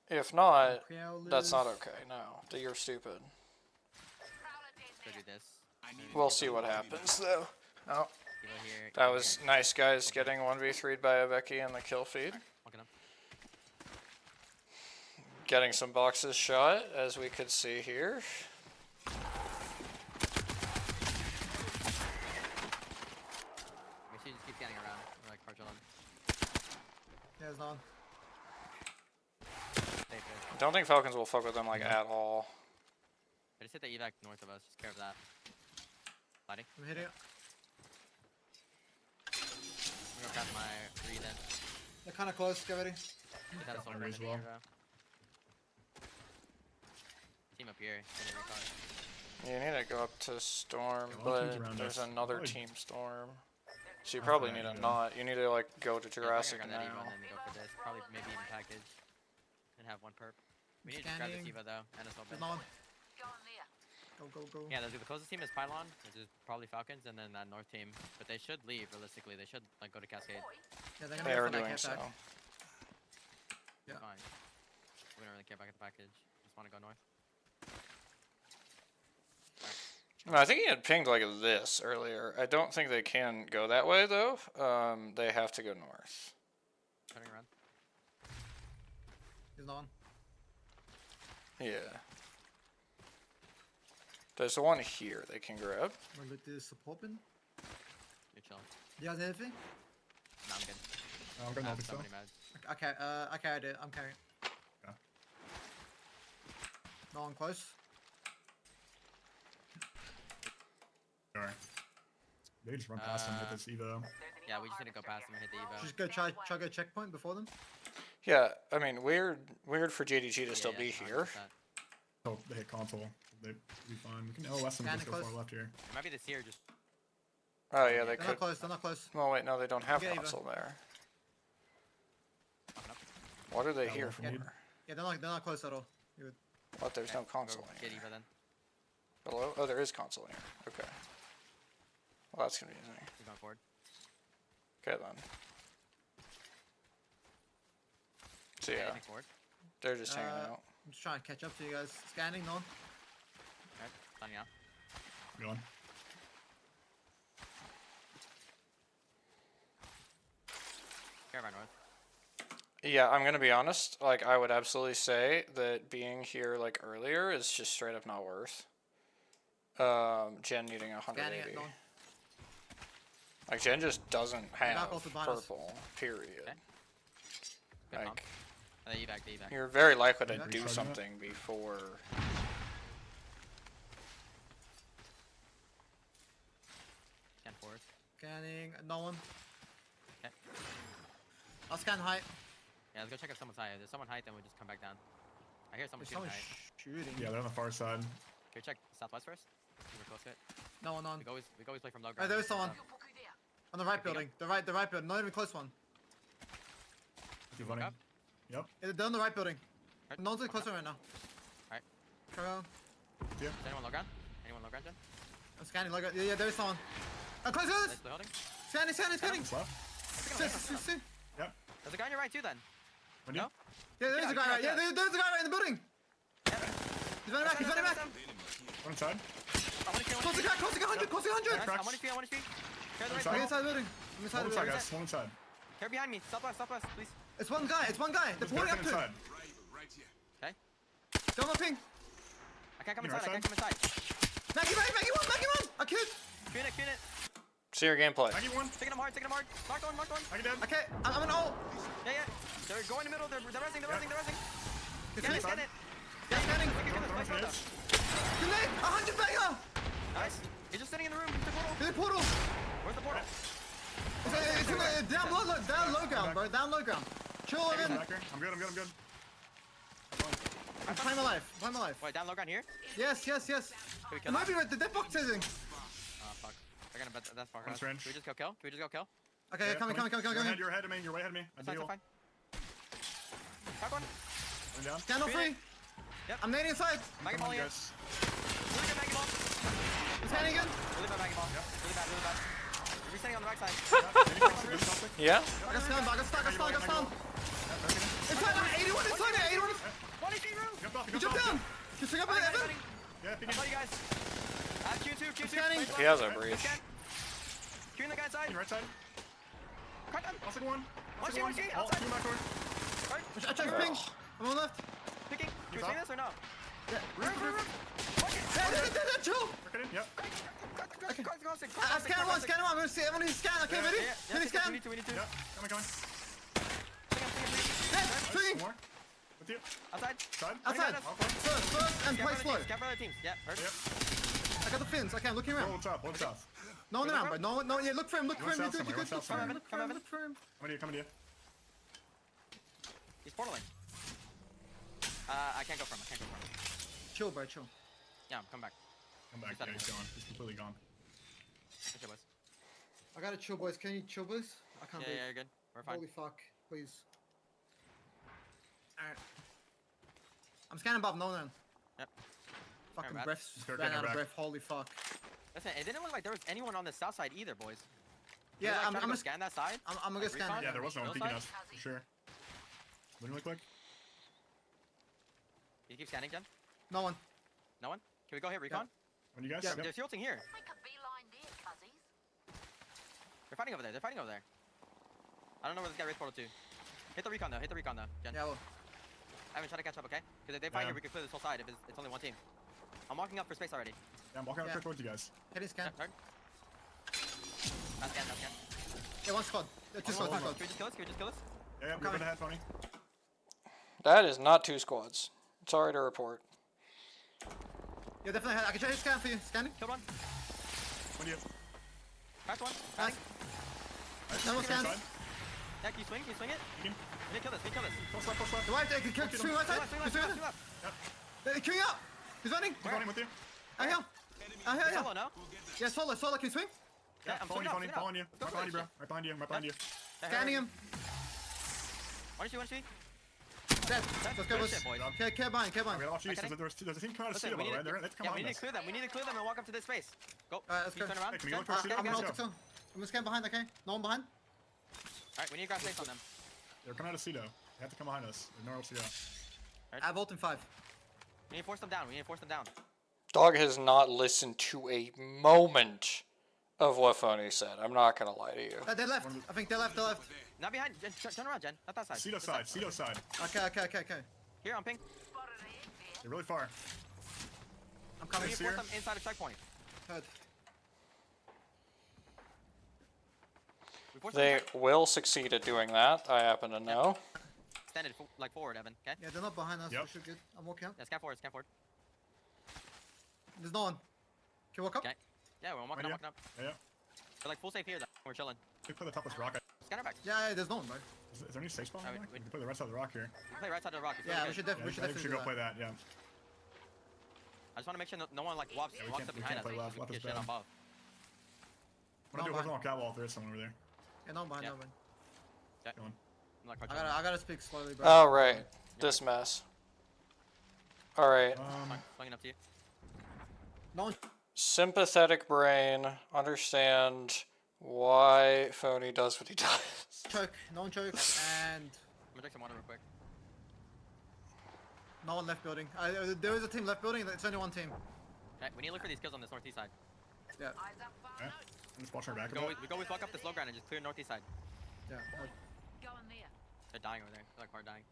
If not, that's not okay. No, you're stupid. Let's go do this. We'll see what happens, though. Oh, Evo here. that Evo was here. nice, guys, getting 1v3'd by a Vecchi in the kill feed. Walking up. Getting some boxes shot, as we could see here. Make sure you just keep scanning around. We're like partial on. Yeah, it's on. Stay good. Don't think Falcons will fuck with them, like, at all. I just hit the evac north of us. Just care of that. Lighting. I'm hitting it. I'm gonna grab my read in. They're kind of close. Get ready. Get that my soul raise in well. here, though. Team up here. Get a recon. You need to go up to Storm, Yeah, a lot of teams but around there's us. another Probably- team Storm. So you That's probably what I need a do. knot. You need to, like, go to Yeah, we're Jurassic gonna grab that now. Evo and then go for this. Probably maybe even package. And have one perp. We need to grab this Scanning. Evo though. And a soul bin. It's on. Go, go, go. Yeah, the closest team is Pylon, which is probably Falcons, and then that north team. But they should leave realistically. They should like go to Cascade. Yeah, they're gonna They go are for that doing cat so. back. Yeah. Fine. We don't really care about the package. Just want to go north. No, I think he had pinged like this earlier. I don't think they can go that way though. They have to go north. Turning around. There's no one. Yeah. There's the one here they can grab. We'll let this support bin. You're chilling. Do you guys have anything? No, I'm good. I'm going I to have help so you many meds. Okay, I carried it. I'm carrying. Yeah. No one close. Sure. They can just run past him with this Evo. Yeah, we just need to go past them and hit the evo. Just go try go checkpoint before them. Yeah, I mean weird for JDG to still be here. 100%. So they hit console. They'd be fine. We can LOS them Kinda just go close. far left here. It might be this here, just Oh yeah, they They're could. not close. They're not close. Well, wait, no, they don't have Okay, Eva. console there. popping up. What are they Yeah, here well, for? we need- Yeah, they're not close at all. You would. What? There's no Okay, console go in get here. evo then. Below? Oh, there is console in here. Okay. Well, that's confusing. He's going forward. Okay then. So yeah, Anything forward. they're just hanging Uh, out. I'm just trying to catch up to you guys. Scanning, no one. Okay, signing out. Going. Caravan north. Yeah, I'm gonna be honest. Like, I would absolutely say that being here like earlier is just straight up not worth. Jen needing Scanning 180. it, no one. Like Jen just doesn't have off the bodies. purple. Period. Okay. Good pump. Like And then evac, the evac. you're very likely to Evac. do Charging it. something before. Scan forward. Scanning, no one. Okay. I'll scan height. Yeah, let's go check if someone's high. If there's someone high, then we just come back down. I hear someone There's shooting someone high. shooting. Yeah, they're on the far side. Can we check southwest first? We're close to it. No one on. We can always play from low Oh, ground. there is someone. So, On the right Picking building. The right building. Not even close one. Keep walk running. up? Yep. Yeah, they're on the right building. Right, No one's walk close up. right now. Alright. Carry on. Yeah. Is anyone low ground? Anyone low ground, Jen? I'm scanning. Like, yeah, there is someone. Close, close. Nice building. Scanning. What's left? See. Yep. There's a guy on your right too then. Wendy? No? Yeah, there's Yeah, a guy yeah, right. Yeah, yeah. there's a guy right in the building. He's running back. He's running back. One inside. I want to kill Close the guy. Close the 100. Close the 100. I want to feed. Clear the right Inside. Okay, side. inside the building. I'm inside One the inside, building. guys. One inside. Clear behind me. Southwest, please. It's one guy. They're There's pouring up American to him. inside. Okay. Don't know ping. I can't come You inside. I right can't come inside. Maggie one. I killed. Queen it. See your gameplay. Maggie one. Taking him hard. Mark one. Maggie dead. Okay, I'm an ult. Yeah. They're going in the middle. They're resing. It's Scan me. it. Yeah, scanning. Place photo. Grenade. 100 banger. Nice. He's just sitting in the room. The portal. In the portal. Where's the portal? It's in the down low ground, bro. Down low ground. Chill, Evan. Back here. I'm good. I'm playing my life. Wait, down low ground here? Yes. Can we It kill might that? be right. The dead box isn't. Oh, fuck. They're gonna bet that's far. One's Can range. we just go kill? Okay, coming. You're ahead of me. You're way ahead of me. I That's fine, deal. that's fine. Back one. Going down. Stand on free. Yep. I'm nading inside. Maggie Come ball on, here. guys. Really good Maggie ball. I'm scanning again. Really bad Maggie ball. Really bad. We're standing on the right side. Yeah. I got stunned. Inside, 81 inside. 81. 1 HP room. You jump down. You swing up on Evan. Yeah, I saw you guys. Q2. scanning. Right, He has a right, breach. scan. Q in the guy inside. Right side. Crack them. I'll take one. One Q, All outside. two back door. Right. I tried to ping. I'm on left. Picking. Can we Top. see this or no? Yeah. Room. Yeah, chill. Working in. Yep. I scan one. I'm gonna see everyone needs to scan. Okay, ready? Ready, scan. We need to. Yep. Coming. Swinging. One more. With you. Outside. Side. Outside. Off one. First and play slow. Scan for other teams. Yeah, heard. Yep. I got the fins. Okay, I'm looking around. Roll south. No one around, bro. No. Yeah, look for him. What's You south do somewhere, good. what's Look south for him. somewhere? Look for him. Coming to you. He's portaling. I can't go from him. Chill, bro. Chill. Yeah, come back. Come back. Yeah, he's gone. He's completely gone. Good job, boys. I gotta chill, boys. Can you chill, boys? I can't Yeah, breathe. you're good. We're fine. Holy fuck, please. Alright. I'm scanning above, no one. Yep. Fucking Alright, breaths Just go ran get out of back. breath, holy fuck. Listen, it didn't look like there was anyone on the south side either, boys. Yeah, I'm I'm gonna gonna scan that side. I'm gonna Like scan recon? it. Yeah, there was no one Hill peeking side? us for sure. Really quick. You keep scanning, Jen? No one. No one? Can we go hit recon? When you guys? Yeah. Yep. They're tilting here. Make a beeline there, fuzzies. They're fighting over there. They're fighting over there. I don't know where this guy raised portal to. Hit the recon though. Hit the recon though, Jen. Yeah, well. Ivan, try to catch up, okay? Because if they fight Yeah. here, we can clear this whole side if it's only one team. I'm walking up for space already. Yeah, I'm walking out Yeah. quick towards you guys. Hitting scan. Turn. That's scan, that's scan. Yeah, one squad. Two squad, two Can squad. we just kill us? Can we just kill us? Yeah, yeah, we're coming. going ahead, Tony. That is not 2 squads. Sorry to report. Yeah, definitely. I can try to scan for you. Scanning. Kill one. When you... Crash one. Nice. Nice. No one Get scans. inside. Yeah, can you swing? Can you swing it? You can... We need to kill this. We need to kill this. Close left, close left. The white, can kill. Swing right side. Swing left, Swing swing left, right. swing left. Queuing up. He's running. He's running with you. I hear. I hear. Solo, no? Yeah, Solar. Solar, can you swing? Yeah, I'm Following swinging you, up, Tony. swinging Following you. up. Right behind you, bro. Right behind you. Right behind you. Scanning him. One HP, one HP. Dead. Let's go, Good boys. shit, boys. Okay, care behind, care We behind. gotta watch these. Okay. There's a team coming out of Listen, Cedar, by we the way. need to, They have to come yeah, we behind need us. to clear them. We need to clear them and walk up to this space. Go. Alright, let's Can you go. turn around? Hey, can we go Jen? across I'm here? gonna Let's ult go. it too. I'm gonna scan behind, okay? No one behind? Alright, we need to grab space on them. They're coming out of Cedo. They have to come behind us. There's nowhere else to go. I have ult in 5. We need to force them down. We need to force them down. Dog has not listened to a moment of what Phony said. I'm not gonna lie to you. They left. I think they left, they left. Not behind. Jen, turn around, Jen. Not that side. Cedo This side. Cedo side. Okay. Here, I'm ping. Spotted a hit there. They're really far. I'm We coming. need to force them inside of checkpoint. Heard. We force them They check- will succeed at doing that, I happen to know. Stand it like forward, Evan. Okay? Yeah, they're not behind us. Yep. We should good. I'm walking up. Yeah, scan forward, scan forward. There's no one. Can you walk up? Okay. Yeah, we're walking Right up, here. walking up. Yeah, yeah. We're like full safe here, though. We're chilling. We play the top of this rock. Scan our back. Yeah, there's no one, bro. Is there any safe spot Oh, on there? wait. We can play the right side of the rock here. We play right side of the rock. It's Yeah, really we should, good. we should I think we should definitely go do play that. that, yeah. I just want to make sure no one like walks, Yeah, we walks can't- up we behind can't us. play so left. we Left can is get shit bad. on above. What do No, I do? man. We're on catwall if there is someone over there. Yeah, no one behind, Yeah. no one. Go on. I'm like, I gotta speak slowly, bro. Oh, right. This mess. Alright. Swinging up to you. No one. Sympathetic brain, understand why Phony does what he does. Choke. No one choke. And I'm gonna drink some water real quick. no one left building. There is a team left building. It's only one team. Okay, we need to look for these kills on this northeast side. Yeah. Eyes up far Yeah. north. I'm just watching our back a We bit. go with walk up this low ground and just clear northeast side. Yeah. Going there. They're dying over there. They're like hard dying.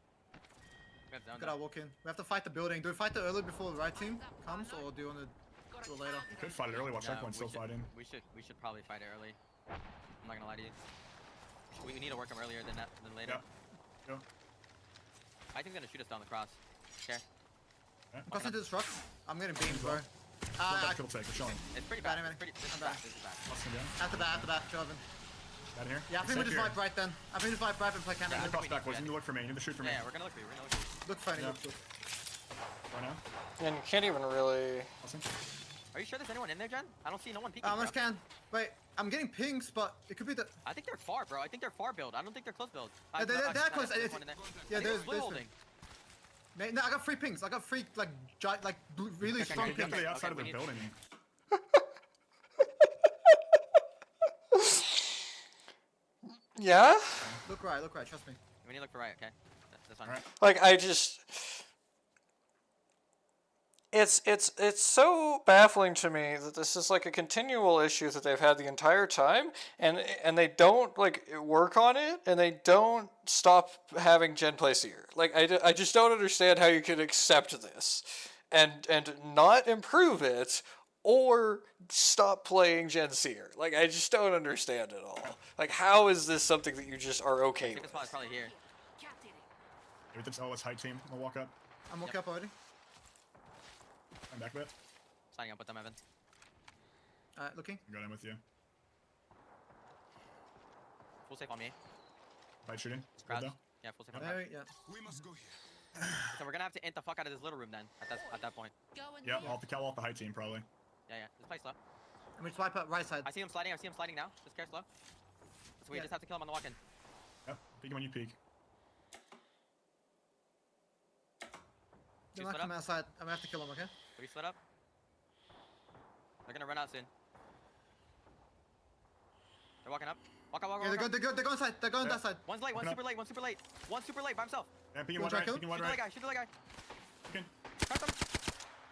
We have zone Good, I'll walk in. We have to fight the building. Do we fight it early before the right team comes, or do you want to Got do a it later? We could fight it early while No, checkpoint's we still should- fighting. We should probably fight it early. I'm not gonna lie to you. We need to work them earlier than later. Yeah. Go. I think they're gonna shoot us down the cross. Okay. Yeah. I'm crossing to this rock. I'm getting beamed, bro. Don't let kill take. We're showing. It's pretty Bad, bad. man. It's pretty. This I'm is bad. bad. This is bad. Crossing again. At the back, Kelvin. Out here. Yeah, I think we Safe just here. vibe right then. I think we just vibe right and play Yeah, cannon. cross back, boys. You need to look for me. You need to shoot for me. Yeah, we're gonna look for you. We're gonna look for you. Look funny. Yeah. Look good. Right now. And you can't even really... Crossing. Are you sure there's anyone in there, Jen? I don't see no one peeking. I'm bro. gonna scan. Wait, I'm getting pings, but it could be the. I think they're far, bro. I think they're far build. I don't think they're close build. They're close. There's It's- one in there. yeah, I think there's- it's blue there's- holding. No, I got 3 pings. I got 3 like really Okay, strong Get to pings. the outside Okay, of the we need- building. Yeah? Look right, trust me. We need to look for right. Okay. That's fine. Alright. Like, I just... It's so baffling to me that this is like a continual issue that they've had the entire time, and they don't like work on it, and they don't stop having Gen play Seer. Like I just don't understand how you can accept this and not improve it or stop playing Gen Seer. Like I just don't understand it all. Like how is this something that you just are okay I think the with? spot is probably here. Captain it. Maybe it's it's high team. We'll walk up. I'm okay up already. I'm back a bit. Signing up with them, Evan. Alright, looking. I'm going in with you. Full safe on me. Fight shooting. Good Crouch. though. Yeah, full safe on me. There, yeah. We must go here. So we're gonna have to int the fuck out of this little room then. At that point. Going Yeah, there. I'll have to cowl off the high team probably. Yeah. Just play slow. I'm gonna swipe up right side. I see him sliding. now. Just care slow. So we Yeah. just have to kill him on the walk-in. Yep. Peek him when you peek. They're Two not split coming up. outside. I'm gonna have to kill him, okay? Are we split up? They're gonna run out soon. They're walking up. Walk up. Yeah, they're going inside. They're going Yeah. that side. One's late. One's Walking up. super late. One super late by himself. Yeah, peeking You one wanna try right. kill? Peeking Shoot one the other right. guy. Shoot the other guy. Peeking.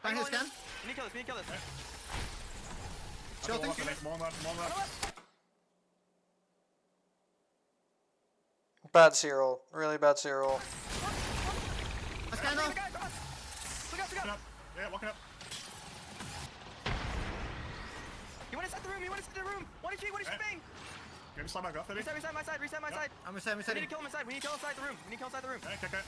Bang his scan. We need to kill this. We need to kill this. Chill thing. More left. Bad serial. Really bad serial. I scan now. Look out. Walking up. Yeah, walking up. He went inside the room. One HP, bang. Maybe slide back up, maybe. Reset my side. I'm We resetting. need to kill him inside. We need to kill inside the room. Okay.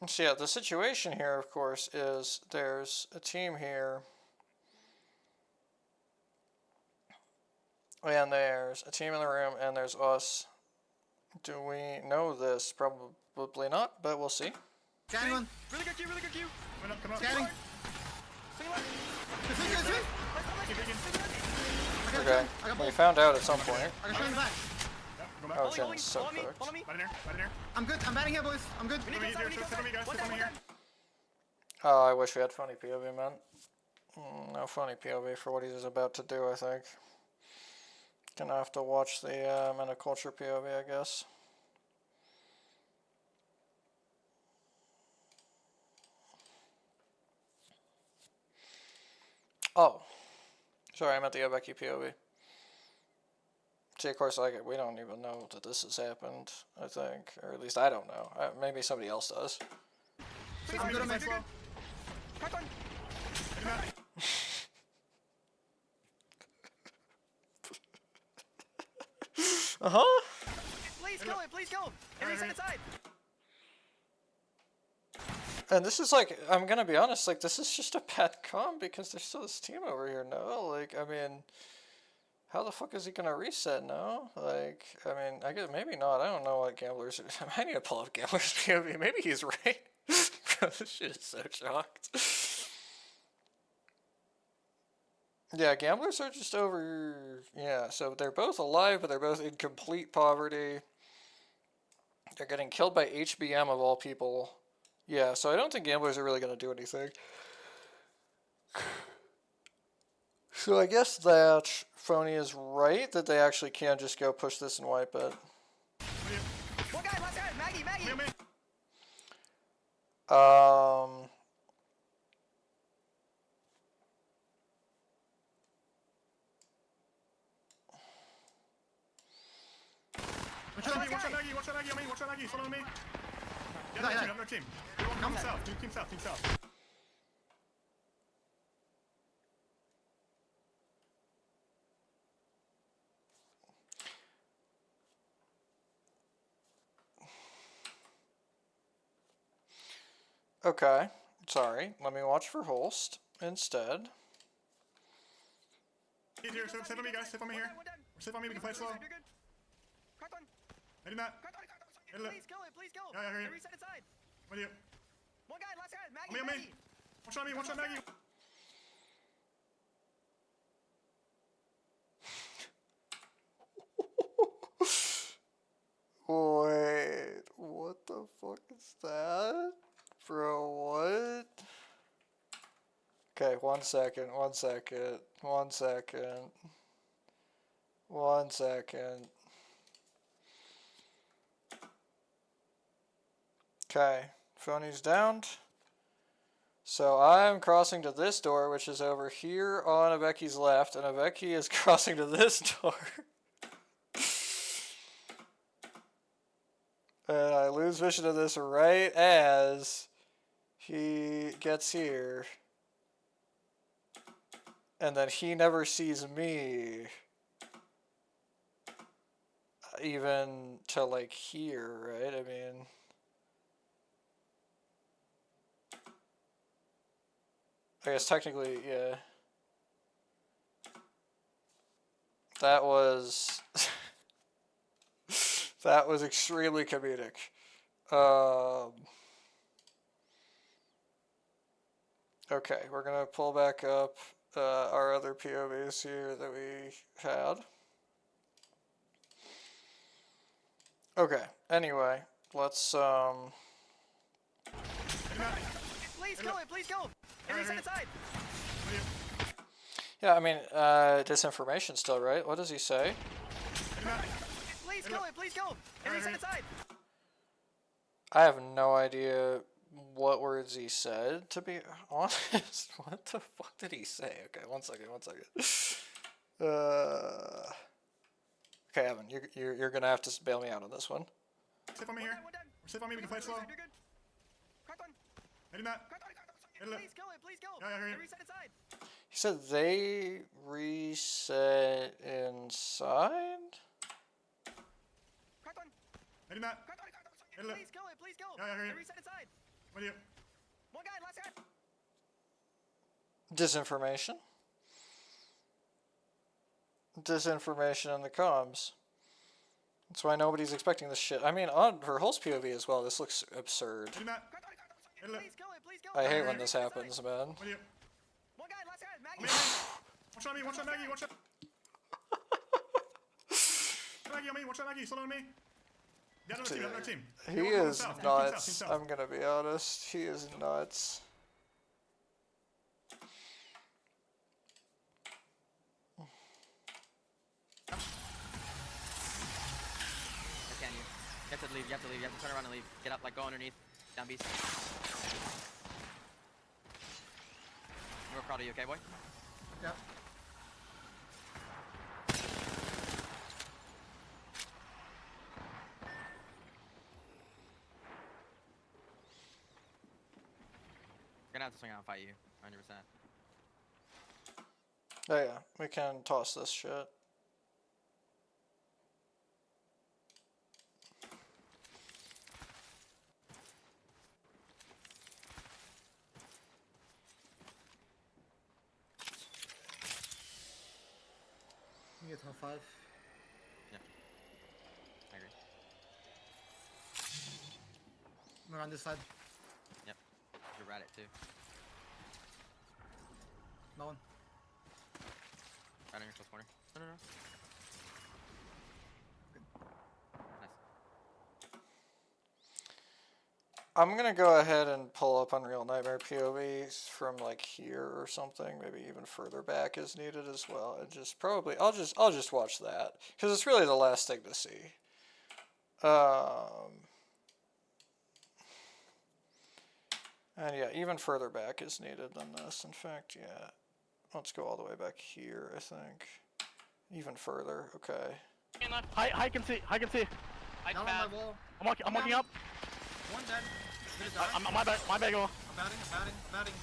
So yeah, the situation here, of course, is there's a team here, and there's a team in the room, and there's us. Do we know this? Probably not, but we'll see. Scanning one. Really good Q. Come up. Scanning. Swing left. Okay, we found out at some point. I can show you back. Yeah, go back. Oh, Holding. Jen's so Follow me. cooked. Follow me. Right in here. I'm good. I'm batting here, boys. I'm good. We need to kill inside. Sit for me, guys. Sit for me here. Oh, I wish we had funny POV, man. No funny POV for what he's about to do, I think. Gonna have to watch the Metaculture POV, I guess. Oh. Sorry, I meant the Obeki POV. See, of course, like, we don't even know that this has happened, I think. Or at least I don't know. Maybe somebody else does. I'm good on main floor. Crack one. Uh-huh. Please kill him. And reset inside. And this is like, I'm gonna be honest, like, this is just a bad comp because there's still this team over here, no? Like, I mean, how the fuck is he gonna reset, no? Like, I mean, I guess maybe not, I don't know what Gamblers, I need to pull up Gamblers POV, maybe he's right. Bro, this shit is so shocked. Yeah, Gamblers are just over, yeah, so they're both alive, but they're both in complete poverty. They're getting killed by HBM of all people. Yeah, so I don't think Gamblers are really going to do anything. So I guess that Phony is right, that they actually can just go push this and wipe it. One guy, last guy. Maggie. Watch out, Maggie. Follow me. Yeah, Yeah. another team. Team south. Okay, sorry. Let me watch for Holst instead. Here, sit for me, guys. Sit for me here. Sit for me, we can play slow. You're good. Crack one. Maybe not. Please kill it. Yeah, I hear you. And reset inside. With you. One guy, last guy. On me. Maggie. Watch out, Maggie. Wait, what the fuck is that? Bro, what? Okay, 1 second. Okay, Phony's downed. So I'm crossing to this door, which is over here on Abeki's left, and Abeki is crossing to this door. And I lose vision of this right as he gets here. And then he never sees me. Even to like here, right? I mean... I guess technically, yeah. That was... that was extremely comedic. Okay, we're gonna pull back up our other POVs here that we had. Okay, anyway, let's Please kill him. And reset inside. yeah, I mean, disinformation still, right? What does he say? Please kill him. And reset inside. I have no idea what words he said, to be honest. What the fuck did he say? Okay, one second. Okay, Evan, you're gonna have to bail me out on this one. Safe on me here. One down. We're safe on me. We can fight slow. You're good. Cracked one. Hitting that. Cracked one. Hit it. Please kill it. Please kill. Yeah, I hear you. They reset inside. He said they reset inside? Cracked one. Hitting that. Cracked one. Hit it. Please kill it. Please kill. Yeah, I hear you. They reset inside. With you. One guy. Last guy. Disinformation. Disinformation in the comms. That's why nobody's expecting this shit. I mean, on for Hulk's POV as well, this looks absurd. Hitting that. Cracked one. Hit it. Please kill it. Please kill. I hate Yeah, when yeah. this happens, man. With you. One guy. Last guy. On Maggie. me. One shot on me. One shot Maggie. One shot. Maggie on me. One shot Maggie. Slow on me. The other team. The other team. He Go is south, team nuts. south. I'm gonna be honest. He is nuts. Or can you? You have to leave. You have to leave. You have to turn around and leave. Get up. Like go underneath. Down beast. I'm real proud of you. Okay, boy. Yep. We're gonna have to swing out and fight you. 100%. Oh yeah, we can toss this shit. You get top 5. I agree. We're on this side. Yep. You're at it too. No one. Right on your close corner. No. Nice. I'm gonna go ahead and pull up Unreal Nightmare POVs from like here or something, maybe even further back as needed as well, and just probably I'll just watch that because it's really the last thing to see. And yeah, even further back is needed than this. In fact, yeah, let's go all the way back here. I think even further. Okay. I can see. I can see. Down on my wall. I'm walking up. One dead. Gonna die. I'm my bag. I'm batting.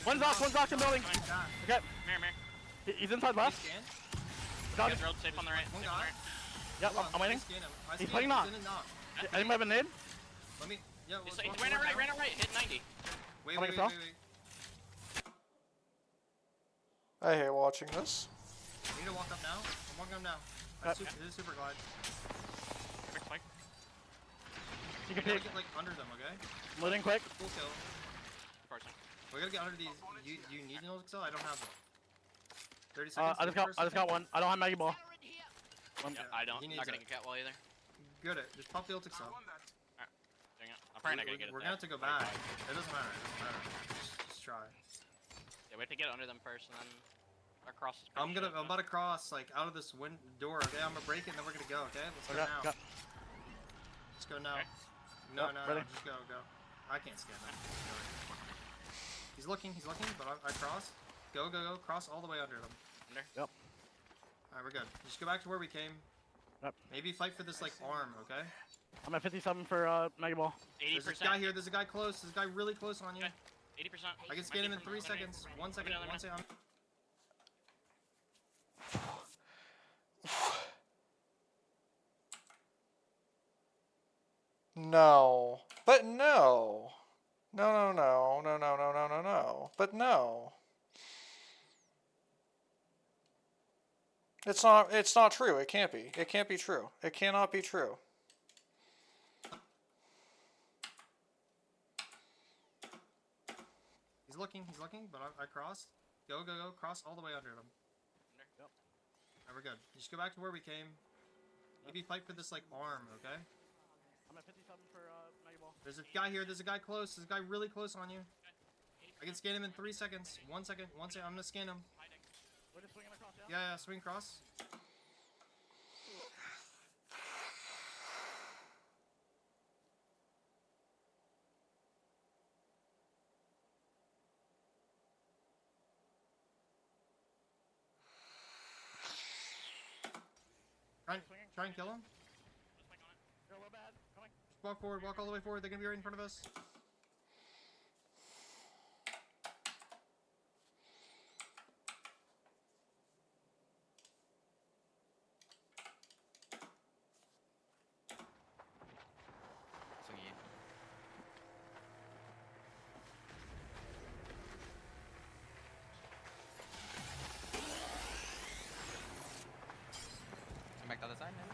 One's knocked in building. Okay. Mirror. He's inside left. Scan. Got You it. guys rolled safe on the right. One Safe on the guy. right. Yep, Hold on, I'm waiting. Scan him. I He's scan playing him. knock. He's in a knock. Anybody have a nade? Let me. Yeah. He let's walk ran out forward right. now. Ran out right. Hit 90. Wait. Coming across. I hate watching this. You need to walk up now. I'm walking up now. Yep. This is super glide. Quick spike. You We can gotta pick. get like under them, okay? Loading quick. Full kill. Forcing. We gotta get under these. You need an kill? I don't have them. 30 seconds. I just got one. I don't have Maggie Ball. Yeah, I don't. He needs Not gonna it. get cat wall either. Good it. Just pop the ult cell. Dang it. I'm probably not gonna get it. We're gonna have to go back. It doesn't matter. Just try. Yeah, we have to get under them first and then across. is I'm pretty about to cross like out of this door. Okay, I'm gonna break it and then we're gonna go. Okay, let's go now. Let's go now. Okay. No, Yep, no, ready. just go. I can't scan that. He's looking, but I cross. Go, cross all the way under them. Under. Yep. Alright, we're good. Just go back to where we came. Yep. Maybe fight for this like arm, okay? I'm at 57 for Maggie Ball. 80%. There's this guy here. There's a guy close. There's a guy really close on you. Okay. 80%. I can scan him in 3 seconds. 1 second. 1 second. No. But no. No. But no. It's not true. It can't be. It can't be true. It cannot be true. He's looking, but I crossed. Go, cross all the way under them. Yep. Alright, we're good. Just go back to where we came. Maybe fight for this like arm, okay? I'm at 57 for Maggie Ball. There's a guy here. There's a guy close. There's a guy really close on you. I can scan him in 3 seconds. 1 second. I'm gonna scan him. We're just swinging across, yeah? Yeah, swing cross. Try and kill him. They're low bad. Coming. Just walk forward. Walk all the way forward. They're gonna be right in front of us. Swingy. Come back the other side, man.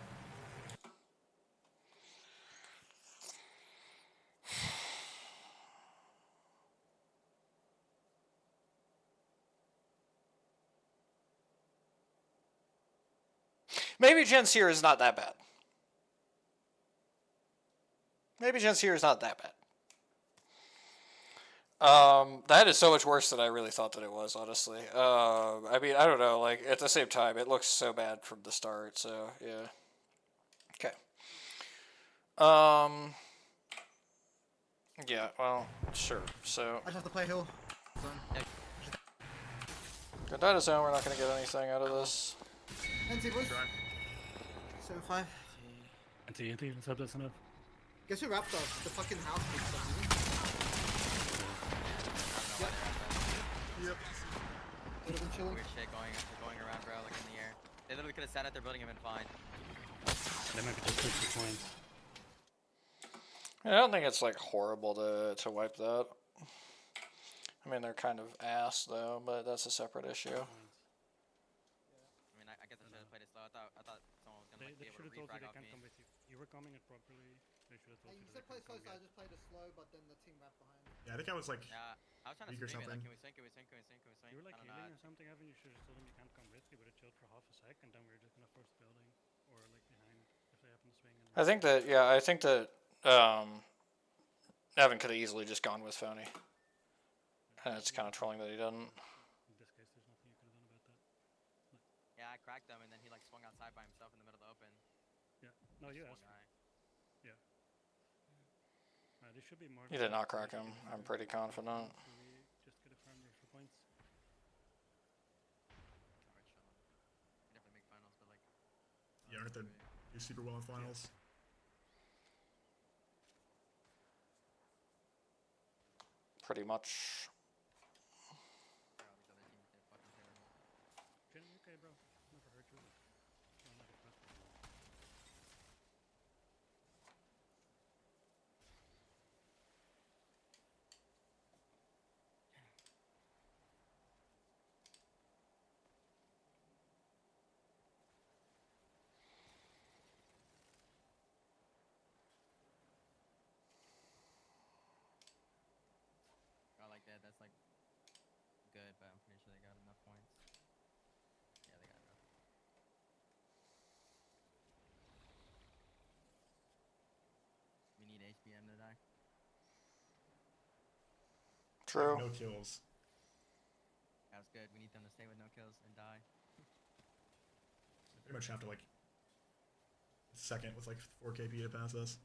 Maybe Gens here is not that bad. Maybe Gens here is not that bad. That is so much worse than I really thought that it was, honestly. I mean, I don't know, like, at the same time, it looks so bad from the start, so, yeah. Okay. Yeah, well, sure, so... I just have to play hill. Good data zone, we're not gonna get anything out of this. NT boys. 7-5. NT, let's hope that's enough. Guess who wrapped us? The fucking house. Yep. Would have been chilling. Weird shit going around, bro, like in the air. They literally could have sat at their building and been fine. They might be just 6 points. I don't think it's, like, horrible to wipe that. I mean, they're kind of ass, though, but that's a separate issue. I mean, I guess I should have played it slow. I thought someone was gonna like, They be able should to have told you refrag they off can't me. come with you. You were coming it properly. They should have told Hey, you you that said play they slow, can't so come I yet. just played it slow, but then the team wrapped behind. Yeah, I think I was like Yeah, I was trying to weak or scream it, like, something. can we swing, can we swing, can we swing, can we swing? You were like I don't know, healing or something, Evan. You should have told them you can't come with. You would have chilled for half a sec, and then we were just gonna force building or like behind if they happen to swing. And I think that, yeah, I think that, Evan could have easily just gone with Phony. And it's kind of trolling that he didn't. in this case, there's nothing you could have done about that. Yeah, I cracked him and then he like swung outside by himself in the middle of the open. Yeah. No, you Just one asked. guy. They should be more. You did not crack him. I'm pretty confident. We just get a farmer for points. Alright, shut up. You definitely make finals, but like. you don't have to do super well in finals. Pretty much. Bro, these other teams did fucking terrible. Jin, you okay, bro? Never hurt you. Well, not if not. I like that. That's like good, but I'm pretty sure they got enough points. Yeah, they got enough. We need HBM to die. True. No kills. That's good. We need them to stay with no kills and die. They pretty much have to like second with like 4 KP to pass us.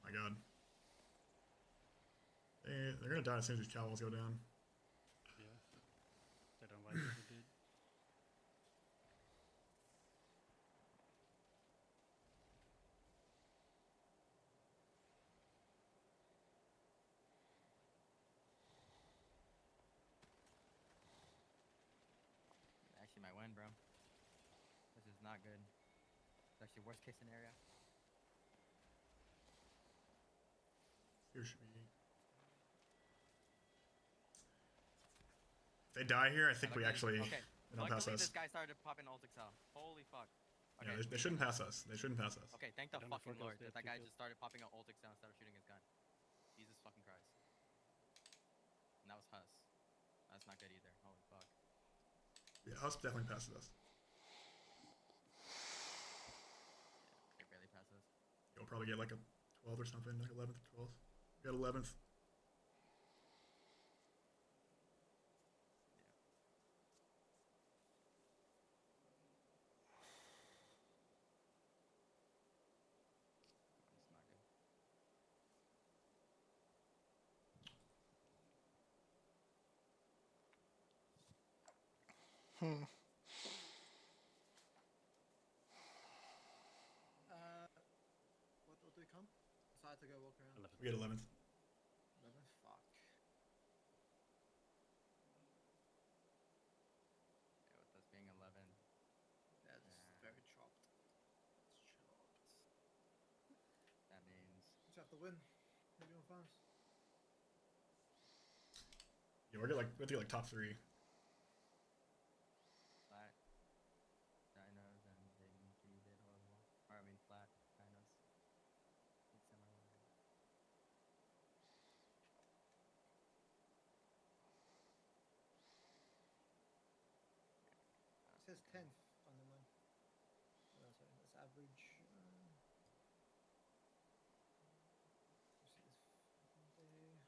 My god. They're gonna die as soon as these cowls go down. Yeah. They don't like it, dude. Actually, might win, bro. This is not good. It's actually worst case scenario. Here should be. If they die here, I think we actually Okay. they don't pass Luckily, us. this guy started popping ult excel. Holy fuck. Okay. Yeah, they shouldn't pass us. They shouldn't pass us. Okay, thank the I don't know fucking if Forgos lord did that that two guy kills. just started popping out ult excel instead of shooting his gun. Jesus fucking Christ. And that was Huss. That's not good either. Holy fuck. Yeah, us definitely passes us. They barely passed us. You'll probably get like a 12th or something, like 11th or 12th. We got 11th. It's not good. What do we come? So I had to go walk around. 11th. We get 11th. 11? Fuck. Yeah, with us being 11. Yeah, just Yeah. very chopped. It's chopped. That means Just have to win. Maybe on finals. Yeah, we have to get like top 3. flat dinos and they did horrible. Or I mean flat dinos. Did similar. It says 10th on the line. Oh, sorry, that's average. Let's see this fucking day.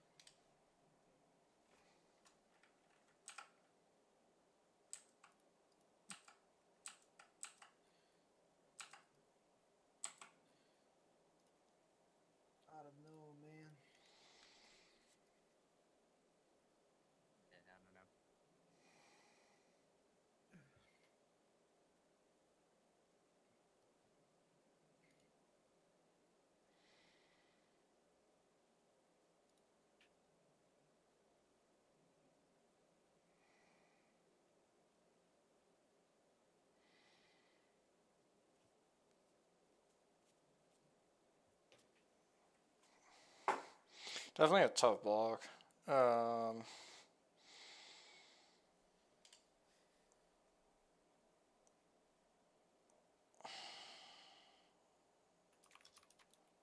I don't know, man. Yeah, I don't know. Definitely a tough block.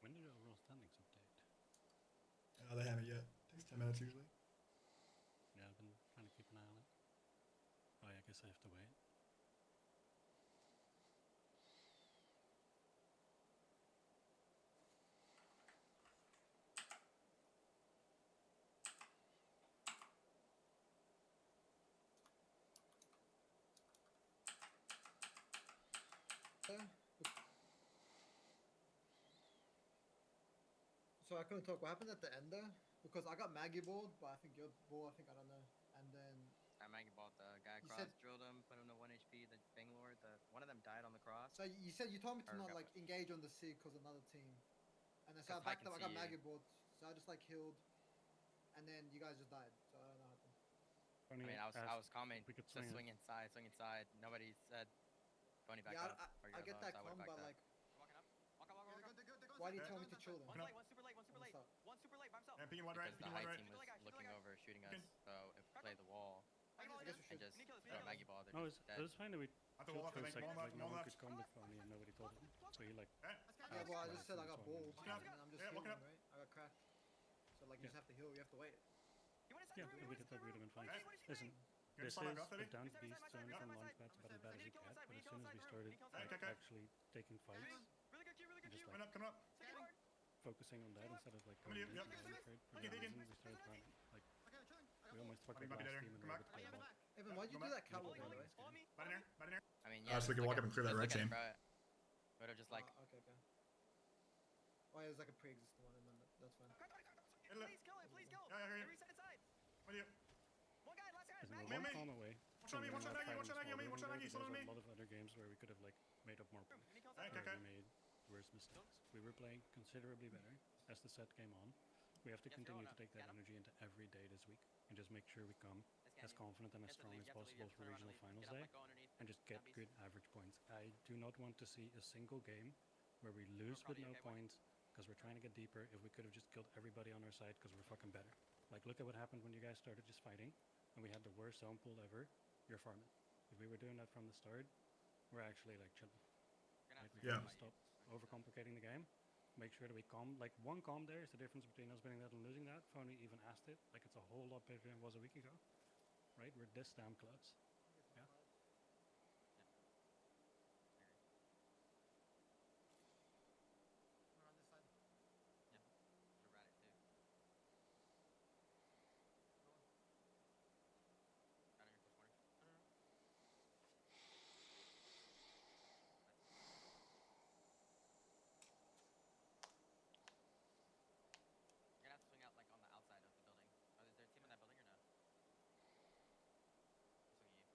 When did the overall standings update? They haven't yet. Takes 10 minutes usually. Yeah, I've been trying to keep an eye on it. Oh, yeah, I guess I have to wait. So I couldn't talk. What happened at the end there? Because I got Maggie balled, but I think your ball, I don't know. And then I Maggie bought the guy You across, said- drilled him, put him to 1 HP. The Bangalore, one of them died on the cross. so you said you told me to Or not got like engage on the C because another team. And then so I 'Cause I backed can up. I got see you. Maggie balled, so I just like healed, and then you guys just died. So I don't know what happened. I mean, I was calming we could to swing it. swing inside. Nobody said Tony back Yeah, up. or I you're get alone, that so I would've calm, backed but up. like, Walking up. Walk up, walk up, walk up. why do you tell me to chill then? One's late, one's super late, one's super late. What's up? One's super late by himself. And picking one right, Because the picking one high right. team was looking over, shooting us. Okay. So if we play the wall I guess we and should. just throw a Maggie ball, they're No, just it dead. was fine that we At the chilled wall left, for a I think. second, Wall like left, no wall one left. could come with Phony and nobody told him. So he like, Okay. Yeah, well, I just said I Swing got swung balled, in. and then I'm just Yeah, walking healing, up. right? I got cracked. So like, you Yeah. just have to heal. You have to wait. You went inside yeah, the room, if you we went did that, we would have been fine. Hey. Listen, Can you this slide is back off, a Eddie? down Side, beast side, zone side, from side, launch side. pads about as We bad as need you to kill get, inside, but we as need to soon kill as we inside started room, we need to kill Hey, inside okay, okay. actually taking fights Really good queue, really and good just queue. like Coming up. Second card. focusing on that instead of like Coming going to you, into yep. the trade, for Okay, that digging. reason we started farming. Like, Okay, I'm chilling. I we got almost fucked Might up be last there. team and Come we back. would play Evan, bot. Evan, why'd you do that cowboy, Follow by the me, way? follow me. Right in there, right in there. I mean, So yeah. we can look walk at- up and clear that just red look at it, team. bro. Would have just like. Okay, okay. Oh, yeah, there's like a pre-existing one, and then that's fine. Please kill it, please kill it. Yeah, I hear you. Reset inside. With you. One guy, last guy. Because Maggie. we're Me, one me. calm away Watch on me, from watch on winning Maggie, that watch on fight Maggie, against watch on Walden Maggie, there, slow but on there's me. a lot of other games where we could have like made up more points. Can you kill Okay, inside? okay. Where we made worse mistakes. We were playing considerably better as the set came on. We have to Yes, continue you're to on take that Get him. energy into every day this week and just make sure we come Let's as get you. confident and as You have to strong leave, as you have to leave, possible you for have to turn around regional and leave. finals Get up, day like, go underneath. and just get Zombies. good average points. I do not want to see a single game where we lose with probably no okay, boy. points because we're trying to get deeper if we could have just killed everybody on our side because we're fucking better. Like, look at what happened when you guys started just fighting and we had the worst zone pool ever. You're farming. If we were doing that from the start, we're actually like chilling. You're gonna have Right? We Yeah. have to stop overcomplicating the game. Make sure that we calm. Like, one calm there is the difference between us winning that and losing that. Phony even asked it. Like, it's a whole lot better than it was a week ago. Right? We're this damn close. Yeah. We're on this side. Yeah. Should rat it too. Rat in your close corner. You're gonna have to swing out like on the outside of the building. Oh, is there a team in that building or no? Swing you.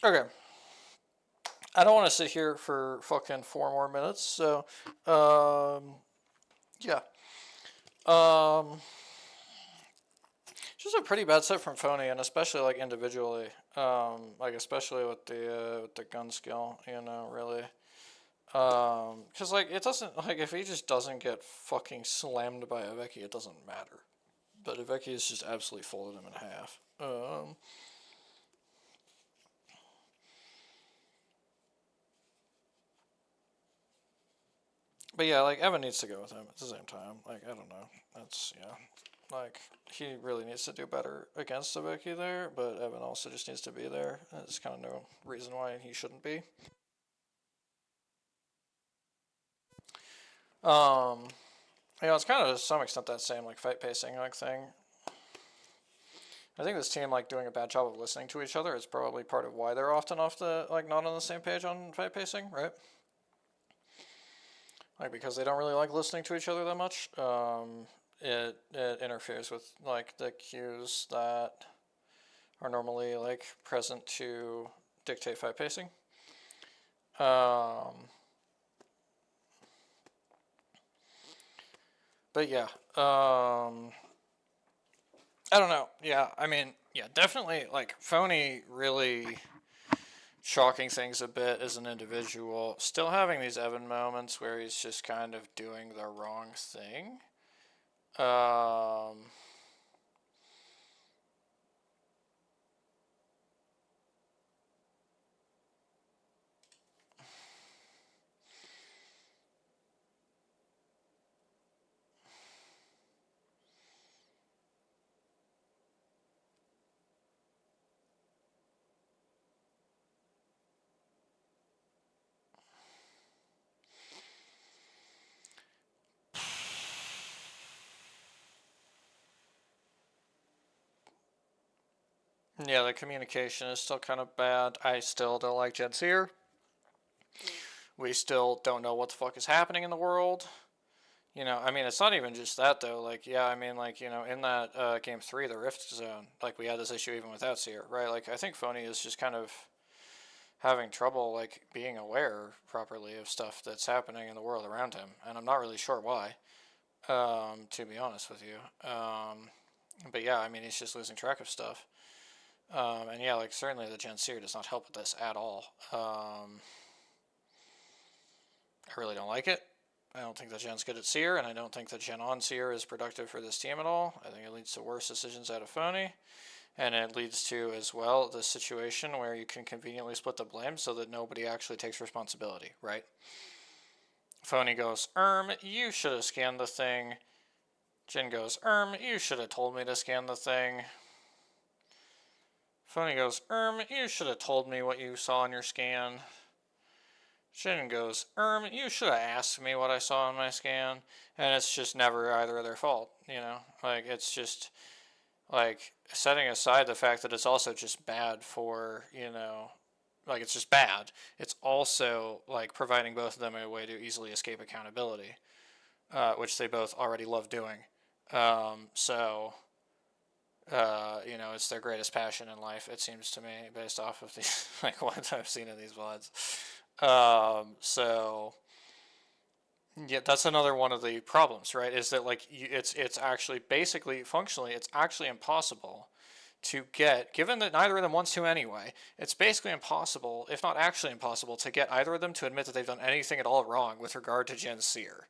Okay. I don't want to sit here for fucking 4 more minutes, so, yeah. Just a pretty bad set from Phony, and especially, like, individually. Like, especially with the gun skill, you know, really. Because, like, it doesn't, like, if he just doesn't get fucking slammed by Iveki, it doesn't matter. But Iveki has just absolutely folded him in half. But yeah, like, Evan needs to go with him at the same time. Like, I don't know. That's, yeah. Like, he really needs to do better against Iveki there, but Evan also just needs to be there. There's kind of no reason why he shouldn't be. You know, it's kind of to some extent that same, like, fight pacing, like, thing. I think this team, like, doing a bad job of listening to each other is probably part of why they're often like, not on the same page on fight pacing, right? Like, because they don't really like listening to each other that much. It interferes with, like, the cues that are normally, like, present to dictate fight pacing. But yeah, I don't know. Yeah, I mean, yeah, definitely, like, Phony really chalking things a bit as an individual, still having these Evan moments where he's just kind of doing the wrong thing. Yeah, the communication is still kind of bad. I still don't like Jed's here. We still don't know what the fuck is happening in the world. You know, I mean, it's not even just that, though. Like, yeah, I mean, like, you know, in that Game 3, the Rift Zone, like, we had this issue even without Seer, right? Like, I think Phony is just kind of having trouble, like, being aware properly of stuff that's happening in the world around him. And I'm not really sure why, to be honest with you. But yeah, I mean, he's just losing track of stuff. And yeah, like, certainly the Gen Seer does not help with this at all. I really don't like it. I don't think that Gen's good at Seer, and I don't think that Gen on Seer is productive for this team at all. I think it leads to worse decisions out of Phony. And it leads to, as well, this situation where you can conveniently split the blame so that nobody actually takes responsibility, right? Phony goes, you should have scanned the thing. Jin goes, you should have told me to scan the thing. Phony goes, you should have told me what you saw in your scan. Jin goes, you should have asked me what I saw in my scan. And it's just never either of their fault, you know? Like, it's just, like, setting aside the fact that it's also just bad for, you know, like, it's just bad. It's also, like, providing both of them a way to easily escape accountability, which they both already love doing. So, you know, it's their greatest passion in life, it seems to me, based off of the, like, what I've seen in these VODs. So, yeah, that's another one of the problems, right? Is that, like, it's actually, basically, functionally, it's actually impossible to get, given that neither of them wants to anyway, it's basically impossible, if not actually impossible, to get either of them to admit that they've done anything at all wrong with regard to Gen Seer.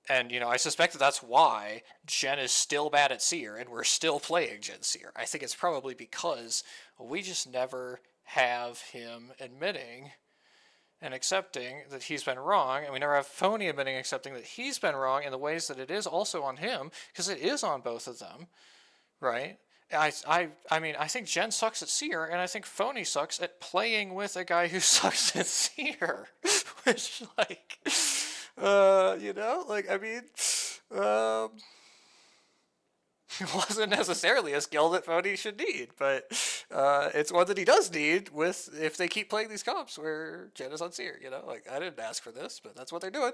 And, you know, I suspect that that's why Gen is still bad at Seer, and we're still playing Gen Seer. I think it's probably because we just never have him admitting and accepting that he's been wrong, and we never have Phony admitting and accepting that he's been wrong in the ways that it is also on him, because it is on both of them, right? I mean, I think Gen sucks at Seer, and I think Phony sucks at playing with a guy who sucks at Seer, which, like, you know, like, I mean, it wasn't necessarily a skill that Phony should need, but it's one that he does need with, if they keep playing these comps where Jen is on Seer, you know, like, I didn't ask for this, but that's what they're doing.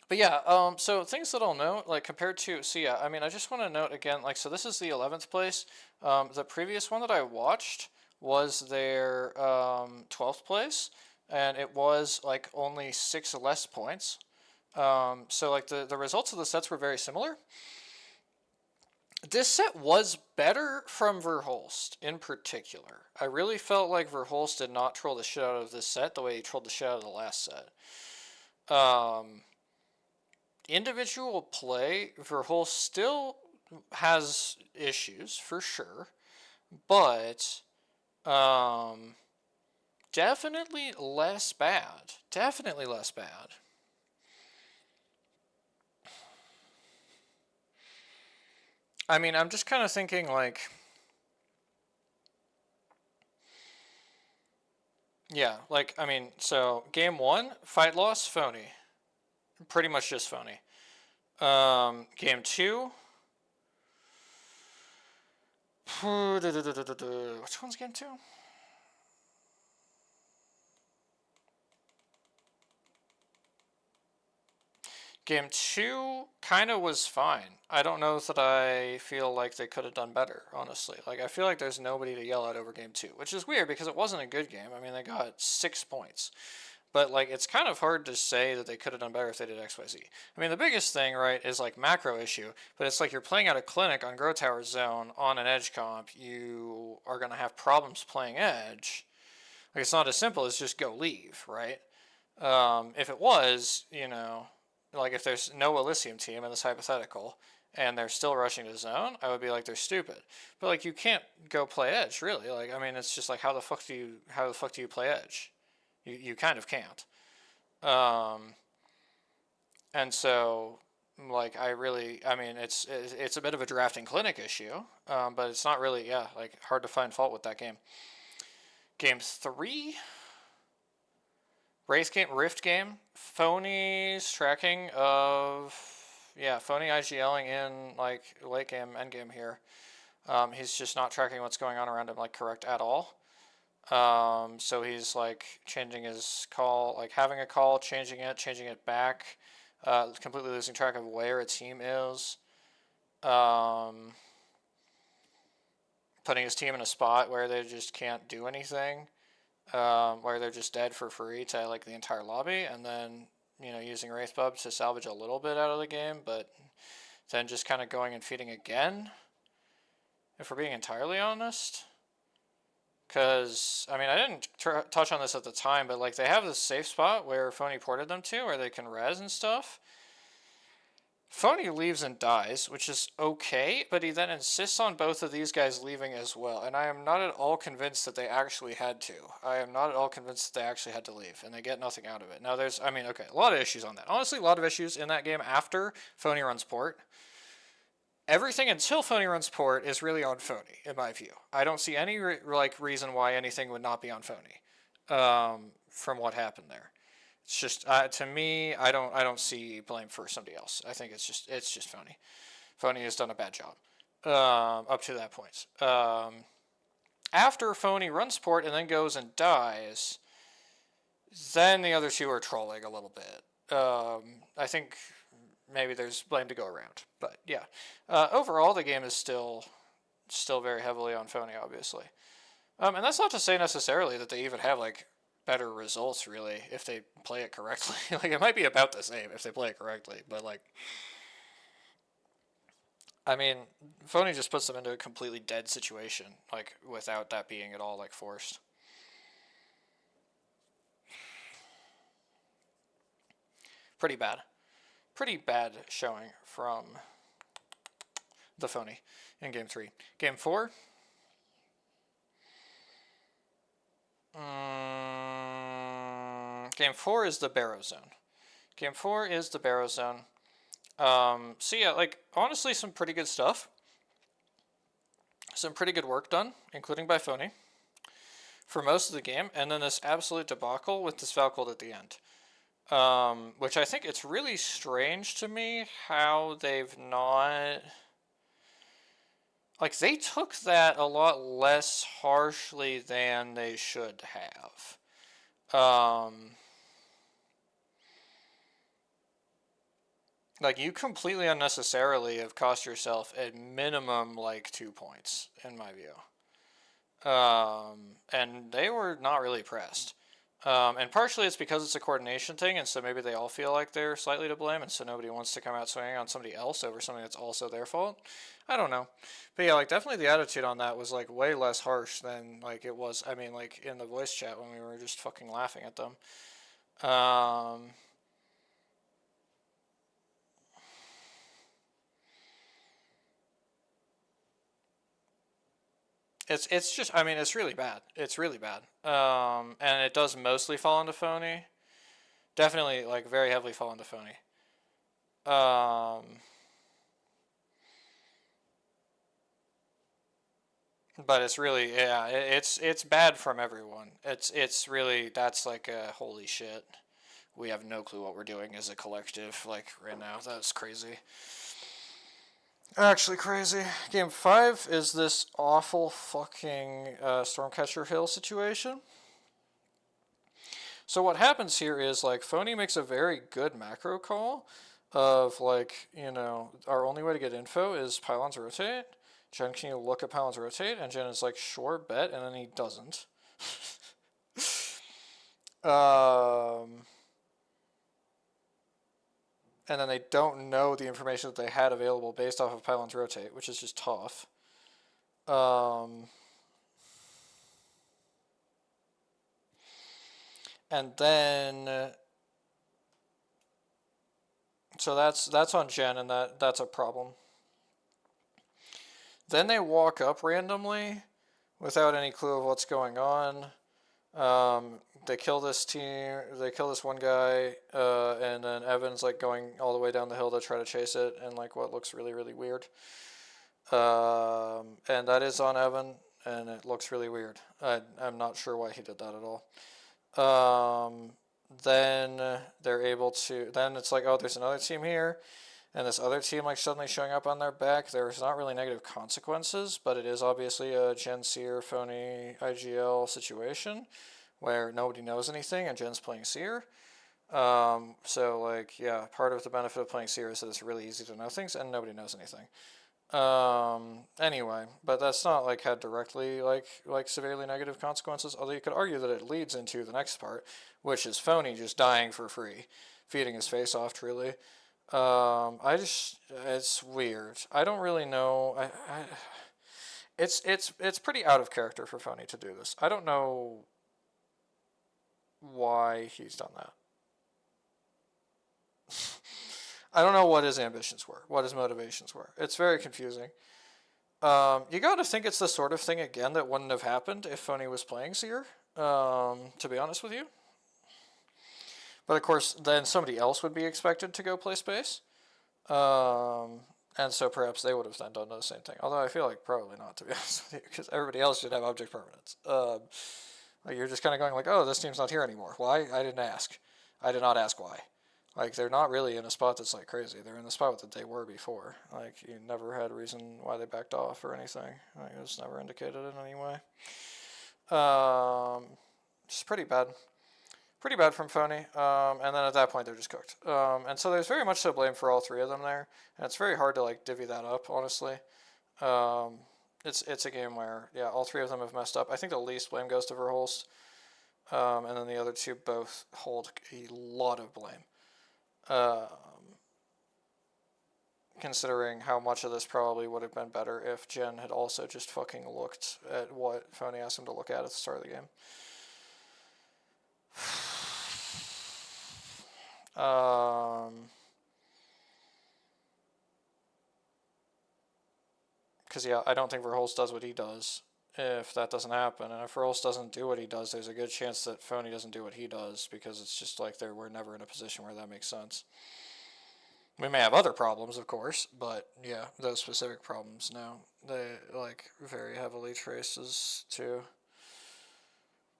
But yeah, so things that I'll note, like compared to, so yeah, I mean, I just want to note again, like, so this is the 11th place. The previous one that I watched was their 12th place, and it was like only 6 less points. So like the results of the sets were very similar. This set was better from Verhulst in particular. I really felt like Verhulst did not troll the shit out of this set the way he trolled the shit out of the last set. Individual play, Verhulst still has issues for sure, but definitely less bad. Definitely less bad. I mean, I'm just kind of thinking like, yeah, like, I mean, so game 1, fight loss, phony. Pretty much just phony. Game 2. Which one's game 2? Game 2 kind of was fine. I don't know that I feel like they could have done better, honestly. Like, I feel like there's nobody to yell at over game 2, which is weird because it wasn't a good game. I mean, they got 6 points. But, like, it's kind of hard to say that they could have done better if they did XYZ. I mean, the biggest thing, right, is, like, macro issue. But it's like you're playing out a clinic on Grow Tower Zone on an edge comp. You are going to have problems playing edge. Like, it's not as simple as just go leave, right? If it was, you know, like if there's no Elysium team in this hypothetical and they're still rushing to zone, I would be like, they're stupid. But like, you can't go play edge, really. Like, I mean, it's just like, how the fuck do you play edge? You kind of can't. And so, like, I mean, it's a bit of a drafting clinic issue, but it's not really, yeah, like, hard to find fault with that game. Game 3, Rift game, Phony's tracking of, yeah, Phony IGLing in, like, late game, end game here. He's just not tracking what's going on around him, like, correct at all. So he's, like, changing his call, like, having a call, changing it back, completely losing track of where a team is. Putting his team in a spot where they just can't do anything. Where they're just dead for free to like the entire lobby, and then, you know, using Wraithbub to salvage a little bit out of the game, but then just kind of going and feeding again, if we're being entirely honest. Because, I mean, I didn't touch on this at the time, but like they have this safe spot where Phony ported them to, where they can res and stuff. Phony leaves and dies, which is okay, but he then insists on both of these guys leaving as well, and I am not at all convinced that they actually had to. I am not at all convinced that they actually had to leave, and they get nothing out of it. Now, there's, I mean, okay, a lot of issues on that. Honestly, a lot of issues in that game after Phony runs port. Everything until Phony runs port is really on Phony, in my view. I don't see any, reason why anything would not be on Phony, from what happened there. It's just, to me, I don't see blame for somebody else. I think it's just Phony. Phony has done a bad job up to that point. After Phony runs port and then goes and dies, then the other two are trolling a little bit. I think maybe there's blame to go around, but yeah. Overall, the game is still very heavily on Phony, obviously. And that's not to say necessarily that they even have like better results, really, if they play it correctly. Like, it might be about the same if they play it correctly, but like, I mean, Phony just puts them into a completely dead situation, like, without that being at all like forced. Pretty bad showing from the Phony in game 3. Game 4, Game 4 is the Barrow Zone. Game 4 is the Barrow Zone. So yeah, like, honestly, some pretty good stuff. Some pretty good work done, including by Phony, for most of the game, and then this absolute debacle with this Valcold at the end. Which I think it's really strange to me how they've not... Like, they took that a lot less harshly than they should have. Like, you completely unnecessarily have cost yourself at minimum, like, 2 points, in my view. And they were not really pressed. And partially it's because it's a coordination thing, and so maybe they all feel like they're slightly to blame, and so nobody wants to come out swinging on somebody else over something that's also their fault. I don't know. But yeah, like, definitely the attitude on that was, like, way less harsh than, like, it was, I mean, like, in the voice chat when we were just fucking laughing at them. It's just, I mean, it's really bad. It's really bad. And it does mostly fall into phony. Definitely, like, very heavily fall into phony. But it's really, yeah, it's bad from everyone. It's really, that's like a holy shit. We have no clue what we're doing as a collective, like, right now. That's crazy. Actually crazy. Game 5 is this awful fucking Stormcatcher Hill situation. So what happens here is, like, Phony makes a very good macro call of, like, you know, our only way to get info is pylons rotate. Jen, can you look at pylons rotate? And Jen is like, sure, bet, and then he doesn't. And then they don't know the information that they had available based off of pylons rotate, which is just tough. And then, so that's on Jen, and that's a problem. Then they walk up randomly without any clue of what's going on. They kill this team, they kill this one guy, and then Evan's like going all the way down the hill to try to chase it, and like what looks really, really weird. And that is on Evan, and it looks really weird. I'm not sure why he did that at all. Then they're able to, then it's like, oh, there's another team here, and this other team like suddenly showing up on their back. There's not really negative consequences, but it is obviously a Gen Seer phony IGL situation where nobody knows anything and Jen's playing Seer. So like, yeah, part of the benefit of playing Seer is that it's really easy to know things and nobody knows anything. Anyway, but that's not like had directly like severely negative consequences, although you could argue that it leads into the next part, which is Phony just dying for free, feeding his face off truly. It's weird. I don't really know. It's pretty out of character for Phony to do this. I don't know why he's done that. I don't know what his ambitions were, what his motivations were. It's very confusing. You gotta think it's the sort of thing, again, that wouldn't have happened if Phony was playing Seer, to be honest with you. But of course, then somebody else would be expected to go play space. And so perhaps they would have then done the same thing. Although I feel like probably not, to be honest with you, because everybody else should have object permanence. Like you're just kind of going like, oh, this team's not here anymore. Why? I didn't ask. I did not ask why. Like, they're not really in a spot that's, like, crazy. They're in the spot that they were before. Like, you never had a reason why they backed off or anything. Like, it was never indicated in any way. Just pretty bad. Pretty bad from Phony. And then at that point, they're just cooked. And so there's very much to blame for all three of them there. And it's very hard to, like, divvy that up, honestly. It's a game where, yeah, all three of them have messed up. I think the least blame goes to Verholst. And then the other two both hold a lot of blame. Considering how much of this probably would have been better if Jen had also just fucking looked at what Phony asked him to look at the start of the game. Because, yeah, I don't think Verholst does what he does if that doesn't happen. And if Verholst doesn't do what he does, there's a good chance that Phony doesn't do what he does, because it's just like we're never in a position where that makes sense. We may have other problems, of course, but yeah, those specific problems, no. They, like, very heavily traces to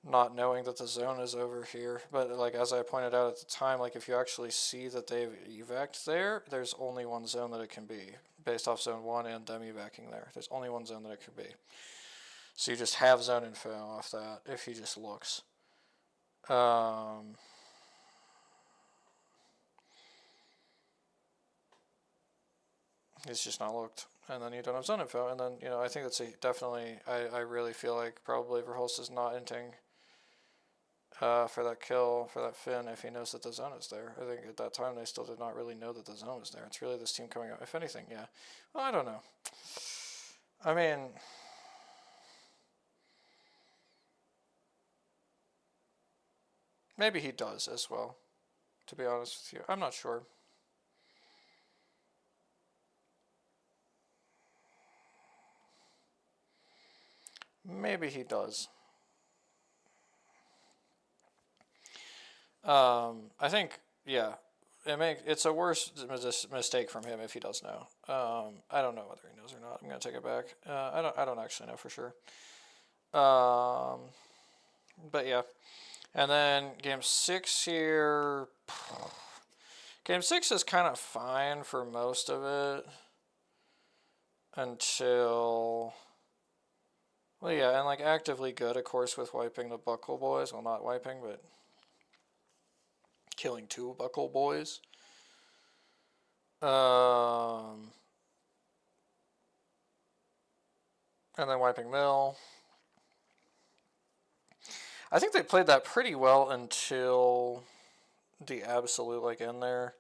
not knowing that the zone is over here. But, like, as I pointed out at the time, like, if you actually see that they've evac'd there, there's only one zone that it can be, based off zone 1 and them evac'ing there. There's only one zone that it could be. So you just have zone info off that, if he just looks. He's just not looked. And then you don't have zone info. And then, you know, I think that's definitely, I really feel like probably Verhulst is not inting for that kill, for that Finn, if he knows that the zone is there. I think at that time they still did not really know that the zone was there. It's really this team coming out. If anything, yeah. Well, I don't know. I mean, maybe he does as well, to be honest with you. I'm not sure. Maybe he does. I think, yeah, it's a worse mistake from him if he does know. I don't know whether he knows or not. I'm gonna take it back. I don't actually know for sure. But yeah, and then game 6 here. Game 6 is kind of fine for most of it until. Well, yeah, and like actively good, of course, with wiping the Buckle boys. Well, not wiping, but killing 2 Buckle boys. And then wiping Mill. I think they played that pretty well until the absolute like end there.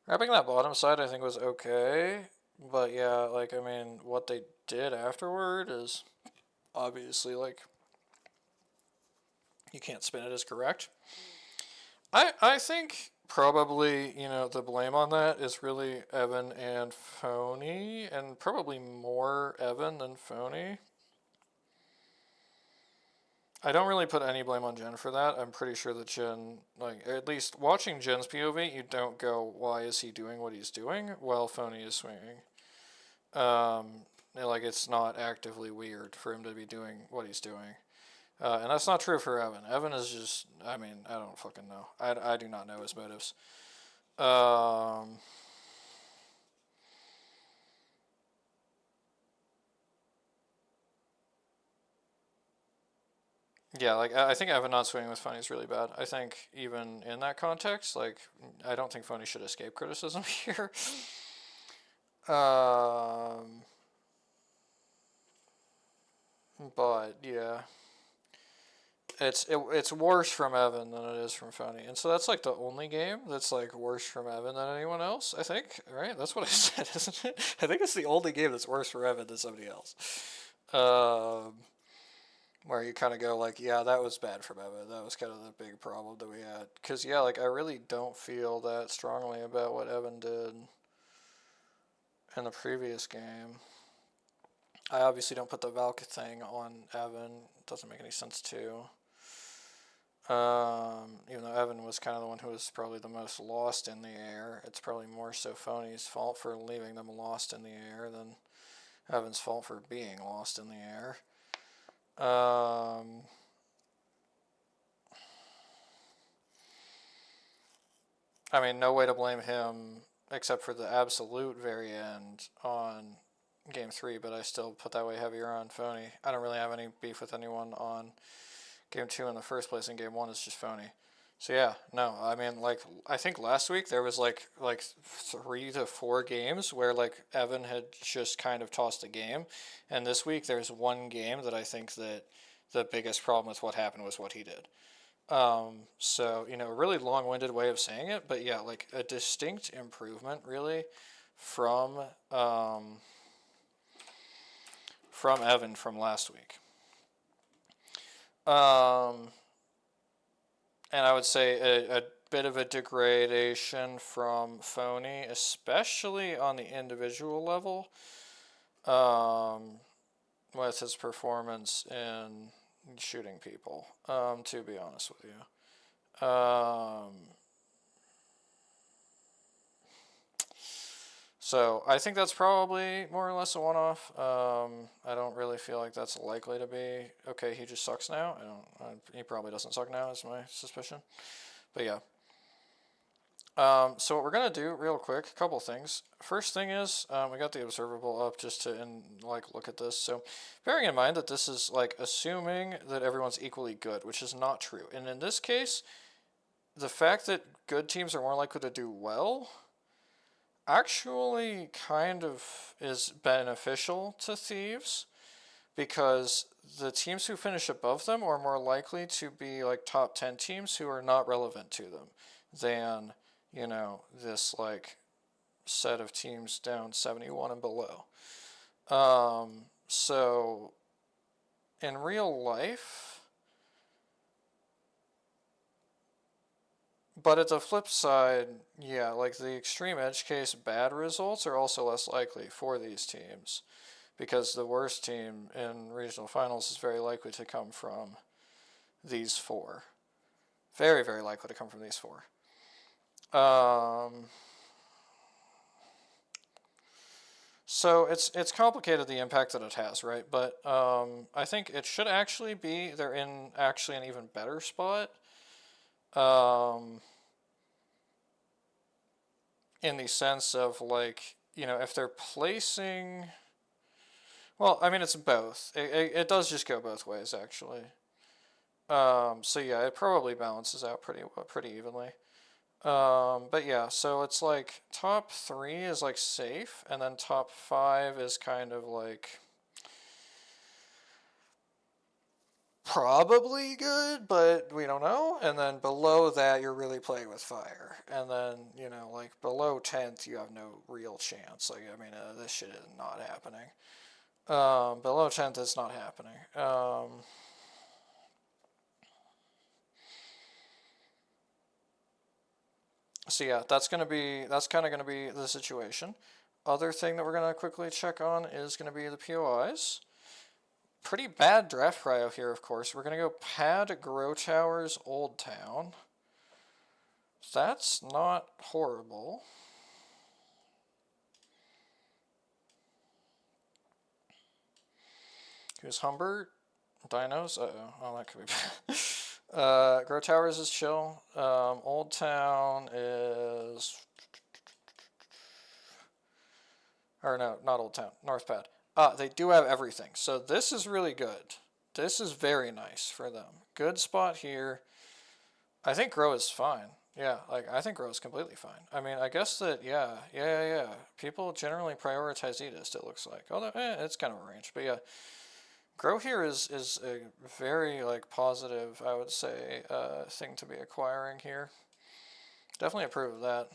Wrapping that bottom side I think was okay. But yeah, like I mean what they did afterward is obviously like you can't spin it as correct. I think probably, you know, the blame on that is really Evan and Phony, and probably more Evan than Phony. I don't really put any blame on Jin for that. I'm pretty sure that Jin, like, at least watching Jin's POV, you don't go, why is he doing what he's doing while Phony is swinging. Like, it's not actively weird for him to be doing what he's doing. And that's not true for Evan. Evan is just, I mean, I don't fucking know. I do not know his motives. Yeah, like, I think Evan not swinging with Phony is really bad. I think even in that context, like, I don't think Phony should escape criticism here. But, yeah. It's worse from Evan than it is from Phony. And so that's like the only game that's like worse from Evan than anyone else, I think. Right? That's what I said, isn't it? I think it's the only game that's worse for Evan than somebody else. Where you kind of go like, yeah, that was bad from Evan. That was kind of the big problem that we had. Because, yeah, like I really don't feel that strongly about what Evan did in the previous game. I obviously don't put the Valk thing on Evan. It doesn't make any sense too. Even though Evan was kind of the one who was probably the most lost in the air, it's probably more so Phony's fault for leaving them lost in the air than Evan's fault for being lost in the air. I mean, no way to blame him except for the absolute very end on game 3, but I still put that way heavier on Phony. I don't really have any beef with anyone on game 2 in the first place, and game 1 is just Phony. So yeah, no, I mean, like, I think last week there was like 3 to 4 games where like Evan had just kind of tossed a game, and this week there's one game that I think that the biggest problem with what happened was what he did. So, you know, a really long-winded way of saying it, but yeah, like a distinct improvement really from Evan from last week. And I would say a bit of a degradation from Phony, especially on the individual level, with his performance in shooting people, to be honest with you. So I think that's probably more or less a one-off. I don't really feel like that's likely to be, okay, he just sucks now. He probably doesn't suck now, is my suspicion. But yeah. So what we're going to do real quick, a couple things. First thing is, we got the observable up just to look at this. So bearing in mind that this is like assuming that everyone's equally good, which is not true. And in this case, the fact that good teams are more likely to do well actually kind of is beneficial to Thieves because the teams who finish above them are more likely to be like top 10 teams who are not relevant to them than, you know, this like set of teams down 71 and below. So in real life, but at the flip side, yeah, like the extreme edge case bad results are also less likely for these teams because the worst team in regional finals is very likely to come from these four. Very, very likely to come from these four. So it's complicated, the impact that it has, right? But I think it should actually be, they're in actually an even better spot. In the sense of like, you know, if they're placing, well, I mean, it's both. It does just go both ways, actually. So yeah, it probably balances out pretty evenly. But yeah, so it's like top 3 is like safe, and then top 5 is kind of like probably good, but we don't know. And then below that, you're really playing with fire. And then, you know, like below 10th, you have no real chance. Like, I mean, this shit is not happening. Below 10th, it's not happening. So yeah, that's kind of gonna be the situation. Other thing that we're gonna quickly check on is gonna be the POIs. Pretty bad draft cryo here, of course. We're gonna go pad Grow Towers Old Town. That's not horrible. Who's Humbert? Dinos? Uh-oh. Oh, that could be bad. Grow Towers is chill. Old Town is... Or no, not Old Town. North Pad. They do have everything. So this is really good. This is very nice for them. Good spot here. I think Grow is fine. Yeah, like, I think Grow is completely fine. I mean, I guess that, yeah. People generally prioritize Edist, it looks like. Although, it's kind of a range. But yeah, Grow here is a very, like, positive, I would say, thing to be acquiring here. Definitely approve of that.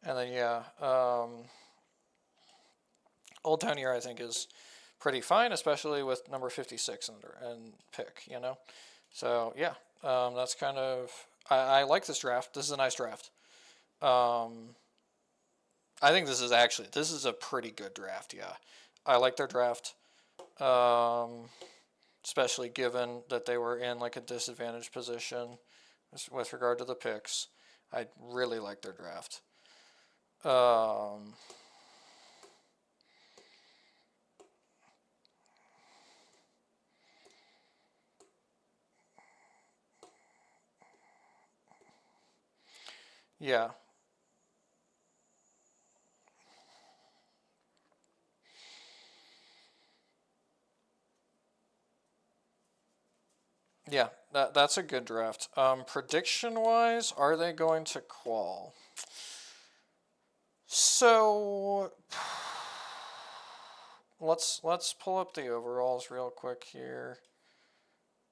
And then, yeah, Old Town here, I think, is pretty fine, especially with number 56 and pick, you know? So, yeah, that's kind of... I like this draft. This is a nice draft. I think this is a pretty good draft, yeah. I like their draft, especially given that they were in, like, a disadvantaged position with regard to the picks. I really like their draft. Yeah. Yeah, that's a good draft. Prediction-wise, are they going to qual? So let's pull up the overalls real quick here.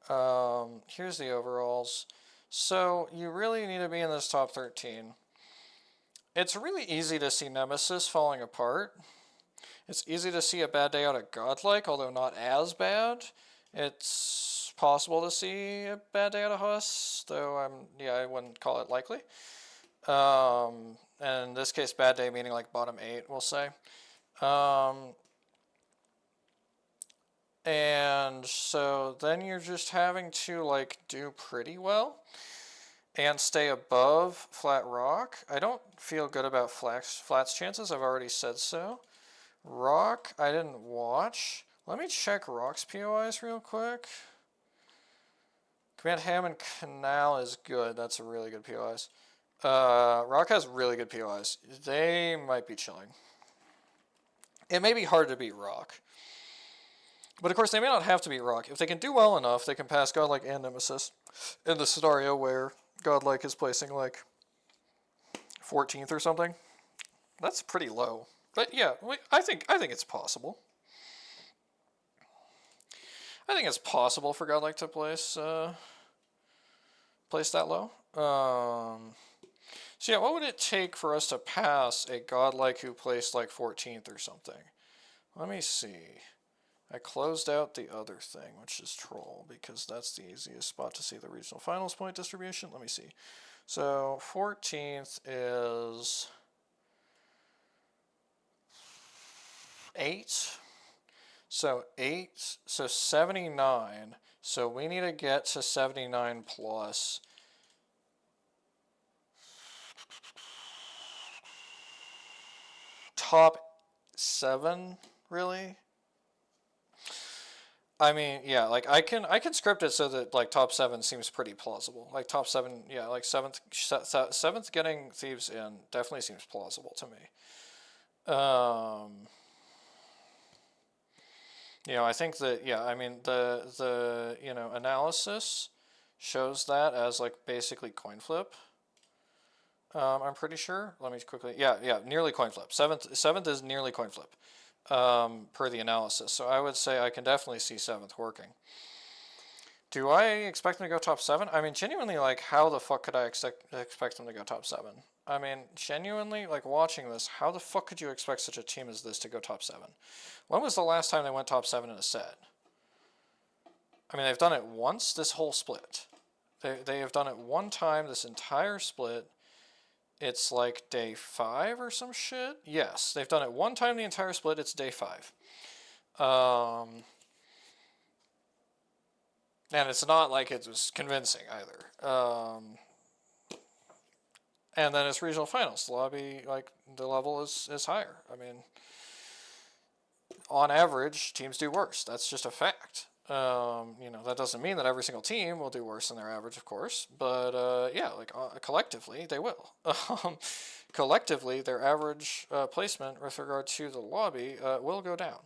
Here's the overalls. So you really need to be in this top 13. It's really easy to see Nemesis falling apart. It's easy to see a bad day out of Godlike, although not as bad. It's possible to see a bad day out of Huss, though I wouldn't call it likely. And in this case, bad day meaning like bottom 8, we'll say. And so then you're just having to like do pretty well and stay above Flat Rock. I don't feel good about Flat's chances. I've already said so. Rock, I didn't watch. Let me check Rock's POIs real quick. Command Hammond Canal is good. That's a really good POIs. Rock has really good POIs. They might be chilling. It may be hard to beat Rock. But of course, they may not have to beat Rock. If they can do well enough, they can pass Godlike and Nemesis in the scenario where Godlike is placing like 14th or something. That's pretty low. But yeah, I think it's possible. I think it's possible for Godlike to place that low. So yeah, what would it take for us to pass a Godlike who placed like 14th or something? Let me see. I closed out the other thing, which is Troll, because that's the easiest spot to see the regional finals point distribution. Let me see. So 14th is 8. So 8, so 79. So we need to get to 79 plus. Top 7, really? I mean, yeah, like I can script it so that like top 7 seems pretty plausible. Like top 7, yeah, like seventh getting thieves in definitely seems plausible to me. You know, I think that, yeah, I mean the you know, analysis shows that as like basically coin flip. I'm pretty sure. Let me quickly. Yeah, nearly coin flip. Seventh is nearly coin flip, per the analysis. So I would say I can definitely see 7th working. Do I expect them to go top 7? I mean, genuinely, like, how the fuck could I expect them to go top 7? I mean, genuinely, like, watching this, how the fuck could you expect such a team as this to go top 7? When was the last time they went top 7 in a set? I mean, they've done it once this whole split. They have done it one time this entire split. It's like day 5 or some shit. Yes, they've done it one time the entire split. It's day 5. And it's not like it was convincing either. And then it's regional finals. The lobby, like, the level is higher. I mean, on average, teams do worse. That's just a fact. You know, that doesn't mean that every single team will do worse than their average, of course, but yeah, like collectively they will. Collectively, their average placement with regard to the lobby will go down.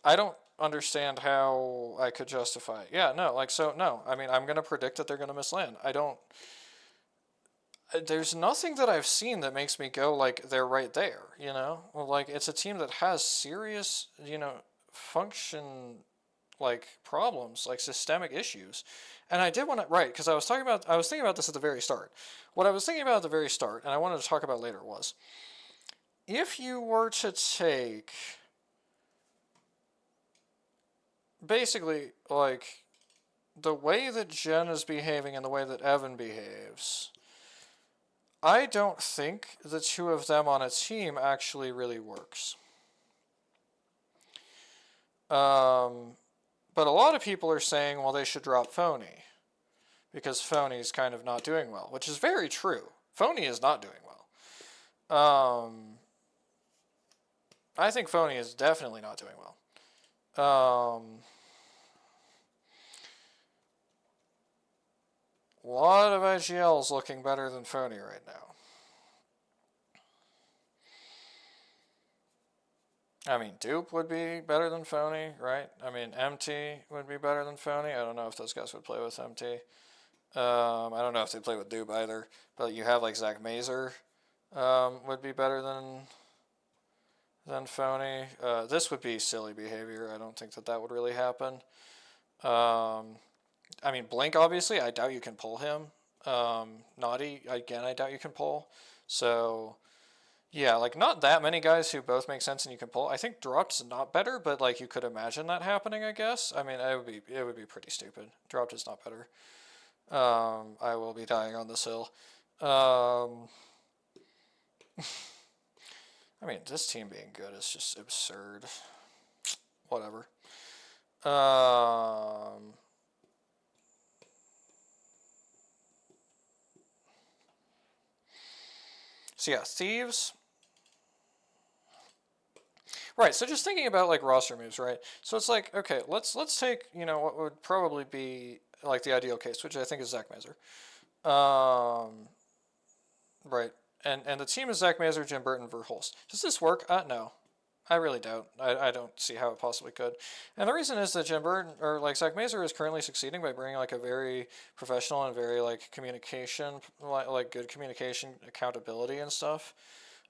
I don't understand how I could justify it. Yeah, no, like, so no. I mean, I'm gonna predict that they're gonna misland. I don't. There's nothing that I've seen that makes me go like they're right there, you know? Well, like, it's a team that has serious, you know, function like problems, like systemic issues. And I did want to, right, because I was thinking about this at the very start. What I was thinking about at the very start, and I wanted to talk about later, was if you were to take basically like the way that Jen is behaving and the way that Evan behaves, I don't think the two of them on a team actually really works. But a lot of people are saying, well, they should drop Phony because Phony's kind of not doing well, which is very true. Phony is not doing well. I think Phony is definitely not doing well. A lot of IGLs looking better than Phony right now. I mean, Dupe would be better than Phony, right? I mean, MT would be better than Phony. I don't know if those guys would play with MT. I don't know if they play with Dupe either. But you have like Zach Mazer would be better than Phony. This would be silly behavior. I don't think that would really happen. I mean, Blink, obviously, I doubt you can pull him. Naughty, again, I doubt you can pull. So, yeah, like, not that many guys who both make sense and you can pull. I think Dropped's not better, but, like, you could imagine that happening, I guess. I mean, it would be pretty stupid. Dropped is not better. I will be dying on this hill. I mean, this team being good is just absurd. Whatever. So yeah, Thieves. Right, so just thinking about like roster moves, right? So it's like, okay, let's take, you know, what would probably be like the ideal case, which I think is Zach Mazer. Right. And the team is Zach Mazer, Jim Burton, Verhulst. Does this work? No. I really don't. I don't see how it possibly could. And the reason is that Jim Burton, or like Zach Mazer, is currently succeeding by bringing like a very professional and very like communication, like good communication, accountability and stuff,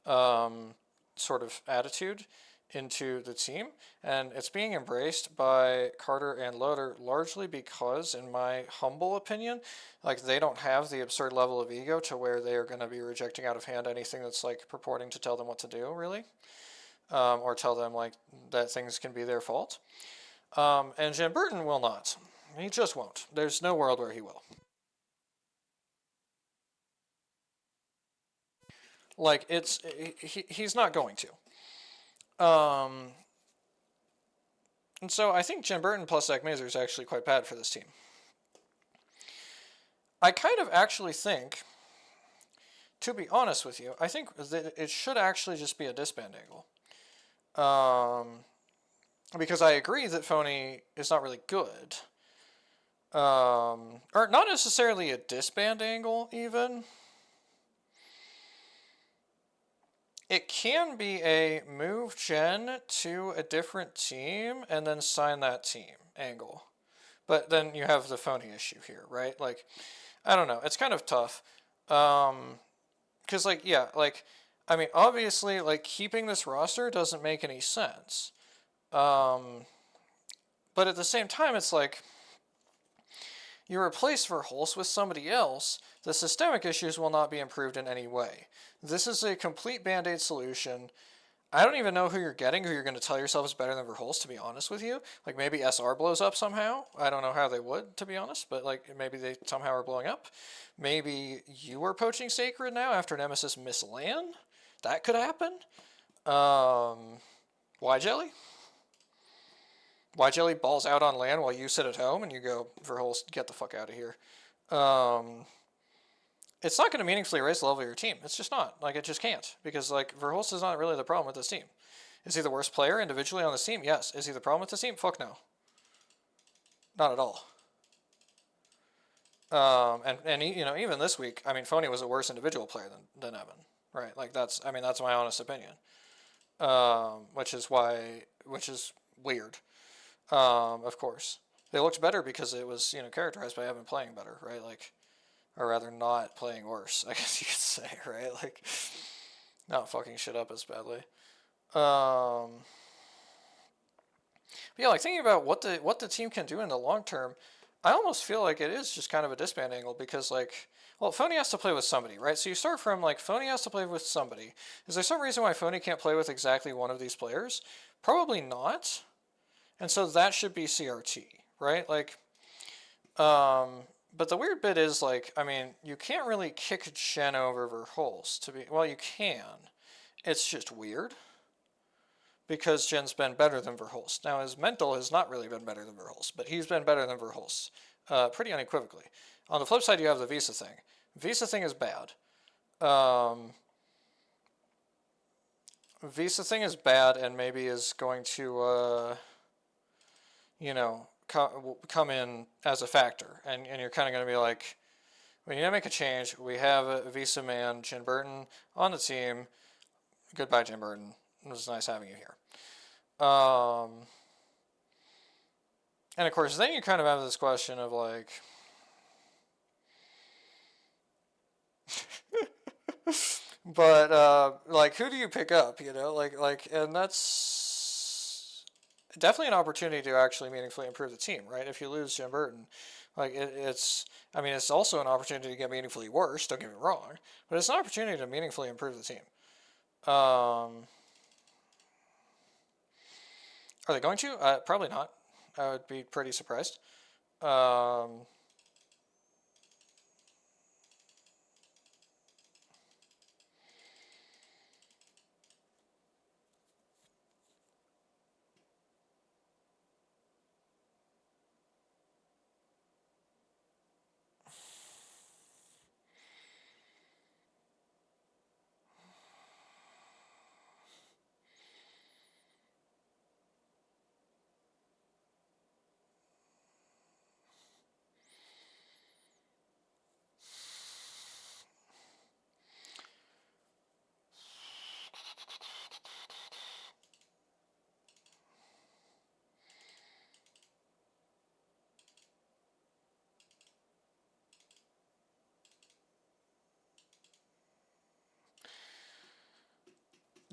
sort of attitude into the team. And it's being embraced by Carter and Loader largely because, in my humble opinion, like they don't have the absurd level of ego to where they are going to be rejecting out of hand anything that's like purporting to tell them what to do, really. Or tell them like that things can be their fault. And Jim Burton will not. He just won't. There's no world where he will. Like he's not going to. And so I think Jim Burton plus Zach Mazer is actually quite bad for this team. I kind of actually think, to be honest with you, I think that it should actually just be a disband angle. Because I agree that Phony is not really good. Or not necessarily a disband angle, even. It can be a move Jen to a different team and then sign that team angle. But then you have the Phony issue here, right? Like, I don't know. It's kind of tough. Because, like, yeah, like, I mean, obviously, like, keeping this roster doesn't make any sense. But at the same time, it's like, you replace Verhulst with somebody else, the systemic issues will not be improved in any way. This is a complete band-aid solution. I don't even know who you're getting, who you're going to tell yourself is better than Verhulst, to be honest with you. Like, maybe SR blows up somehow. I don't know how they would, to be honest, but, like, maybe they somehow are blowing up. Maybe you are poaching Sacred now after Nemesis miss LAN? That could happen. Why Jelly? Why Jelly balls out on LAN while you sit at home and you go, Verhulst, get the fuck out of here. It's not going to meaningfully raise the level of your team. It's just not. Like, it just can't. Because, like, Verhulst is not really the problem with this team. Is he the worst player individually on this team? Yes. Is he the problem with this team? Fuck no. Not at all. And you know, even this week, I mean, Phony was a worse individual player than Evan. Right? Like, that's my honest opinion. Which is weird. Of course. They looked better because it was, you know, characterized by Evan playing better, right? Like, or rather not playing worse, I guess you could say, right? Like, not fucking shit up as badly. But yeah, like, thinking about what the team can do in the long term, I almost feel like it is just kind of a disband angle because, like, well, Phony has to play with somebody, right? So you start from, like, Phony has to play with somebody. Is there some reason why Phony can't play with exactly one of these players? Probably not. And so that should be CRT, right? Like, but the weird bit is, like, I mean, you can't really kick Jen over Verhulst to be, well, you can. It's just weird. Because Jen's been better than Verhulst. Now, his mental has not really been better than Verhulst, but he's been better than Verhulst, pretty unequivocally. On the flip side, you have the Visa thing. Visa thing is bad. Visa thing is bad and maybe is going to, you know, come in as a factor. And you're kind of going to be like, we need to make a change. We have a Visa man, Jim Burton, on the team. Goodbye, Jim Burton. It was nice having you here. And of course, then you kind of have this question of like, but like, who do you pick up? You know, like, and that's definitely an opportunity to actually meaningfully improve the team, right? If you lose Jim Burton, like it's, I mean, it's also an opportunity to get meaningfully worse. Don't get me wrong, but it's an opportunity to meaningfully improve the team. Are they going to? Probably not. I would be pretty surprised.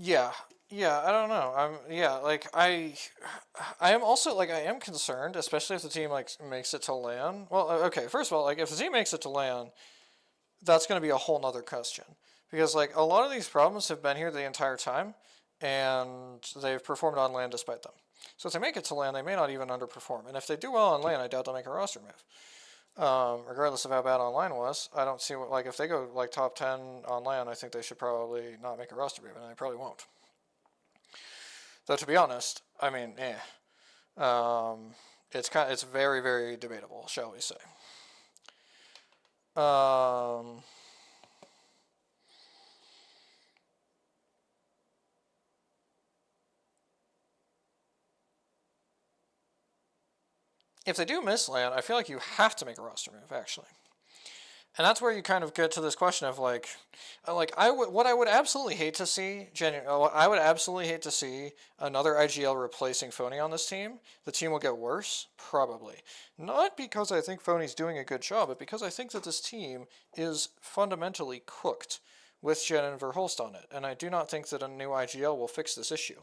Yeah, yeah, I don't know. Like I am also like I am concerned, especially if the team like makes it to LAN. Well, okay, first of all, like if the team makes it to LAN, that's going to be a whole nother question because like a lot of these problems have been here the entire time, and they've performed on LAN despite them. So if they make it to LAN, they may not even underperform, and if they do well on LAN, I doubt they'll make a roster move. Regardless of how bad online was, I don't see what like if they go like top 10 on LAN, I think they should probably not make a roster move, and they probably won't. Though to be honest, I mean, it's very very debatable, shall we say? Um, if they do miss LAN, I feel like you have to make a roster move actually. And that's where you kind of get to this question of what I would absolutely hate to see, I would absolutely hate to see another IGL replacing Phony on this team. The team will get worse, probably. Not because I think Phony's doing a good job, but because I think that this team is fundamentally cooked with Jen and Verhulst on it, and I do not think that a new IGL will fix this issue.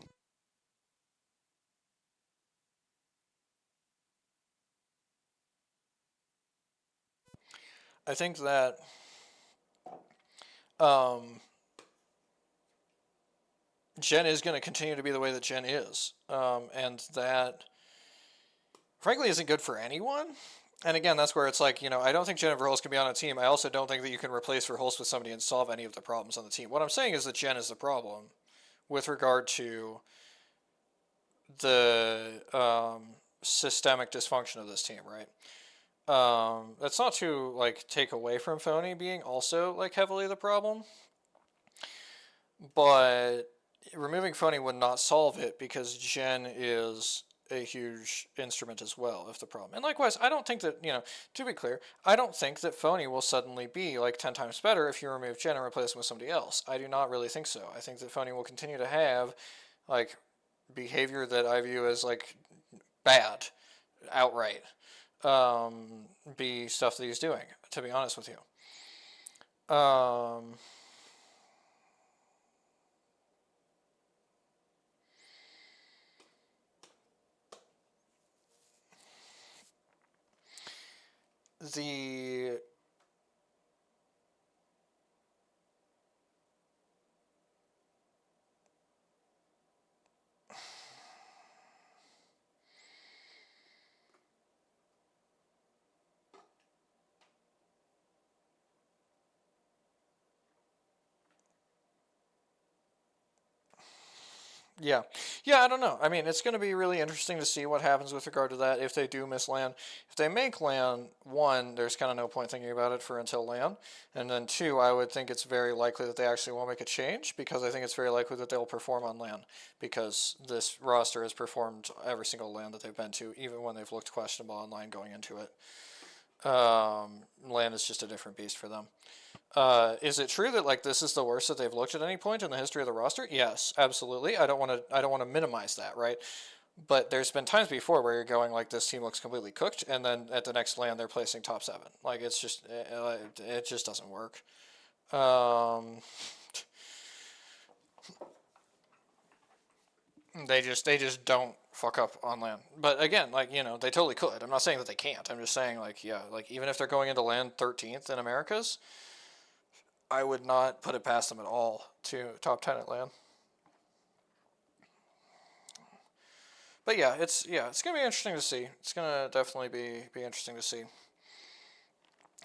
I think that um, Jen is going to continue to be the way that Jen is, and that frankly isn't good for anyone. And again, that's where it's like, I don't think Jen and Verhulst can be on a team. I also don't think that you can replace Verhulst with somebody and solve any of the problems on the team. What I'm saying is that Jen is the problem with regard to the systemic dysfunction of this team, right? That's not to like take away from Phony being also like heavily the problem, but removing Phony would not solve it because Jen is a huge instrument as well of the problem. And likewise, I don't think that, to be clear, I don't think that Phony will suddenly be like 10 times better if you remove Jen and replace him with somebody else. I do not really think so. I think that Phony will continue to have like behavior that I view as like bad outright, be stuff that he's doing, to be honest with you. The Yeah. Yeah, I don't know. I mean, it's going to be really interesting to see what happens with regard to that if they do miss LAN. If they make LAN, one, there's kind of no point thinking about it for until LAN. And then two, I would think it's very likely that they actually won't make a change because I think it's very likely that they'll perform on LAN because this roster has performed every single LAN that they've been to, even when they've looked questionable online going into it. LAN is just a different beast for them. Is it true that like this is the worst that they've looked at any point in the history of the roster? Yes, absolutely. I don't want to minimize that, right? But there's been times before where you're going like this team looks completely cooked, and then at the next LAN they're placing top 7. Like it's just it just doesn't work. They just don't fuck up on LAN. But again, like they totally could. I'm not saying that they can't. I'm just saying like like even if they're going into LAN 13th in Americas, I would not put it past them at all to top 10 at LAN. But yeah, it's gonna be interesting to see. It's gonna definitely be interesting to see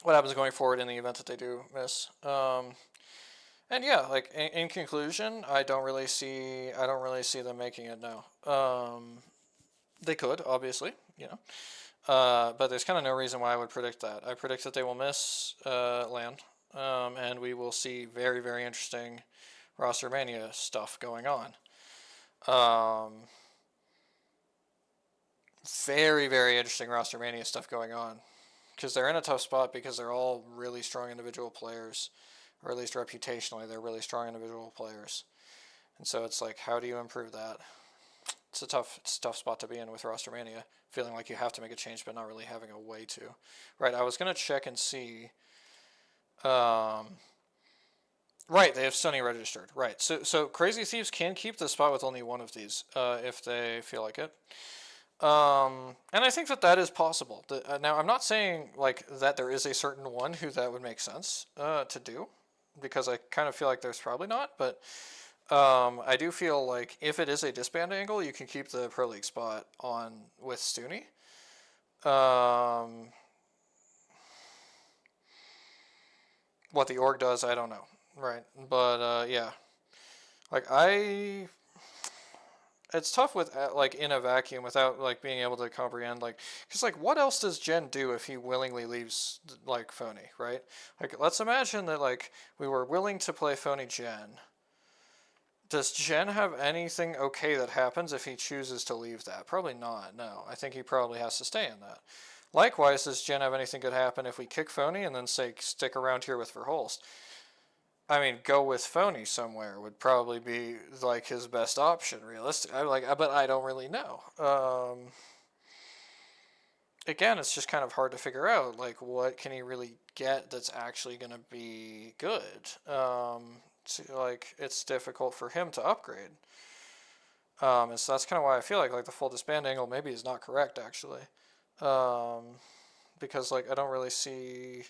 what happens going forward in the event that they do miss. And yeah, like in conclusion, I don't really see them making it now. They could obviously, but there's kind of no reason why I would predict that. I predict that they will miss LAN, and we will see very very interesting roster mania stuff going on. Very very interesting roster mania stuff going on because they're in a tough spot because they're all really strong individual players, or at least reputationally they're really strong individual players, and so it's like, how do you improve that? It's a tough spot to be in with roster mania, feeling like you have to make a change but not really having a way to. Right, I was gonna check and see Right, they have Sony registered. Right, so Crazy Thieves can keep the spot with only one of these if they feel like it. And I think that that is possible. Now, I'm not saying like that there is a certain one who that would make sense to do, because I kind of feel like there's probably not. But I do feel like if it is a disband angle, you can keep the Pro League spot on with Stoonie. What the org does, I don't know. Right, but yeah, like it's tough with like in a vacuum without like being able to comprehend like because like what else does Jen do if he willingly leaves like Phony, right? Like let's imagine that like we were willing to play Phony Jen. Does Jen have anything okay that happens if he chooses to leave that? Probably not. No, I think he probably has to stay in that. Likewise, does Jen have anything good happen if we kick Phony and then say stick around here with Verholst? I mean, go with Phony somewhere would probably be like his best option, realistic. But I don't really know. Again, it's just kind of hard to figure out. Like, what can he really get that's actually going to be good? Like, it's difficult for him to upgrade. And so that's kind of why I feel like the full disband angle maybe is not correct actually, because like I don't really see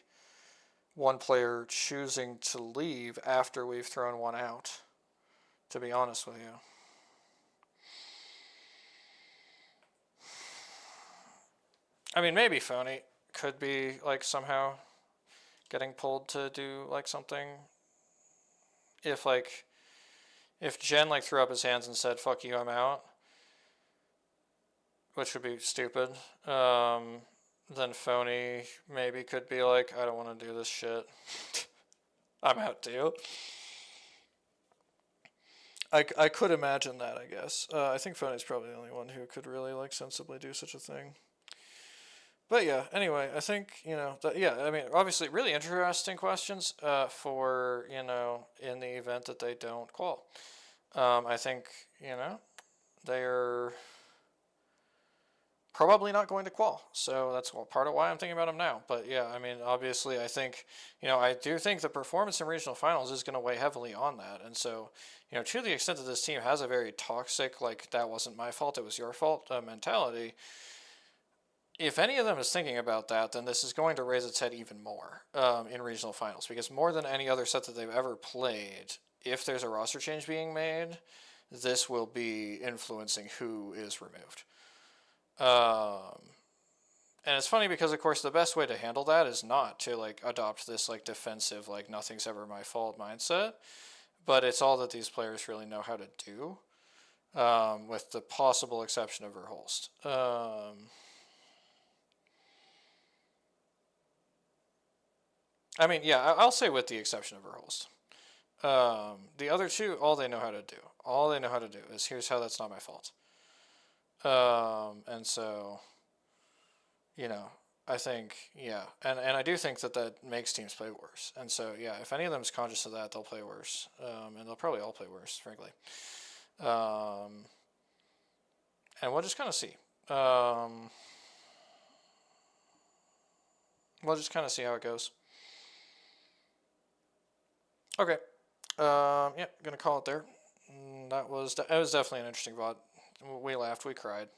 one player choosing to leave after we've thrown one out, to be honest with you. I mean, maybe Phony could be like somehow getting pulled to do like something. If Jen like threw up his hands and said "fuck you, I'm out," which would be stupid. Then Phony maybe could be like, I don't want to do this shit. I'm out too. I could imagine that, I guess. I think Phony's probably the only one who could really like sensibly do such a thing. But yeah, anyway, I think, yeah, I mean, obviously really interesting questions for, in the event that they don't qual. I think, they're probably not going to qual. So that's part of why I'm thinking about them now. But yeah, I mean, obviously, I think, I do think the performance in regional finals is going to weigh heavily on that. And so, to the extent that this team has a very toxic, like, that wasn't my fault, it was your fault mentality, if any of them is thinking about that, then this is going to raise its head even more in regional finals. Because more than any other set that they've ever played, if there's a roster change being made, this will be influencing who is removed. And it's funny because, of course, the best way to handle that is not to like adopt this like defensive, like nothing's ever my fault mindset, but it's all that these players really know how to do, with the possible exception of Verholst. I mean, yeah, I'll say with the exception of Verholst. The other two, all they know how to do. All they know how to do is here's how that's not my fault. And so, I think, yeah, and I do think that makes teams play worse. And so, yeah, if any of them is conscious of that, they'll play worse. And they'll probably all play worse, frankly. And we'll just kind of see. We'll just kind of see how it goes. Okay. Yeah, gonna call it there. That was definitely an interesting VOD. We laughed, we cried.